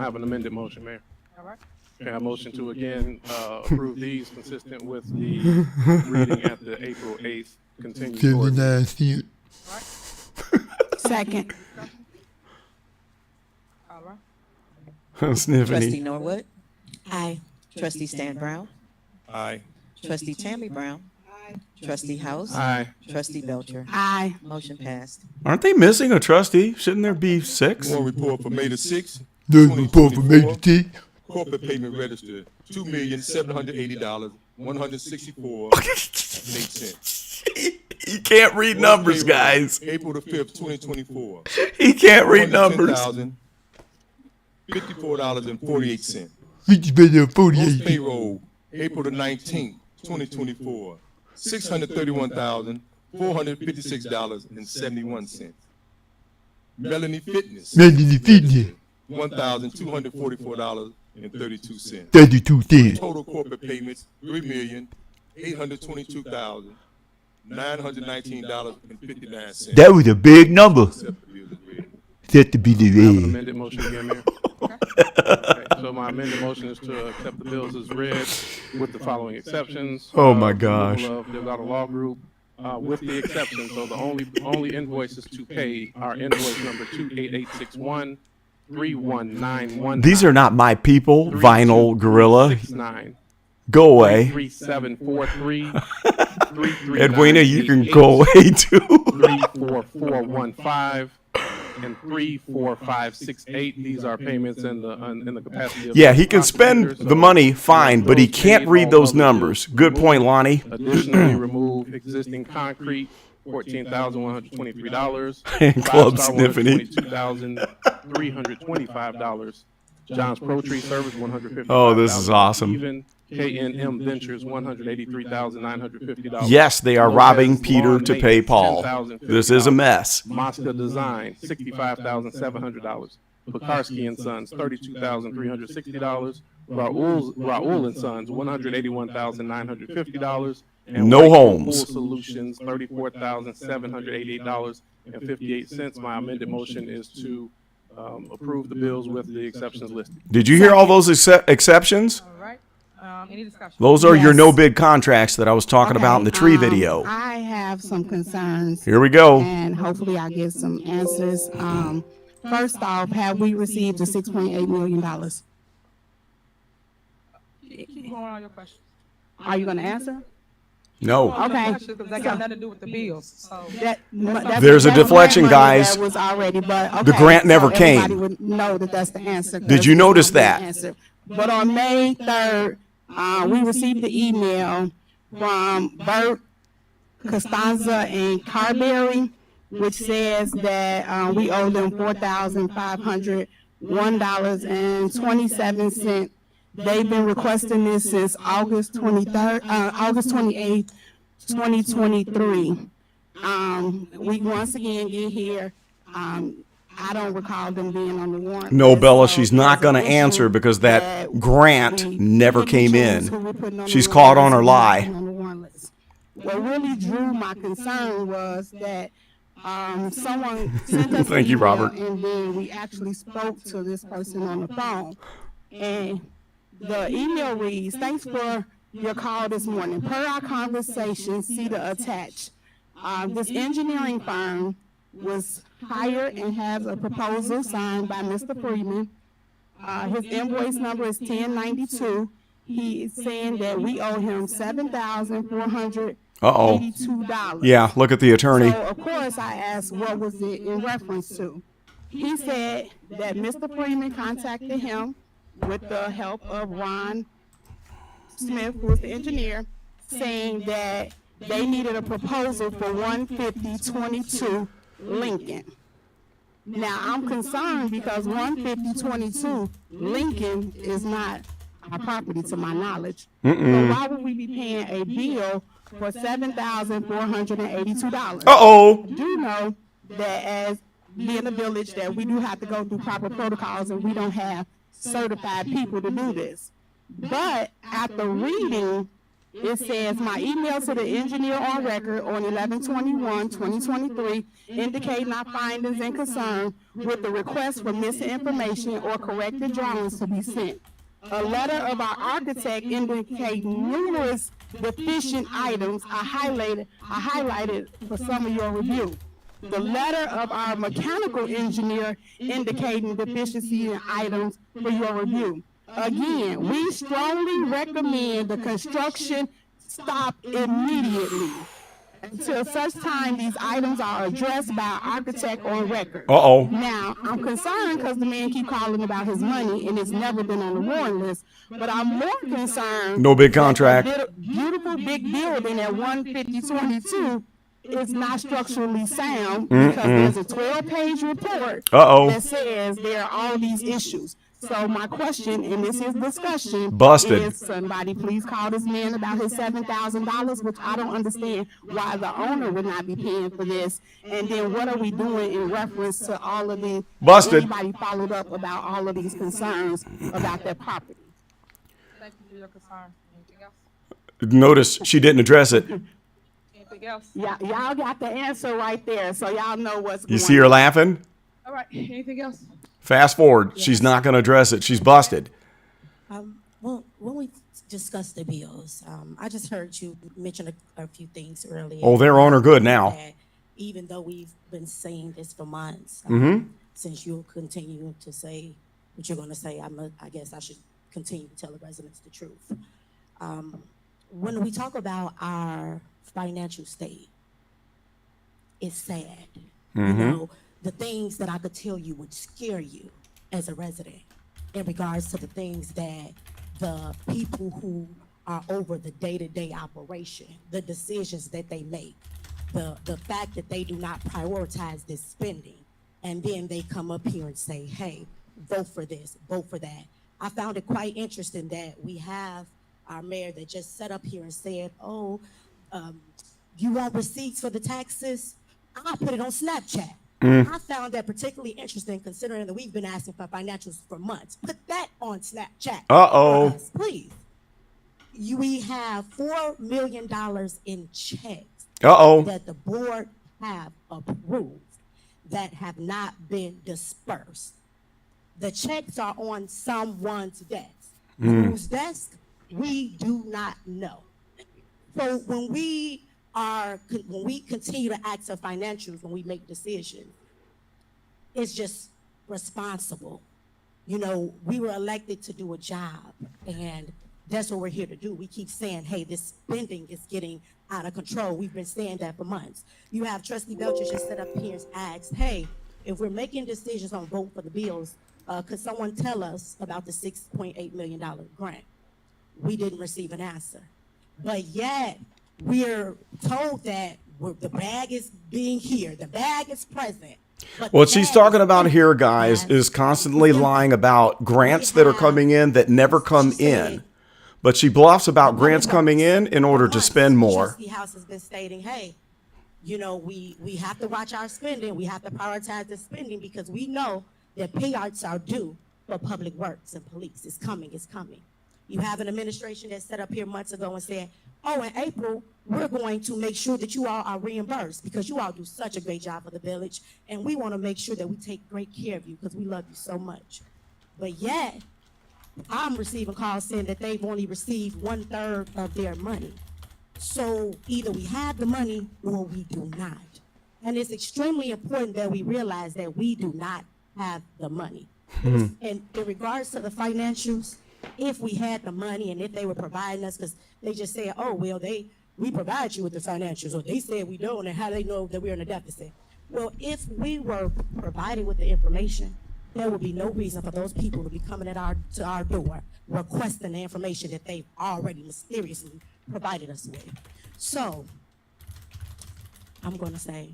have an amended motion, Mayor. All right. Okay, I motion to again approve these consistent with the reading at the April 8th continued board meeting. 79 cents. Second. Call her out. Trustee Sniffany. Norwood. Aye. Trustee Stan Brown. Aye. Trustee Tammy Brown. Trustee House. Aye. Trustee Belcher. Aye. Motion passed. Aren't they missing a trustee? Shouldn't there be 6? One report for May the 6th. There's a report for May the 10th. Corporate payment registered, $2,780,164.08. He can't read numbers, guys. April the 5th, 2024. He can't read numbers. $54.48. $50.48. Payroll, April the 19th, 2024. $631,456.71. Melanie Fitness. Melanie Fitness. $1,244.32. 32 cents. Total corporate payments, $3,822,919.59. That was a big number. Set to be the I have an red. amended motion again, Mayor. Okay, so my amended motion is to accept the bills as read with the following exceptions. Oh, my gosh. Approval of Delgado Law Group, with the exception, so the only invoices to pay are invoice number 28861, 3191. These are not my people, Vinyl Gorilla. Go away. 3743. Edwina, you can go away too. 34415 and 34568. These are payments in the capacity of Yeah, he can spend the money fine, but he can't read those numbers. Good point, Lonnie. Additionally, remove existing concrete, $14,123. And Club Five-star water, Sniffany. $22,325. John's Pro Tree Service, $150. Oh, this is awesome. Even K&M Ventures, $183,950. Yes, they are Lopez robbing Peter Lawn to pay Maintenance, Paul. $10,050. This is a mess. Mazda Design, $65,700. Pekarsky and Sons, $32,360. Raul and Sons, $181,950. And No White homes. Pool Solutions, $34,788.58. My amended motion is to approve the bills with the exceptions listed. Did you hear all those exceptions? All right. Any discussion? Those are your Yes. no bid contracts that I was talking about in the tree Okay, video. I have some concerns. Here we go. And hopefully I'll get some answers. First off, have we received the $6.8 million? Keep going on your questions. Are you going to answer? No. Okay. Because that got nothing to do with the bills. So There's a deflection, guys. That was already, but The okay, grant never so everybody came. would know that that's the answer. Did you notice that? But on May 3rd, we received the email from Bert, Costanza, and Carberry, which says that we owe them $4,501.27. They've been requesting this since August 28th, 2023. We once again get here. I don't recall them being on the warrant No, list. Bella, So she's not there's going an to issue answer because that grant we never pick and came choose who we're in. putting on the She's warrant caught on list, her who we're not lie. putting on the warrant list. What really drew my concern was that someone sent us Thank an you, email, Robert. and then we actually spoke to this person on the phone. And the email reads, "Thanks for your call this morning. Per our conversation, see the attached. This engineering firm was hired and has a proposal signed by Mr. Freeman. His invoice number is 1092. He is saying that we owe him $7,482. Yeah, look at the attorney. So, of course, I asked what was it in reference to. He said that Mr. Freeman contacted him with the help of Ron Smith, who was the engineer, saying that they needed a proposal for 15022 Lincoln. Now, I'm concerned because 15022 Lincoln is not our property to my knowledge. So why would we be paying a bill for $7,482? Uh-oh. I do know that as being a village that we do have to go through proper protocols and we don't have certified people to do this. But after reading, it says, my email to the engineer on record on 11/21/2023 indicating our findings and concern with the request for missing information or corrected drawings to be sent. A letter of our architect indicating numerous deficient items are highlighted for some of your review. The letter of our mechanical engineer indicating deficiency in items for your review. Again, we strongly recommend the construction stop immediately until such time these items are addressed by our architect on record. Uh-oh. Now, I'm concerned because the man keep calling about his money and it's never been on the warrant list, but I'm more concerned. No big that contract. the beautiful big building at 15022 is not structurally sound because there's a 12-page report that says there are all these issues. So my question, and this is discussion, Busted. is somebody please call this man about his $7,000, which I don't understand why the owner would not be paying for this. And then what are we doing in reference to all of the, Busted. anybody followed up about all of these concerns about their property? Thank you for your concern. Anything else? Notice she didn't address it. Anything else? Yeah, y'all got the answer right there, so y'all know what's going on. You see her laughing? All right. Anything else? Fast forward. She's not going to address it. She's busted. Well, when we discussed the bills, I just heard you mention a few things earlier. Oh, they're on her good now. That even though we've been saying this for months, since you'll continue to say what you're going to say, I guess I should continue to tell the residents the truth. When we talk about our financial state, it's sad. You know, the things that I could tell you would scare you as a resident in regards to the things that the people who are over the day-to-day operation, the decisions that they make, the fact that they do not prioritize this spending, and then they come up here and say, hey, vote for this, vote for that. I found it quite interesting that we have our mayor that just sat up here and said, oh, you want receipts for the taxes? I'll put it on Snapchat. I found that particularly interesting considering that we've been asking for financials for months. Put that on Snapchat. Uh-oh. For us, please. We have $4 million in checks that the board have approved that have not been dispersed. The checks are on someone's desk. Whose desk? We do not know. So when we continue to ask for financials, when we make decisions, it's just responsible. You know, we were elected to do a job, and that's what we're here to do. We keep saying, hey, this spending is getting out of control. We've been saying that for months. You have Trustee Belcher just set up here and asked, hey, if we're making decisions on vote for the bills, could someone tell us about the $6.8 million grant? We didn't receive an answer. But yet, we're told that the bag is being here, the bag is present. What she's talking about here, guys, is constantly lying about grants that are coming in that never come in. But she bluffs about grants coming in order to spend more. The House has been stating, hey, you know, we have to watch our spending. We have to prioritize the spending because we know that payouts are due for public works and police. It's coming, it's coming. You have an administration that set up here months ago and said, oh, in April, we're going to make sure that you all are reimbursed because you all do such a great job for the village, and we want to make sure that we take great care of you because we love you so much. But yet, I'm receiving calls saying that they've only received 1/3 of their money. So either we have the money or we do not. And it's extremely important that we realize that we do not have the money. And in regards to the financials, if we had the money and if they were providing us, because they just said, oh, well, we provide you with the financials, or they said we don't, and how they know that we're in a deficit. Well, if we were provided with the information, there would be no reason for those people to be coming to our door requesting the information that they've already mysteriously provided us with. So, I'm going to say,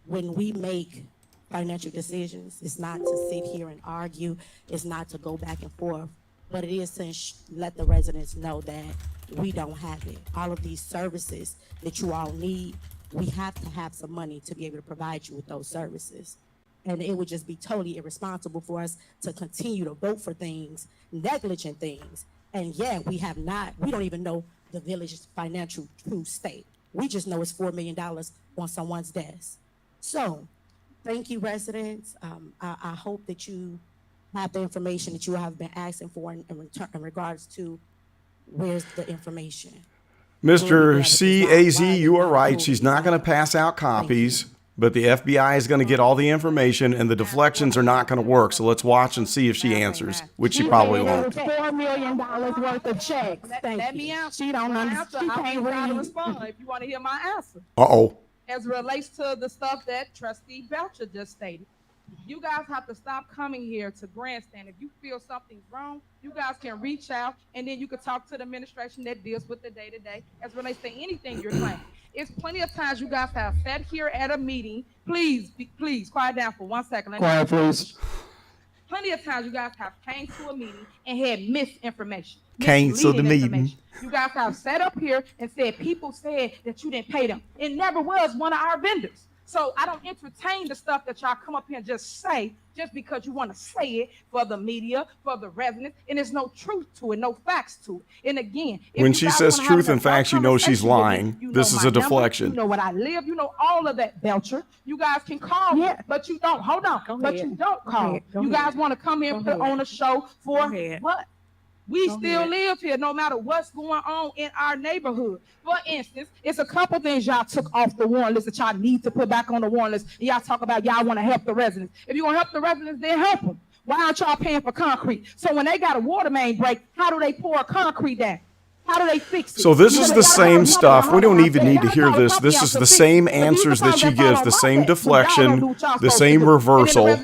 when we make financial decisions, it's not to sit here and argue, it's not to go back and forth, but it is to let the residents know that we don't have it. All of these services that you all need, we have to have some money to be able to provide you with those services. And it would just be totally irresponsible for us to continue to vote for things, negligent things. And yeah, we don't even know the village's financial true state. We just know it's $4 million on someone's desk. So, thank you, residents. I hope that you have the information that you have been asking for in regards to where's the information. Mr. CAZ, you are right. She's not going to pass out copies, but the FBI is going to get all the information, and the deflections are not going to work. So let's watch and see if she answers, which she probably won't. $4 million worth of checks. Let me answer. She don't understand. She can't read. Respond if you want to hear my answer. Uh-oh. As it relates to the stuff that Trustee Belcher just stated, you guys have to stop coming here to grandstand. If you feel something's wrong, you guys can reach out, and then you can talk to the administration that deals with the day-to-day as it relates to anything you're claiming. It's plenty of times you guys have sat here at a meeting. Please, quiet down for 1 second. Quiet, please. Plenty of times you guys have came to a meeting and had misinformation. Cancel the misleading meeting. You guys have sat up here and said people said that you didn't pay them. It never was one of our vendors. So I don't entertain the stuff that y'all come up here and just say just because you want to say it for the media, for the residents, and there's no truth to it, no facts to it. And again, When she says truth and facts, you know she's lying. This is a deflection. You know what I live. You know all of that, Belcher. You guys can call me, but you don't. Hold on. You don't call. You guys want to come here and put on a show for what? We still live here no matter what's going on in our neighborhood. For instance, it's a couple things y'all took off the warrant list that y'all need to put back on the warrant list. And y'all talk about y'all want to help the residents. If you want to help the residents, then help them. Why aren't y'all paying for concrete? So when they got a water main break, how do they pour concrete down? How do they fix it? So this is the same stuff. We don't even need to hear this. This is the same answers that she gives, the same deflection, the same reversal.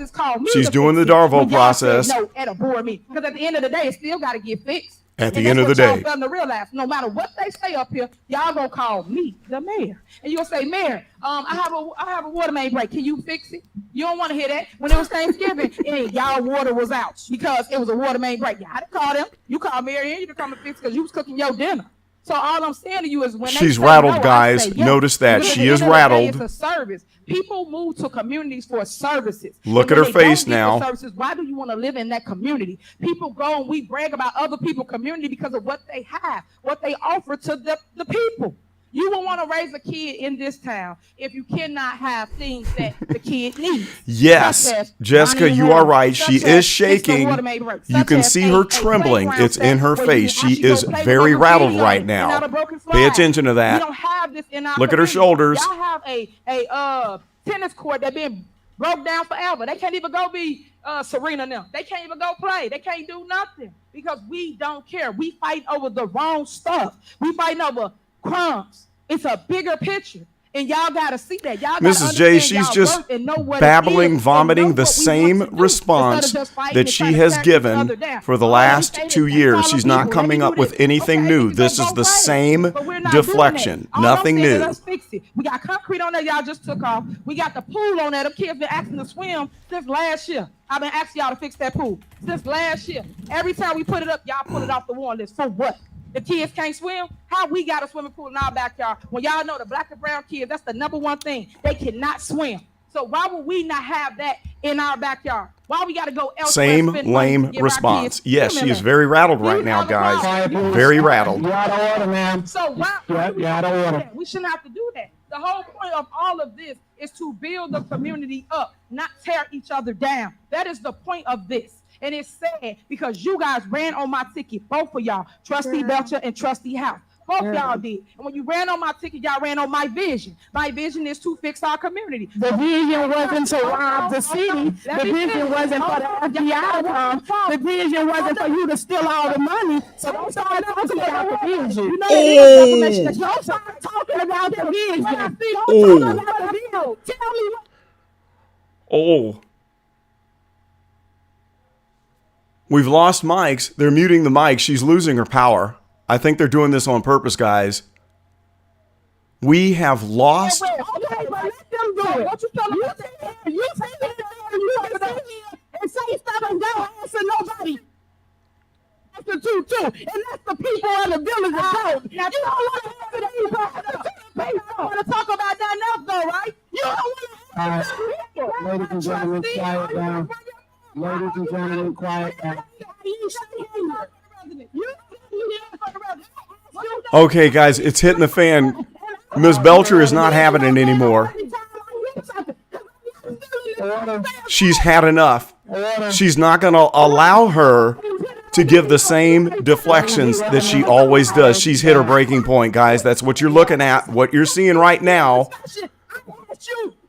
She's doing the Darvo process. No, at a board meeting. Because at the end of the day, it still got to get fixed. At the end of the day. Y'all to realize, no matter what they say up here, y'all gonna call me, the mayor. And you'll say, Mayor, I have a water main break. Can you fix it? You don't want to hear that. When it was Thanksgiving, and y'all water was out because it was a water main break. Y'all didn't call them. You called Mary Ann, you to come and fix because you was cooking your dinner. So all I'm saying to you is when she's rattled, guys. Yes. Notice that Because she is rattled. It's a service. People move to communities for services. Look And at when her they face don't get now. the services, why do you want to live in that community? People go and we brag about other people's community because of what they have, what they offer to the people. You won't want to raise a kid in this town if you cannot have things that the kid needs. Yes, Jessica, you are right. She is shaking. You can see her trembling. It's in her face. She is very rattled right now. Pay attention to We that. don't have this in our Look at her community. shoulders. Y'all have a tennis court that been broke down forever. They can't even go be Serena now. They can't even go play. They can't do nothing because we don't care. We fight over the wrong stuff. We fighting over crumbs. It's a bigger picture. And y'all got to see that. Y'all Mrs. J, she's just babbling, vomiting the same response that she has given for the last 2 years. She's not coming up with anything new. This is the same deflection. Nothing new. Let's fix it. We got concrete on there y'all just took off. We got the pool on there. The kids been asking to swim since last year. I've been asking y'all to fix that pool since last year. Every time we put it up, y'all put it off the warrant list. For what? The kids can't swim. How we got a swimming pool in our backyard when y'all know the black and brown kids, that's the number one thing. They cannot swim. So why would we not have that in our backyard? Why we got to go elsewhere? Same spend money lame to give our response. kids Yes, she is very rattled right now, guys. Very rattled. You out of order, ma'am. So why You out of order. we shouldn't have to do that. The whole point of all of this is to build the community up, not tear each other down. That is the point of this. And it's sad because you guys ran on my ticket, both of y'all, Trustee Belcher and Trustee House. Both y'all did. And when you ran on my ticket, y'all ran on my vision. My vision is to fix our community. The vision wasn't to rob the city. The vision wasn't for the FBI to come. The vision wasn't for you to steal all the money. So don't start talking about the vision. You know don't start talking about the vision. Don't talk about the vision. Tell me what. Oh. We've lost mics. They're muting the mic. She's losing her power. I think they're doing this on purpose, guys. We have lost. Okay, but let them do it. What you tell them? You say and say stuff and don't answer nobody. That's the truth too, and that's the people of the village of Dolton. You don't want to answer the people. You don't want to talk about nothing else, though, right? You don't want to answer the people. Ladies and gentlemen, quiet down. Ladies and gentlemen, quiet down. Okay, guys, it's hitting the fan. Ms. Belcher is not having it anymore. She's had enough. She's not going to allow her to give the same deflections that she always does. She's hit her breaking point, guys. That's what you're looking at. What you're seeing right now.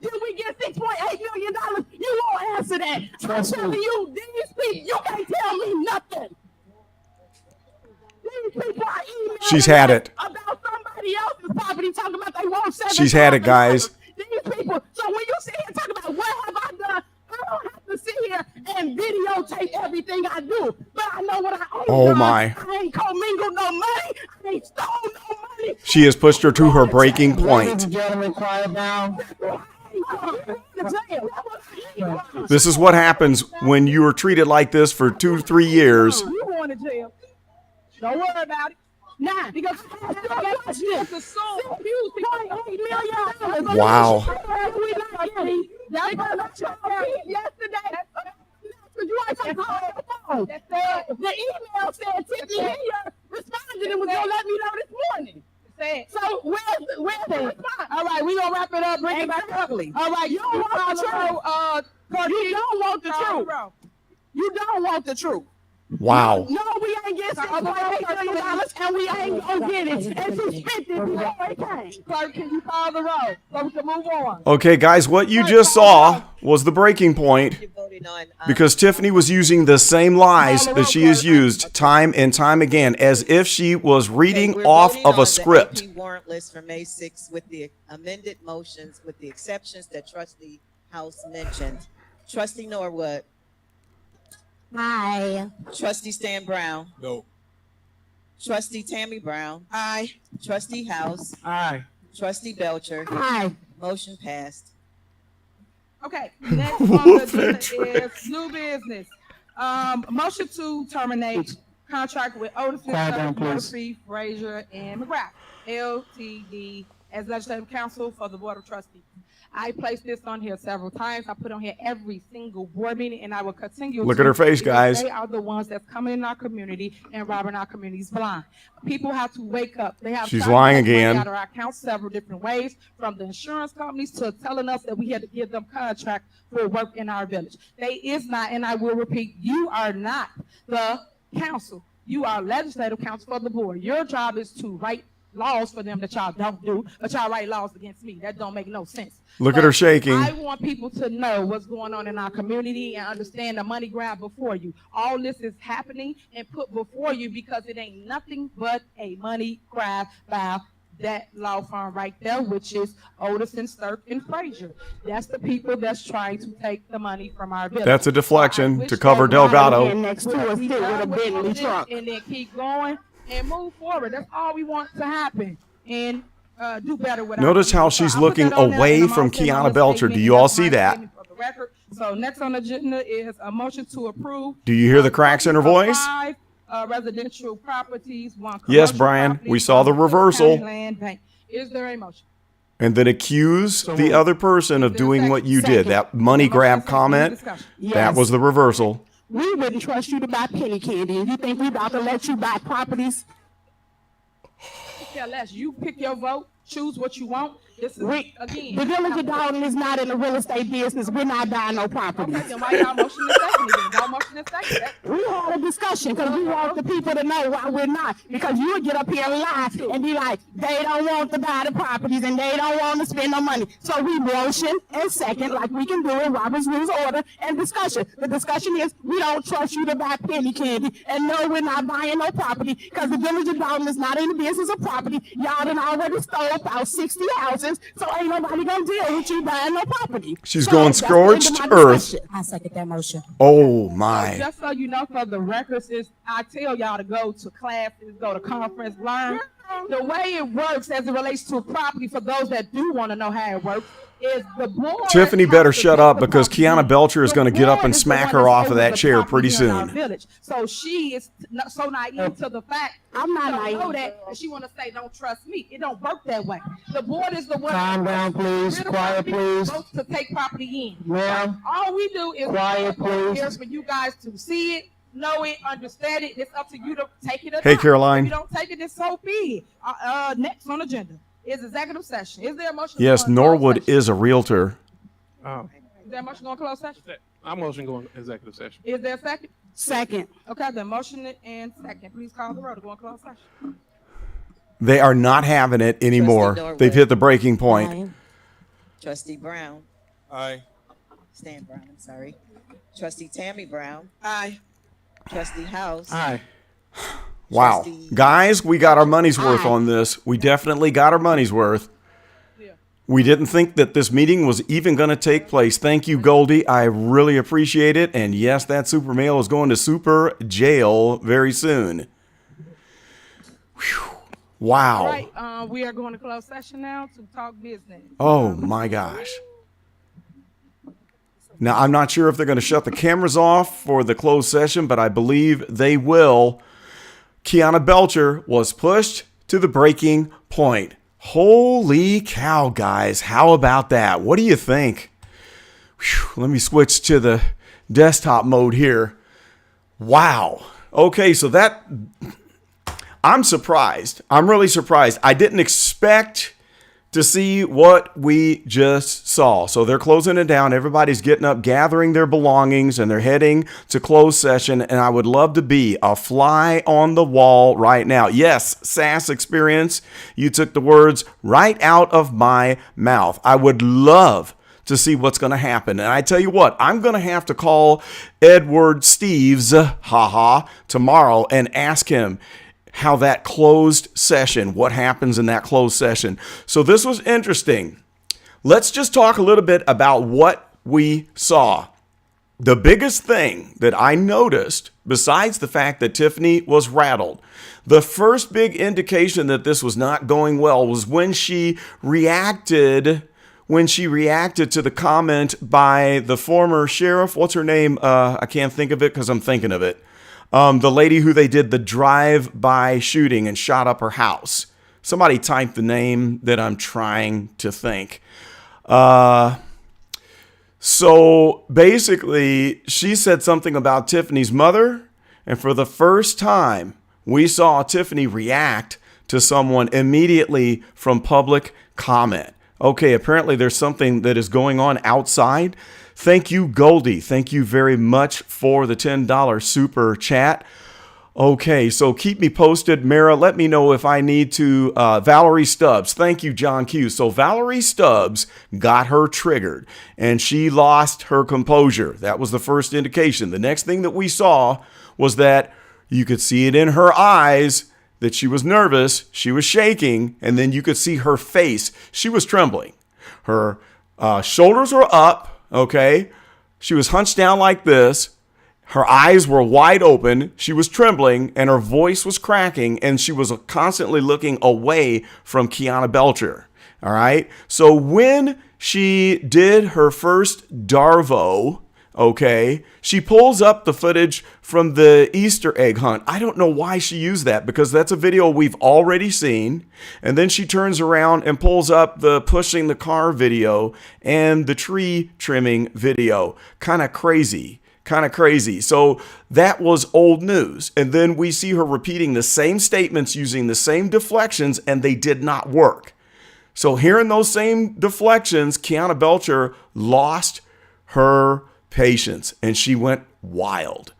Did we get $6.8 million? You won't answer that. I'm telling you, these people, you can't tell me nothing. These people are emailing She's had it. about somebody else's property, talking about they want $7. She's had it, guys. These people. So when you sit here and talk about what have I done, I don't have to sit here and videotape everything I do. But I know what I own. Oh, my. I ain't commingled no money. I ain't stole no money. She has pushed her to her breaking point. Ladies and gentlemen, quiet down. This is what happens when you are treated like this for 2-3 years. You going to jail. Don't worry about it. Nah, because it's assumed $6.8 million. Wow. Yesterday. The email said Tiffany here responded and was gonna let me know this morning. So where's the response? All right, we gonna wrap it up. Bring it back up. All right, you don't want the truth. You don't want the truth. You don't want the truth. Wow. No, we ain't getting $6.8 million, and we ain't gonna get it. And she spent it before it came. Clerk, can you call the roll so we can move on? Okay, guys, what you just saw was the breaking point because Tiffany was using the same lies that she has used time and time again as if she was reading off of a script. The warrant list for May 6th with the amended motions with the exceptions that Trustee House mentioned. Trustee Norwood. Aye. Trustee Stan Brown. No. Trustee Tammy Brown. Aye. Trustee House. Aye. Trustee Belcher. Aye. Motion passed. Okay, next on the agenda is new business. Motion to terminate contract with Otis, Frazier, and McGrath, LTD, as legislative counsel for the Board of Trustees. I placed this on here several times. I put on here every single board meeting, and I will continue. Look at her face, guys. They are the ones that's coming in our community and robbing our communities blind. People have to wake up. They have. She's lying to take money again. Out of our accounts several different ways, from the insurance companies to telling us that we had to give them contract for work in our village. They is not, and I will repeat, you are not the council. You are legislative counsel for the board. Your job is to write laws for them that y'all don't do, but y'all write laws against me. That don't make no sense. Look at her shaking. I want people to know what's going on in our community and understand the money grab before you. All this is happening and put before you because it ain't nothing but a money grab by that law firm right there, which is Otis and Clerk and Frazier. That's the people that's trying to take the money from our village. That's a deflection to cover Delgado. Next to us with a Bentley truck. And then keep going and move forward. That's all we want to happen. And do better with. Notice how she's looking away from Kiana Belcher. Do you all see that? So next on the agenda is a motion to approve. Do you hear the cracks in her voice? residential properties, one Yes, commercial Brian, property, we saw the one Cook reversal. County Land Bank. Is there a motion? And then accuse the other person of doing what you did. That money grab comment, that Yes. was the reversal. We wouldn't trust you to buy penny candy, and you think we about to let you buy properties? Care less. You pick your vote. Choose what you want. This is, again. The village of Dolton is not in the real estate business. We're not buying no properties. Okay, then why y'all motion this second again? Y'all motion this second. We had a discussion because we want the people to know why we're not. Because you would get up here and lie and be like, they don't want to buy the properties and they don't want to spend no money. So we motion and second, like we can do in Robert's Rules Order and discussion. The discussion is we don't trust you to buy penny candy. And no, we're not buying no property because the village of Dolton is not in the business of property. Y'all done already stole about 60 houses, so ain't nobody gonna deal with you buying no property. She's So going that's the end of scorched my earth. discussion. I second that motion. Oh my. Just so you know, for the records, is I tell y'all to go to classes, go to conference, learn. The way it works as it relates to property, for those that do want to know how it works, is the board. Tiffany better shut up because property. Kiana Belcher is going to get up board and is the smack one her that's off of able that to chair property pretty in our soon. village. So she is so naive to the fact. I'm not she don't know naive. that she want to say, "Don't trust me." It don't work that way. The board is the one. Calm down, please. We're the Quiet, property please. folks to take property in. Ma'am. All we do is Quiet, please. here for you guys to see it, know it, understand it. It's up to you to take it or Hey, not. Caroline. If you don't take it, it's so be it. Next on agenda is executive session. Is there a motion? Yes, to go in closed Norwood session? is a realtor. Is there a motion going closed session? I'm motion going executive session. Is there a second? Second. Okay, then motion and second. Please call the roll to go in closed session. They are not having it anymore. Norwood. They've hit the breaking point. Trustee Brown. Aye. Stan Brown, I'm sorry. Trustee Tammy Brown. Aye. Trustee House. Aye. Wow. Guys, we got our money's worth on this. We definitely got our money's worth. We didn't think that this meeting was even going to take place. Thank you, Goldie. I really appreciate it. And yes, that super mail is going to super jail very soon. Whew. Wow. All right, we are going to closed session now to talk business. Oh my gosh. Now, I'm not sure if they're going to shut the cameras off for the closed session, but I believe they will. Kiana Belcher was pushed to the breaking point. Holy cow, guys. How about that? What do you think? Whew, let me switch to the desktop mode here. Wow. Okay, so that... I'm surprised. I'm really surprised. I didn't expect to see what we just saw. So they're closing it down. Everybody's getting up, gathering their belongings, and they're heading to closed session. And I would love to be a fly on the wall right now. Yes, SAS experience. You took the words right out of my mouth. I would love to see what's going to happen. And I tell you what, I'm going to have to call Edward Steves, tomorrow and ask him how that closed session, what happens in that closed session. So this was interesting. Let's just talk a little bit about what we saw. The biggest thing that I noticed, besides the fact that Tiffany was rattled, the first big indication that this was not going well was when she reacted to the comment by the former sheriff. What's her name? I can't think of it because I'm thinking of it. The lady who they did the drive-by shooting and shot up her house. Somebody type the name that I'm trying to think. So basically, she said something about Tiffany's mother, and for the first time, we saw Tiffany react to someone immediately from public comment. Okay, apparently there's something that is going on outside. Thank you, Goldie. Thank you very much for the $10 super chat. Okay, so keep me posted. Mara, let me know if I need to. Valerie Stubbs. Thank you, John Q. So Valerie Stubbs got her triggered, and she lost her composure. That was the first indication. The next thing that we saw was that you could see it in her eyes that she was nervous, she was shaking, and then you could see her face. She was trembling. Her shoulders were up. Okay, she was hunched down like this. Her eyes were wide open. She was trembling and her voice was cracking and she was constantly looking away from Kiana Belcher. All right. So when she did her first Darvo, Okay. She pulls up the footage from the Easter egg hunt. I don't know why she used that, because that's a video we've already seen. And then she turns around and pulls up the pushing the car video and the tree trimming video. Kind of crazy. So that was old news. And then we see her repeating the same statements using the same deflections, and they did not work. So hearing those same deflections, Kiana Belcher lost her patience and she went wild.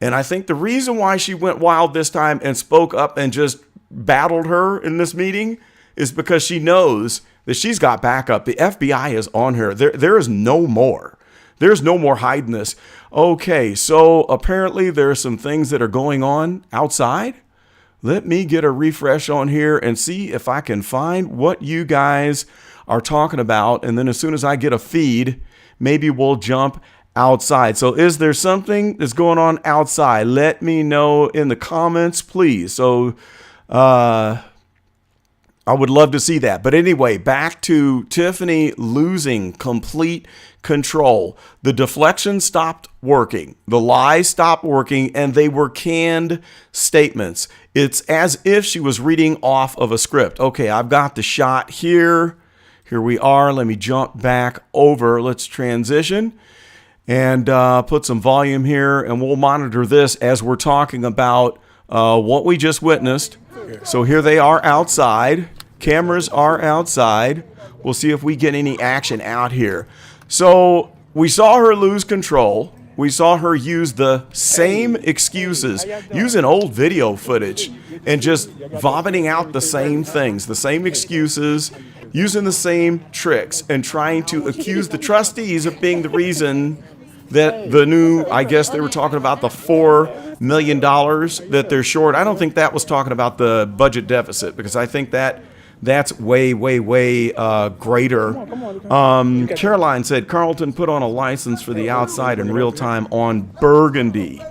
And I think the reason why she went wild this time and spoke up and just battled her in this meeting is because she knows that she's got backup. The FBI is on her. There is no more. There's no more hiding this. Okay, so apparently there are some things that are going on outside. Let me get a refresh on here and see if I can find what you guys are talking about. And then as soon as I get a feed, maybe we'll jump outside. So is there something that's going on outside? Let me know in the comments, please. So I would love to see that. But anyway, back to Tiffany losing complete control. The deflection stopped working. The lies stopped working, and they were canned statements. It's as if she was reading off of a script. Okay, I've got the shot here. Here we are. Let me jump back over. Let's transition and put some volume here, and we'll monitor this as we're talking about what we just witnessed. So here they are outside. Cameras are outside. We'll see if we get any action out here. So we saw her lose control. We saw her use the same excuses, using old video footage and just vomiting out the same things, the same excuses, using the same tricks, and trying to accuse the trustees of being the reason that the new, I guess they were talking about the $4 million that they're short. I don't think that was talking about the budget deficit, because I think that's way greater. Caroline said Carlton put on a license for the outside in real time on Burgundy.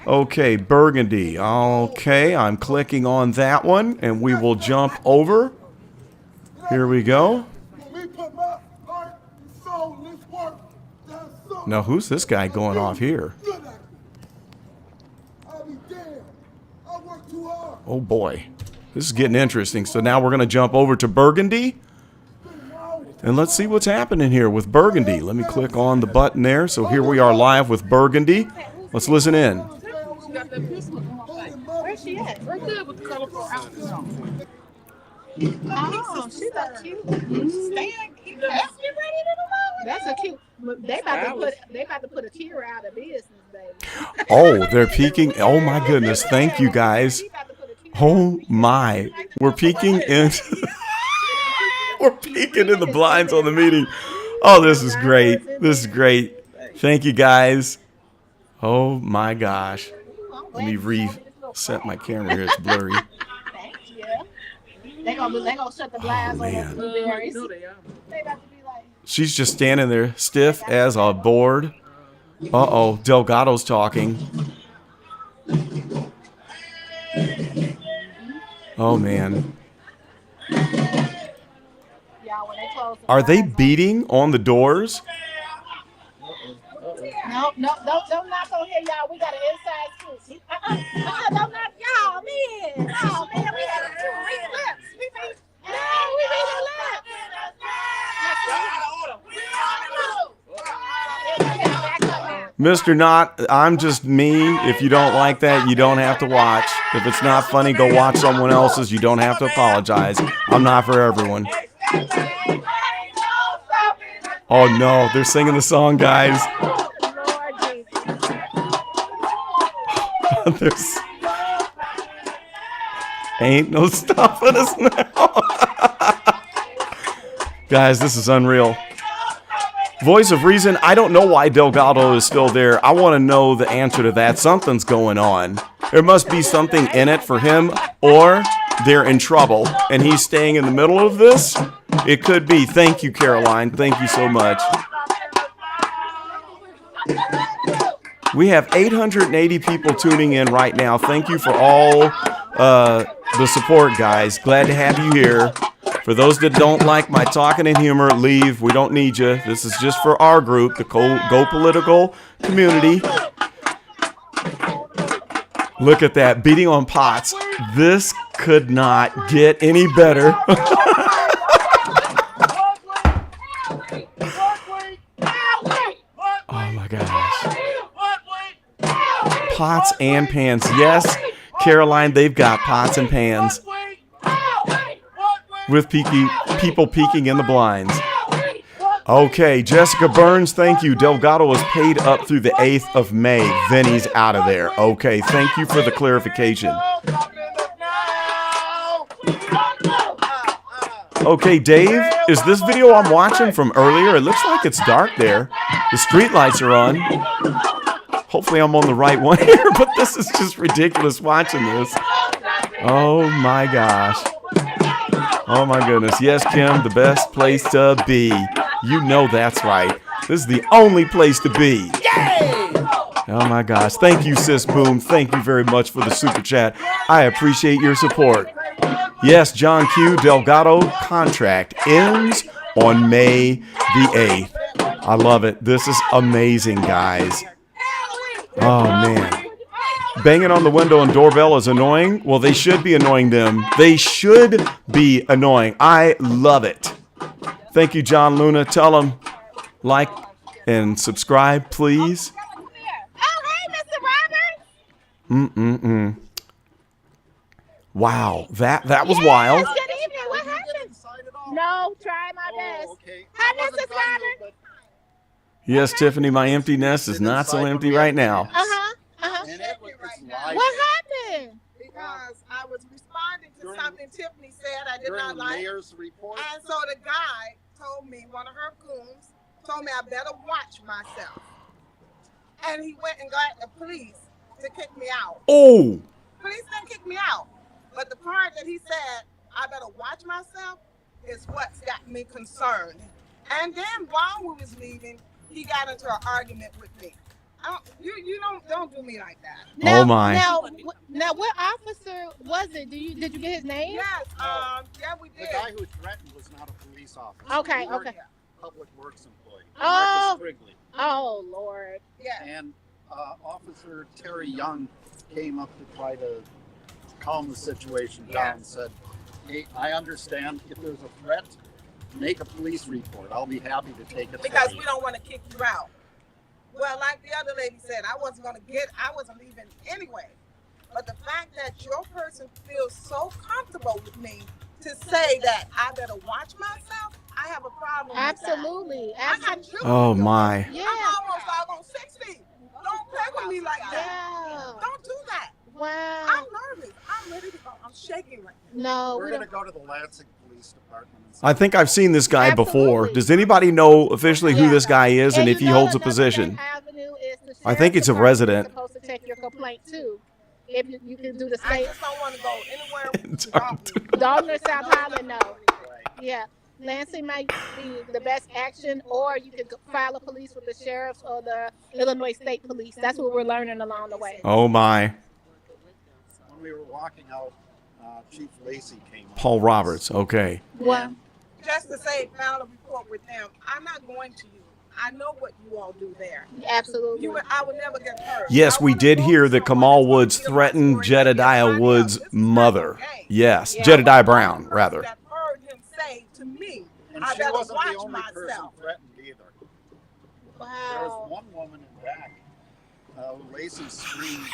Okay, Burgundy. Okay, I'm clicking on that one, and we will jump over. Here we go. Now, who's this guy going off here? Oh boy, this is getting interesting. So now we're going to jump over to Burgundy, and let's see what's happening here with Burgundy. Let me click on the button there. So here we are live with Burgundy. Let's listen in. Where's she at? We're good with the colorful outfit on. Oh, she's a cute. Stand, keep ready to the That's a cute. They about to put a tier out of business, baby. Oh, they're peeking. Oh my goodness. Thank you guys. Oh my. We're peeking in. We're peeking in the blinds on the meeting. Oh, this is great. This is great. Thank you guys. Oh my gosh. Let me reset my camera here. It's blurry. They gonna shut the glass on the blueberries. She's just standing there stiff as a board. Uh-oh, Delgado's talking. Oh, man. Are they beating on the doors? No, don't knock on here, y'all. We got an inside scoop. Don't knock y'all, man. Oh, man, we got to read lips. We read the lips. Mr. Knott, I'm just me. If you don't like that, you don't have to watch. If it's not funny, go watch someone else's. You don't have to apologize. I'm not for everyone. Oh, no. They're singing the song, guys. There's ain't no stopping us now. Guys, this is unreal. Voice of Reason, I don't know why Delgado is still there. I want to know the answer to that. Something's going on. There must be something in it for him, or they're in trouble, and he's staying in the middle of this. It could be. Thank you, Caroline. Thank you so much. We have 880 people tuning in right now. Thank you for all the support, guys. Glad to have you here. For those that don't like my talking and humor, leave. We don't need you. This is just for our group, the Go Political community. Look at that, beating on pots. This could not get any better. Oh my gosh. Pots and pans. Yes, Caroline, they've got pots and pans. With people peeking in the blinds. Okay, Jessica Burns, thank you. Delgado was paid up through the 8th of May. Vinny's out of there. Okay, thank you for the clarification. Okay, Dave, is this video I'm watching from earlier? It looks like it's dark there. The street lights are on. Hopefully I'm on the right one here, but this is just ridiculous watching this. Oh my gosh. Oh my goodness. Yes, Kim, the best place to be. You know that's right. This is the only place to be. Oh my gosh. Thank you, Sis Boom. Thank you very much for the super chat. I appreciate your support. Yes, John Q. Delgado contract ends on May the 8th. I love it. This is amazing, guys. Oh, man. Banging on the window and doorbell is annoying. Well, they should be annoying them. They should be annoying. I love it. Thank you, John Luna. Tell them, like and subscribe, please. Oh, hey, Mr. Roberts. Wow, that was wild. Good evening. What happened? No, try my best. Hi, Mrs. Roberts. Yes, Tiffany, my empty nest is not so empty right now. What happened? Because I was responding to something Tiffany said I did not like. Report. And so the guy told me, one of her goons, told me I better watch myself. And he went and got the police to kick me out. Oh. Police didn't kick me out. But the part that he said, I better watch myself, is what's got me concerned. And then while we was leaving, he got into an argument with me. You don't do me like that. Now, oh my! Now, what officer was it? Did you get his name? Yes. Yeah, we did. The guy who threatened was not a police officer. Okay. Okay. Public Works employee. Oh. Marcus Quigley. Oh Lord. Yeah. And Officer Terry Young came up to try to calm the situation down. And said, "Hey, I understand if there's a threat, make a police report. I'll be happy to take it." Because we don't want to kick you out. Well, like the other lady said, I wasn't leaving anyway. But the fact that your person feels so comfortable with me to say that I better watch myself, I have a problem Absolutely. with that. I got children. Oh my! Yeah. I'm almost 60. Don't play with me like that. Yeah. Don't do that. Wow. I'm nervous. I'm ready to go. I'm shaking right now. No, we're going to go to the Lansing Police Department. I think I've seen this guy before. Does anybody know officially who this guy is and if he holds a position? I think it's a resident. Supposed to take your complaint too. If you can do the state. I just don't want to go anywhere. Dalton or South Holland, no. Yeah. Lansing might be the best action, or you could file a police with the sheriffs or the Illinois State Police. That's what we're learning along the way. Oh my! When we were walking out, Chief Lacey came up. Paul Roberts. Okay. What? Just to say, file a report with them. I'm not going to you. I know what you all do there. Absolutely. I would never get hurt. Yes, we did hear that Kamal Woods threatened Jedediah Woods' mother. Yes, Jedediah Brown, rather. I've heard him say to me, And I she better wasn't watch the only person myself. threatened either. There was one woman in back. Lacey screamed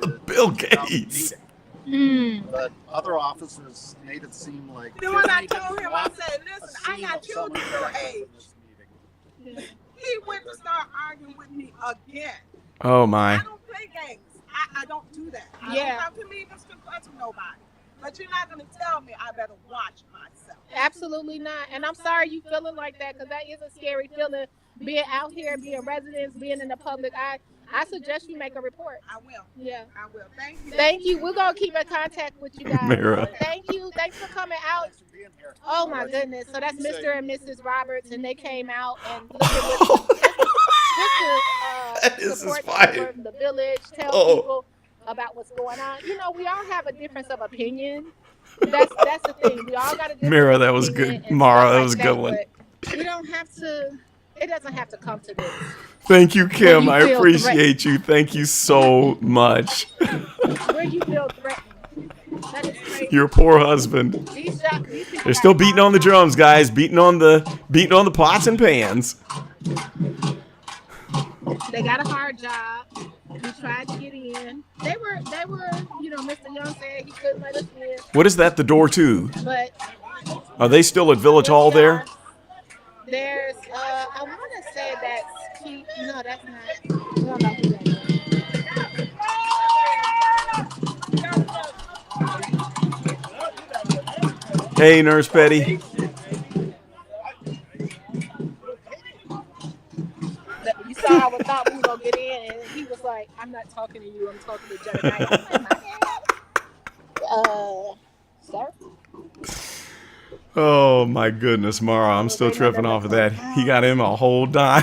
to Bill Gates. But other officers made it seem like. Then when I told him, I said, listen, I got children your age. He went to start arguing with me again. Oh my! I don't play games. I don't do that. I Yeah. don't have to leave this confront to nobody. But you're not going to tell me I better watch myself. Absolutely not. And I'm sorry you feeling like that, because that is a scary feeling, being out here, being residents, being in the public. I suggest you make a report. I will. Yeah. I will. Thank you. Thank you. We're going to keep in contact with you guys. Mara. Thank you. Thanks for coming out. Oh, my goodness. So that's Mr. and Mrs. Roberts, and they came out and looked at That is support fire. the village, tell people about what's going on. You know, we all have a difference of opinion. That's the thing. We all got a different Mara, that was opinion good. and Mara, stuff that like was a good one. but we don't have to. It doesn't have to come to this. Thank you, Kim. you I feel appreciate you. Thank you so much. Where you feel threatened. That is crazy. Your poor husband. These people They're still beating on the drums, guys. Beating on the pots and pans. They got a hard job. We tried to get in. They were, Mr. Young said he couldn't let us in. What is that? The door to? But Are they still at Village Hall there? there's, I want to say that's Keith. No, that's not. I don't know who that is. Hey, Nurse Petty. You saw how we thought we were going to get in, and he was like, I'm not talking to you, I'm talking to Jeremiah. Sir? Oh, my goodness, Mara. I'm still tripping off of that. He got him a whole dime.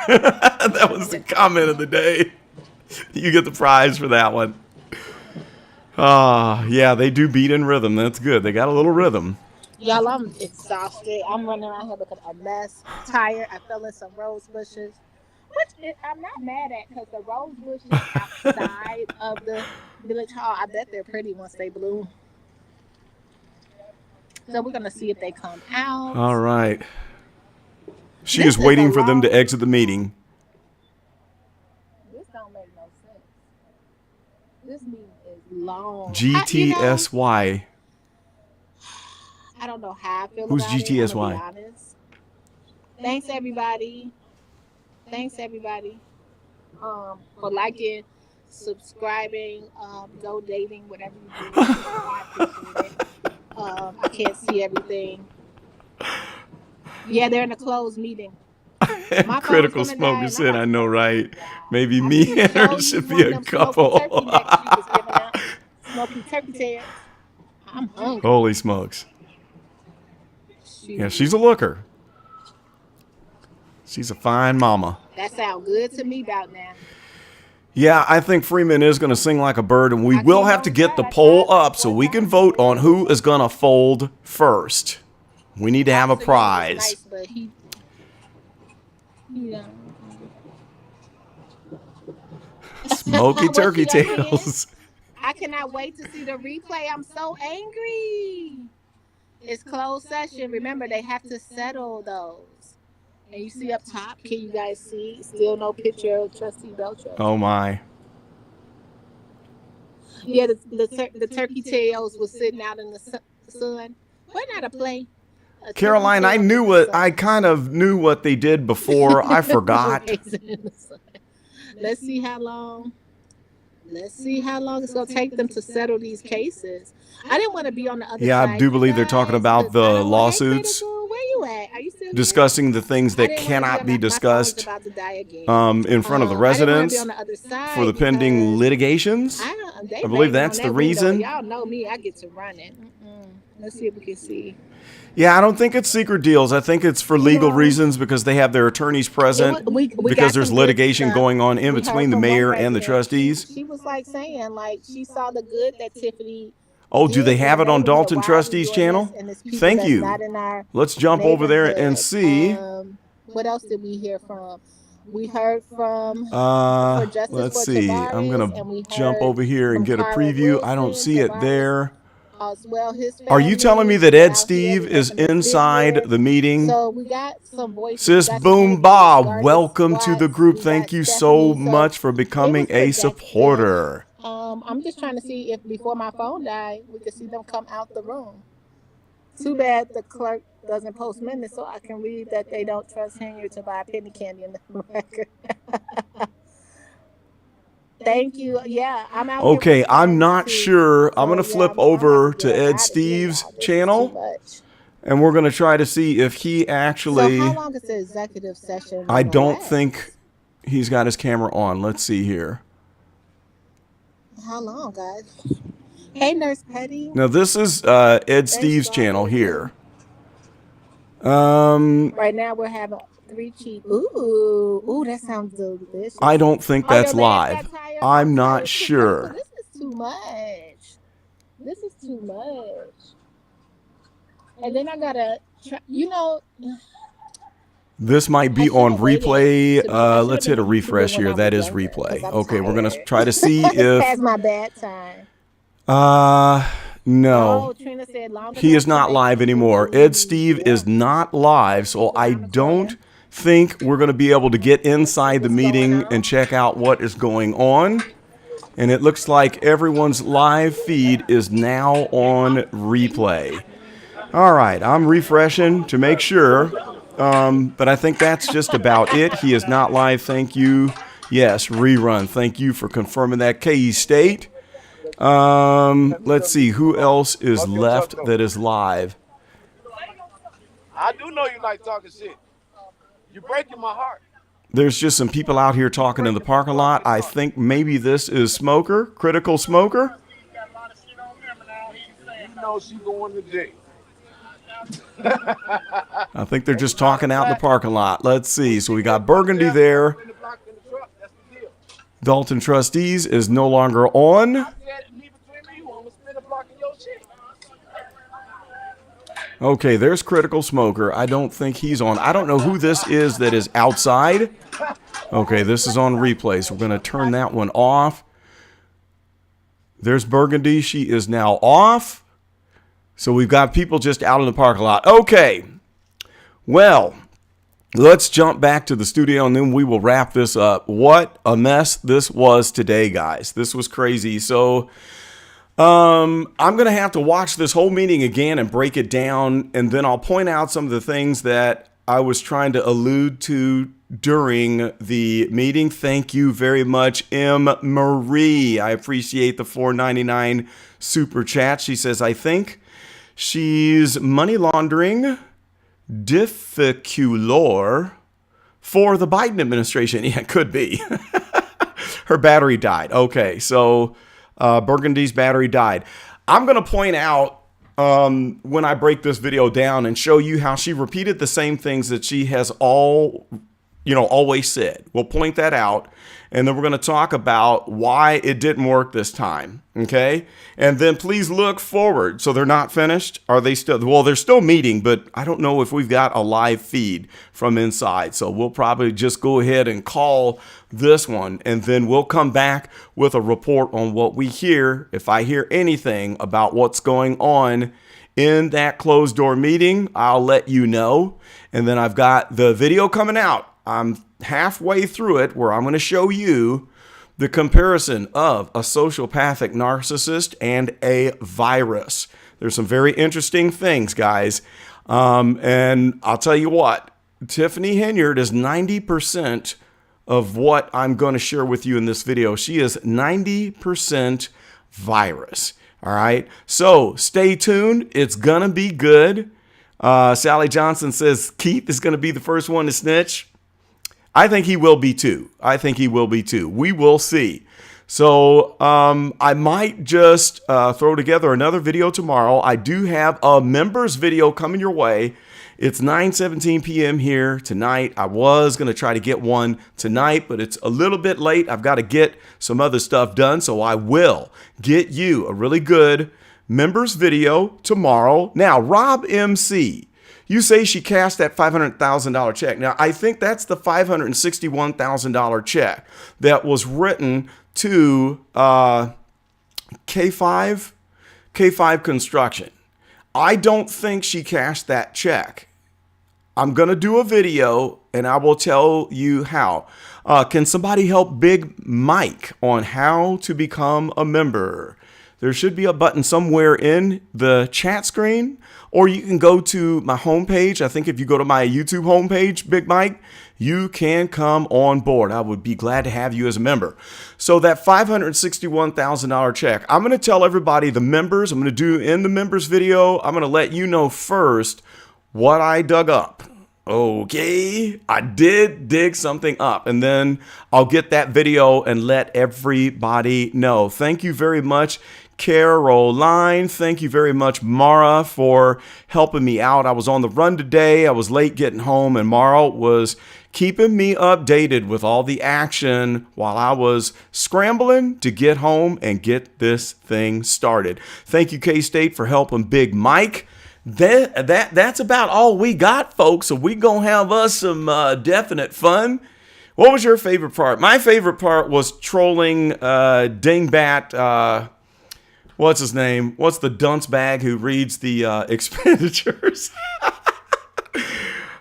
That was the comment of the day. You get the prize for that one. Yeah, they do beat in rhythm. That's good. They got a little rhythm. Y'all, I'm exhausted. I'm running around here looking a mess. Tired. I fell in some rose bushes. Which I'm not mad at because the rose bushes outside of the Village Hall, I bet they're pretty once they bloom. So we're going to see if they come out. All right. She is waiting for them to exit the meeting. This don't make no sense. This meeting is long. GTSY. I don't know how I feel Who's about GTSY? it. I'm gonna be honest. Thanks, everybody. For liking, subscribing, donating, whatever you do. I appreciate it. I can't see everything. Yeah, they're in a closed meeting. Critical Smoker said, I know, right? Maybe me and her should be a couple. Smoky turkey tails. I'm hungry. Holy smokes. Yeah, she's a looker. She's a fine mama. That sounds good to me about now. Yeah, I think Freeman is going to sing like a bird, and we will have to get the poll up so we can vote on who is going to fold first. We need to have a prize. Nice, but he Smoky turkey tails. I cannot wait to see the replay. I'm so angry. It's closed session. Remember, they have to settle those. And you see up top, can you guys see? Still no picture of Trustee Belcher. Oh, my. Yeah, the turkey tails was sitting out in the sun. Why not a play? Caroline, I kind of knew what they did before. I forgot. Let's see how long it's going to take them to settle these cases. I didn't want to be on the other side. Yeah, I do believe they're talking about the lawsuits. Where you at? Are you still discussing the things that cannot be discussed in front of the residents for the pending litigations. I believe that's the reason. Y'all know me. I get to run it. Let's see if we can see. Yeah, I don't think it's secret deals. I think it's for legal reasons because they have their attorneys present because there's litigation going on in between the mayor and the trustees. She was like saying, like, she saw the good that Tiffany. Oh, do they have it on Dolton Trustees channel? Thank you. Let's jump over there and see. What else did we hear from? We heard from. Let's see. I'm gonna jump over here and get a preview. I don't see it there. Are you telling me that Ed Steve is inside the meeting? So we got some voices. Sis Boom Ba, welcome to the group. Thank you so much for becoming a supporter. I'm just trying to see if before my phone died, we could see them come out the room. Too bad the clerk doesn't post minutes so I can read that they don't trust Henry to buy penny candy in the record. Thank you. Yeah, I'm out. Okay, I'm not sure. I'm going to flip over to Ed Steve's channel, and we're going to try to see if he actually... So how long is the executive session? I don't think he's got his camera on. Let's see here. How long, guys? Hey, Nurse Petty. Now, this is Ed Steve's channel here. Right now, we're having 3 cheap. Ooh, that sounds delicious. I don't think that's live. I'm not sure. This is too much. And then I gotta, This might be on replay. Let's hit a refresh here. That is replay. Okay, we're going to try to see if... Past my bad time. No. Oh, Trina said long He is not live anymore. Ed Steve is not live, so I don't think we're going to be able to get inside the meeting and check out what is going on. And it looks like everyone's live feed is now on replay. All right, I'm refreshing to make sure. But I think that's just about it. He is not live. Thank you. Yes, rerun. Thank you for confirming that. KE State. Let's see who else is left that is live. I do know you like talking shit. You're breaking my heart. There's just some people out here talking in the parking lot. I think maybe this is Smoker, Critical Smoker. You know she going to jail. I think they're just talking out in the parking lot. Let's see. So we got Burgundy there. Dolton Trustees is no longer on. Okay, there's Critical Smoker. I don't think he's on. I don't know who this is that is outside. Okay, this is on replay, so we're going to turn that one off. There's Burgundy. She is now off. So we've got people just out in the parking lot. Okay, well, let's jump back to the studio, and then we will wrap this up. What a mess this was today, guys. This was crazy. So... I'm going to have to watch this whole meeting again and break it down, and then I'll point out some of the things that I was trying to allude to during the meeting. Thank you very much, M. Marie. I appreciate the $4.99 super chat. She says, I think she's money laundering difficulor for the Biden administration. Yeah, it could be. Her battery died. Okay, so... Burgundy's battery died. I'm going to point out when I break this video down and show you how she repeated the same things that she has always said. We'll point that out, and then we're going to talk about why it didn't work this time. Okay, and then please look forward. So they're not finished. Are they still? Well, they're still meeting, but I don't know if we've got a live feed from inside. So we'll probably just go ahead and call this one, and then we'll come back with a report on what we hear. If I hear anything about what's going on in that closed door meeting, I'll let you know. And then I've got the video coming out. I'm halfway through it where I'm going to show you the comparison of a sociopathic narcissist and a virus. There's some very interesting things, guys. And I'll tell you what, Tiffany Henyard is 90% of what I'm going to share with you in this video. She is 90% virus. All right. So stay tuned. It's going to be good. Sally Johnson says Keith is going to be the first one to snitch. I think he will be too. We will see. So I might just throw together another video tomorrow. I do have a members video coming your way. It's 9:17 p.m. here tonight. I was going to try to get one tonight, but it's a little bit late. I've got to get some other stuff done, so I will get you a really good members video tomorrow. Now, Rob MC, you say she cashed that $500,000 check. Now, I think that's the $561,000 check that was written to K5 Construction. I don't think she cashed that check. I'm going to do a video and I will tell you how. Can somebody help Big Mike on how to become a member? There should be a button somewhere in the chat screen, or you can go to my homepage. I think if you go to my YouTube homepage, Big Mike, you can come on board. I would be glad to have you as a member. So that $561,000 check, I'm going to tell everybody, the members, I'm going to do in the members video, I'm going to let you know first what I dug up. Okay, I did dig something up, and then I'll get that video and let everybody know. Thank you very much, Caroline. Thank you very much, Mara, for helping me out. I was on the run today. I was late getting home, and Mara was keeping me updated with all the action while I was scrambling to get home and get this thing started. Thank you, K-State, for helping Big Mike. that's about all we got, folks. So we gonna have us some definite fun. What was your favorite part? My favorite part was trolling Dingbat. What's his name? What's the dunce bag who reads the expenditures?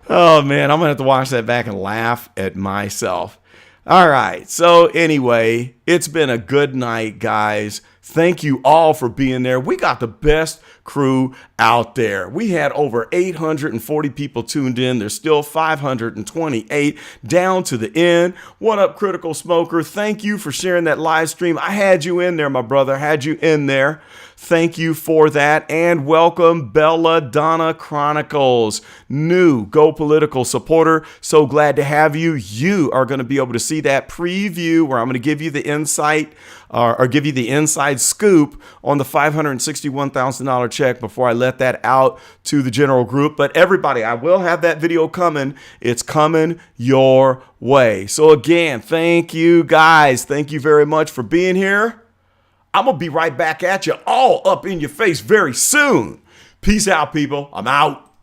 Oh, man, I'm going to have to watch that back and laugh at myself. All right. So anyway, it's been a good night, guys. Thank you all for being there. We got the best crew out there. We had over 840 people tuned in. There's still 528 down to the end. What up, Critical Smoker? Thank you for sharing that live stream. I had you in there, my brother. Had you in there. Thank you for that. And welcome, Bella Donna Chronicles, new Go Political supporter. So glad to have you. You are going to be able to see that preview where I'm going to give you the insight or give you the inside scoop on the $561,000 check before I let that out to the general group. But everybody, I will have that video coming. It's coming your way. So again, thank you guys. Thank you very much for being here. I'm going to be right back at you all up in your face very soon. Peace out, people. I'm out.